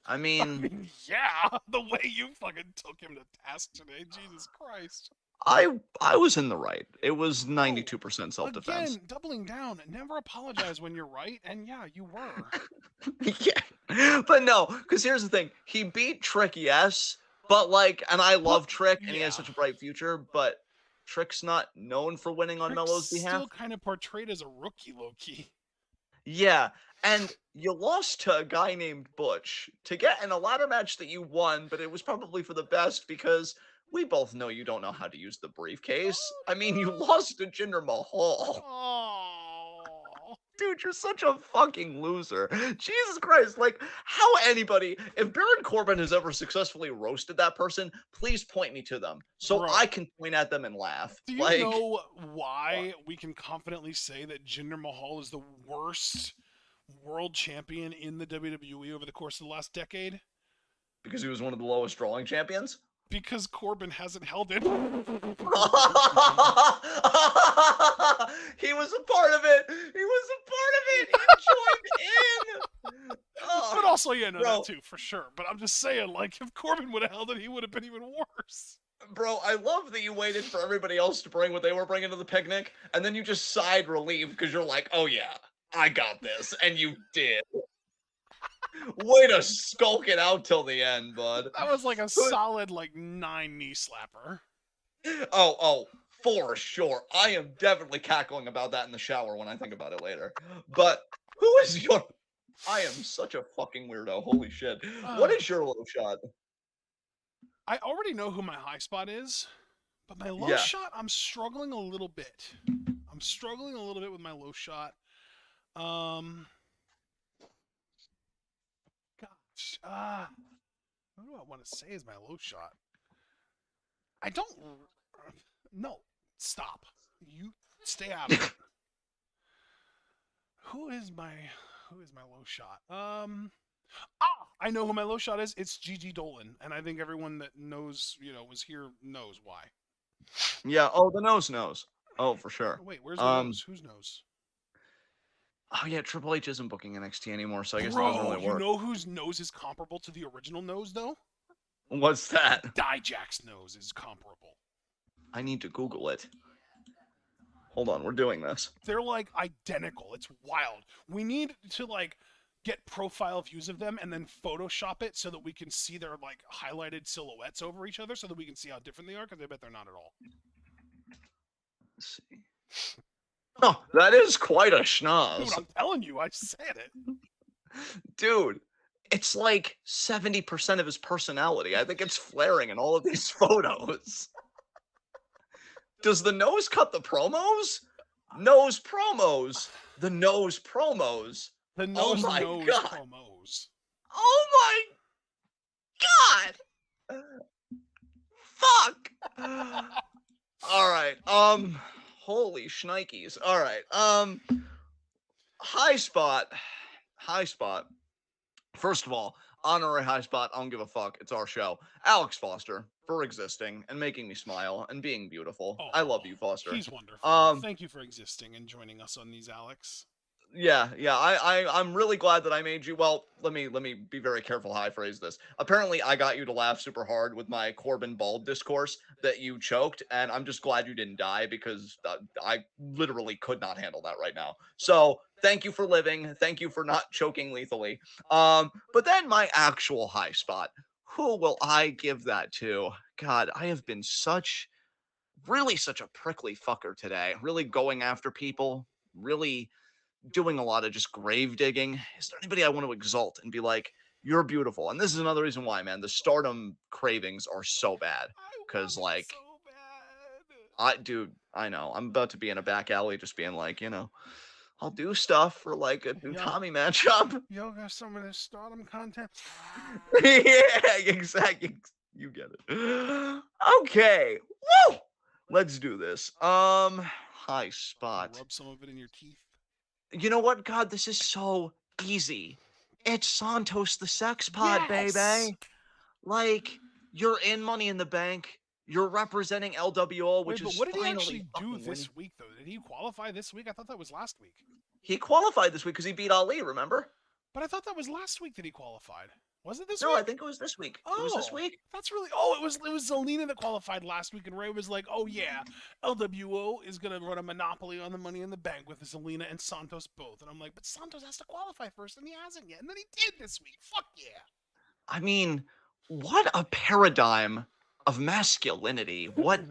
I mean, yeah, the way you fucking took him to task today, Jesus Christ. I was in the right. It was 92% self-defense. Again, doubling down. Never apologize when you're right, and yeah, you were. Yeah, but no, because here's the thing: he beat Trick, yes, but and I love Trick, and he has such a bright future, but Trick's not known for winning on Melo's behalf. Still kind of portrayed as a rookie, low-key. Yeah, and you lost to a guy named Butch to get in a ladder match that you won, but it was probably for the best because we both know you don't know how to use the briefcase. I mean, you lost to Jinder Mahal. Oh. Dude, you're such a fucking loser. Jesus Christ, how anybody, if Baron Corbin has ever successfully roasted that person, please point me to them so I can point at them and laugh. Do you know why we can confidently say that Jinder Mahal is the worst world champion in the WWE over the course of the last decade? Because he was one of the lowest drawing champions? Because Corbin hasn't held it. He was a part of it. He joined in. But also, yeah, no, that too, for sure. But I'm just saying, if Corbin would have held it, he would have been even worse. Bro, I love that you waited for everybody else to bring what they were bringing to the picnic, and then you just sighed relieved because you're like, oh yeah, I got this. And you did. Way to skulk it out till the end, bud. That was a solid 9 knee slapper. Oh, for sure. I am definitely cackling about that in the shower when I think about it later. But who is your... I am such a fucking weirdo. Holy shit. What is your low shot? I already know who my high spot is, but my low shot, I'm struggling a little bit. With my low shot. Gosh, what do I want to say is my low shot? I don't. No, stop. You stay out of it. Who is my low shot? I know who my low shot is. It's Gigi Dolan, and I think everyone that knows, was here knows why. Yeah. Oh, the nose knows. Oh, for sure. Wait, where's the nose? Whose nose? Oh yeah, Triple H isn't booking NXT anymore, so I guess it doesn't really work. You know whose nose is comparable to the original nose, though? What's that? Dijack's nose is comparable. I need to Google it. Hold on, we're doing this. They're like identical. It's wild. We need to like get profile views of them and then Photoshop it so that we can see their like highlighted silhouettes over each other so that we can see how different they are, because I bet they're not at all. Let's see. Oh, that is quite a schnoz. Dude, I'm telling you, I said it. Dude, it's like 70% of his personality. I think it's flaring in all of these photos. Does the nose cut the promos? Nose promos. The nose promos. The nose my nose God. promos. Oh my God. Fuck. All right. Holy shnikes. All right. High spot. First of all, honorary high spot. I don't give a fuck. It's our show. Alex Foster for existing and making me smile and being beautiful. Oh, I love you, Foster. He's wonderful. Thank you for existing and joining us on these, Alex. Yeah. I'm really glad that I made you. Well, let me be very careful how I phrase this. Apparently, I got you to laugh super hard with my Corbin Bald discourse that you choked, and I'm just glad you didn't die, because I literally could not handle that right now. So thank you for living. Thank you for not choking lethally. But then my actual high spot. Who will I give that to? God, I have been really such a prickly fucker today. Really going after people. Really doing a lot of just grave digging. Is there anybody I want to exalt and be like, you're beautiful? And this is another reason why, man, the stardom cravings are so bad. Because, like, so bad. I know. I'm about to be in a back alley just being like, I'll do stuff for like a new Tommy matchup. Yo, got some of this stardom content. Yeah, exactly. You get it. Okay. Woo! Let's do this. High spot. Rub some of it in your teeth. You know what? God, this is so easy. It's Santos the Sex Pod, baby. Like, you're in Money in the Bank. You're representing LWO, which is what did he finally actually do this winning. week, though? Did he qualify this week? I thought that was last week. He qualified this week because he beat Ali, remember? But I thought that was last week that he qualified. Was it this No, week? I think it was this week. It was this week. That's really... Oh, it was Zelina that qualified last week, and Ray was like, oh, yeah, LWO is going to run a monopoly on the Money in the Bank with Zelina and Santos both. And I'm like, but Santos has to qualify first, and he hasn't yet. And then he did this week. Fuck yeah. I mean, what a paradigm of masculinity. What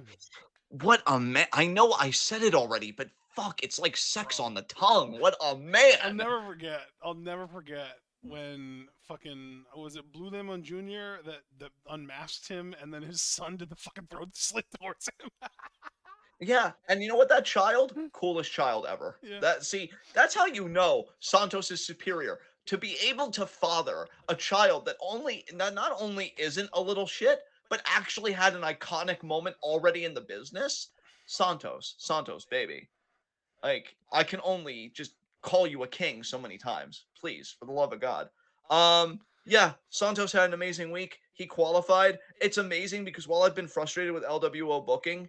a man. I know I said it already, but fuck, it's like sex on the tongue. What a man. I'll never forget when fucking, was it Blue Lemon Jr. that unmasked him, and then his son did the fucking throat slit towards him. Yeah, and you know what? That child, coolest child ever. Yeah. That's how you know Santos is superior. To be able to father a child that not only isn't a little shit, but actually had an iconic moment already in the business. Santos, baby. Like, I can only just call you a king so many times. Please, for the love of God. Yeah, Santos had an amazing week. He qualified. It's amazing because while I've been frustrated with LWO booking,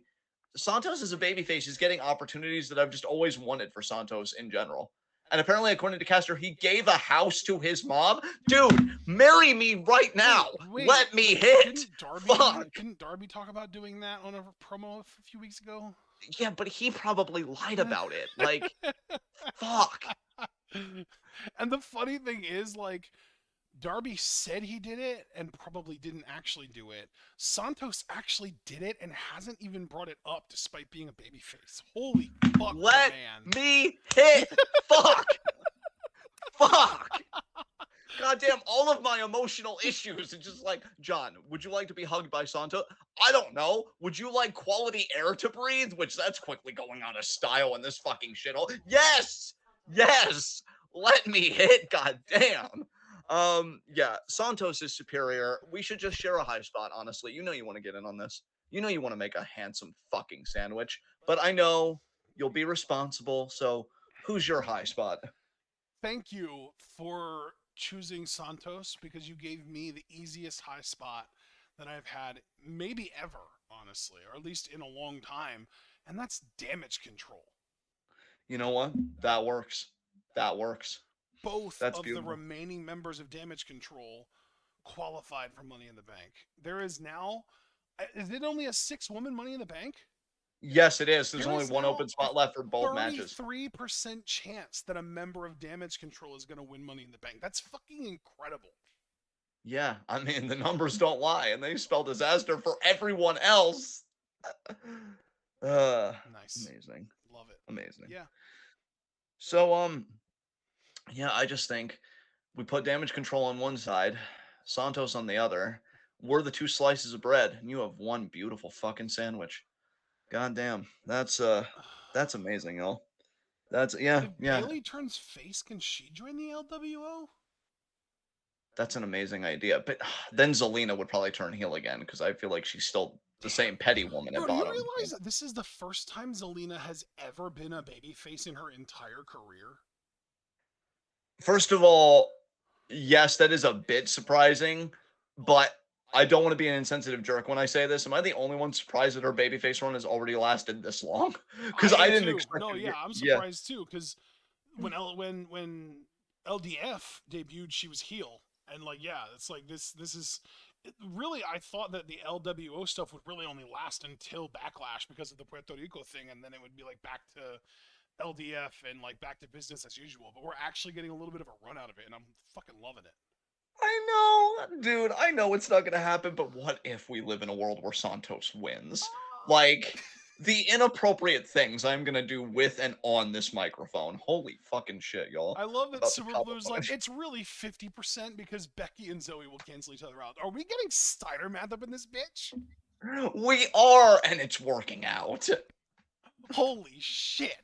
Santos as a babyface is getting opportunities that I've just always wanted for Santos in general. And apparently, according to Caster, he gave a house to his mom. Dude, marry me right now. Let me hit. Didn't Darby talk about doing that on a promo a few weeks ago? Yeah, but he probably lied about it. Like, fuck. And the funny thing is, like, Darby said he did it and probably didn't actually do it. Santos actually did it and hasn't even brought it up despite being a babyface. Holy fuck, Let man. me hit. Fuck. Fuck. Goddamn, all of my emotional issues. It's just like, John, would you like to be hugged by Santos? I don't know. Would you like quality air to breathe? Which that's quickly going out of style in this fucking shithole. Yes. Yes. Let me hit. Goddamn. Yeah, Santos is superior. We should just share a high spot, honestly. You know you want to get in on this. You know you want to make a handsome fucking sandwich. But I know you'll be responsible, so who's your high spot? Thank you for choosing Santos, because you gave me the easiest high spot that I've had maybe ever, honestly, or at least in a long time, and that's Damage Control. You know what? That works. That works. Both That's of beautiful. the remaining members of Damage Control qualified for Money in the Bank. There is now, is it only a 6-woman Money in the Bank? Yes, it is. There's There only is one now open a spot left for both matches. 33% chance that a member of Damage Control is going to win Money in the Bank. That's fucking incredible. Yeah, I mean, the numbers don't lie, and they spell disaster for everyone else. Nice. Amazing. Love it. Amazing. Yeah. So, yeah, I just think we put Damage Control on one side, Santos on the other. We're the two slices of bread, and you have one beautiful fucking sandwich. God damn. That's amazing, y'all. That's If yeah. Bailey turns face, can she join the LWO? That's an amazing idea. But then Zelina would probably turn heel again because I feel like she's still the same petty woman Bro, at do you bottom. realize that this is the first time Zelina has ever been a babyface in her entire career? First of all, yes, that is a bit surprising, but I don't want to be an insensitive jerk when I say this. Am I the only one surprised that her babyface run has already lasted this long? Because I I am didn't too. expect No, it to yeah, get, I'm yeah. surprised too. Because when LDF debuted, she was heel, and like, yeah, it's like this is really. I thought that the LWO stuff would really only last until Backlash because of the Puerto Rico thing, and then it would be like back to LDF and like back to business as usual. But we're actually getting a little bit of a run out of it, and I'm fucking loving it. I know, dude. I know it's not going to happen, but what if we live in a world where Santos wins? Ah. Like, the inappropriate things I'm going to do with and on this microphone. Holy fucking shit, y'all. I love that About to Super cop a Blue's like, punch. it's really 50% because Becky and Zoe will cancel each other out. Are we getting Steiner math up in this bitch? We are, and it's working out. Holy shit.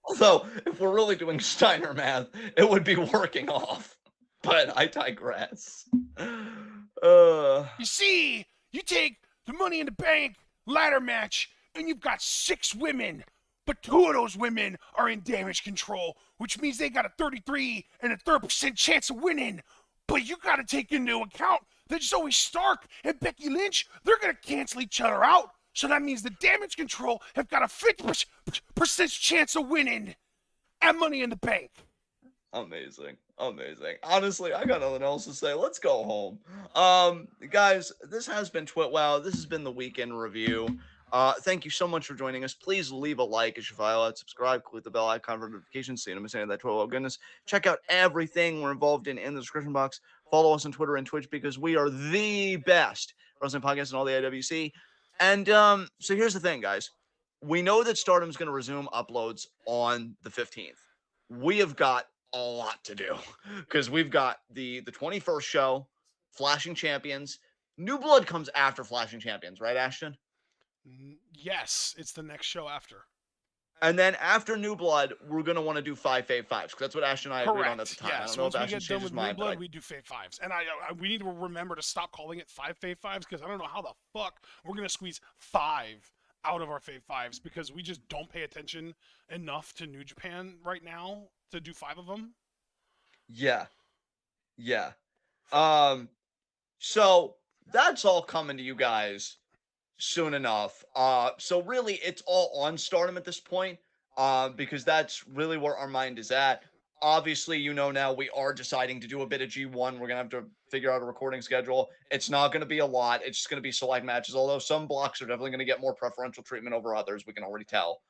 Although, if we're really doing Steiner math, it would be working off. But I digress. You see, you take the Money in the Bank ladder match, and you've got 6 women, but 2 of those women are in Damage Control, which means they got a 33 and a 30% chance of winning. But you got to take into account that Zoe Stark and Becky Lynch, they're going to cancel each other out. So that means the Damage Control have got a 50% chance of winning and Money in the Bank. Amazing. Amazing. Honestly, I got nothing else to say. Let's go home. Guys, this has been TWitWoW. This has been the weekend review. Thank you so much for joining us. Please leave a like as you file out, subscribe, click the bell icon for notifications so you don't miss any of that TWitWoW goodness. Check out everything we're involved in the description box. Follow us on Twitter and Twitch because we are the best wrestling podcast in all the IWC. And so here's the thing, guys. We know that Stardom's going to resume uploads on the 15th. We have got a lot to do because we've got the 21st show, Flashing Champions. New Blood comes after Flashing Champions, right, Ashton? Yes, it's the next show after. And then after New Blood, we're gonna want to do 5 Fave 5s because that's what Ashton and I agreed on at the time. Yeah, I don't so know once if we Ashton get done changed his with New mind, Blood, we do Fave 5s. And we need to remember to stop calling it 5 Fave 5s because I don't know how the fuck we're going to squeeze 5 out of our Fave 5s because we just don't pay attention enough to New Japan right now to do 5 of them. Yeah. So that's all coming to you guys soon enough. So really, it's all on Stardom at this point, because that's really where our mind is at. Obviously, you know now we are deciding to do a bit of G1. We're gonna have to figure out a recording schedule. It's not gonna be a lot. It's just gonna be select matches. Although some blocks are definitely gonna get more preferential treatment over others. We can already tell.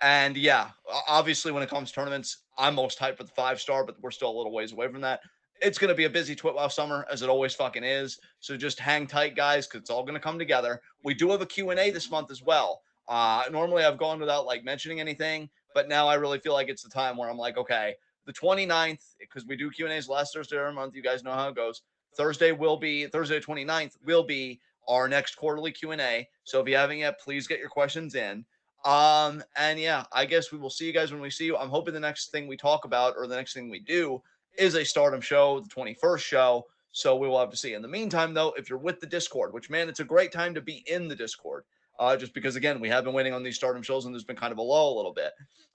And yeah, obviously when it comes to tournaments, I'm most hyped for the 5-star, but we're still a little ways away from that. It's going to be a busy TWitWoW summer, as it always fucking is. So just hang tight, guys, because it's all going to come together. We do have a Q&A this month as well. Normally I've gone without like mentioning anything, but now I really feel like it's the time where I'm like, okay, the 29th, because we do Q&As last Thursday every month. You guys know how it goes. Thursday 29th will be our next quarterly Q&A. So if you haven't yet, please get your questions in. And yeah, I guess we will see you guys when we see you. I'm hoping the next thing we talk about or the next thing we do is a Stardom show, the 21st show. So we will have to see. In the meantime, though, if you're with the Discord, which, man, it's a great time to be in the Discord. Just because, again, we have been waiting on these Stardom shows and there's been kind of a lull a little bit.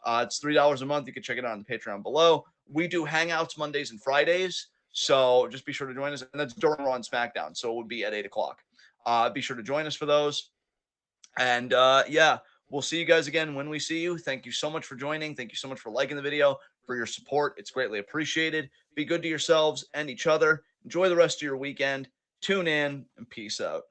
It's $3 a month. You can check it out on the Patreon below. We do Hangouts Mondays and Fridays. So just be sure to join us. And that's during Raw and SmackDown. So it would be at 8 o'clock. Be sure to join us for those. And yeah, we'll see you guys again when we see you. Thank you so much for joining. Thank you so much for liking the video, for your support. It's greatly appreciated. Be good to yourselves and each other. Enjoy the rest of your weekend. Tune in and peace out.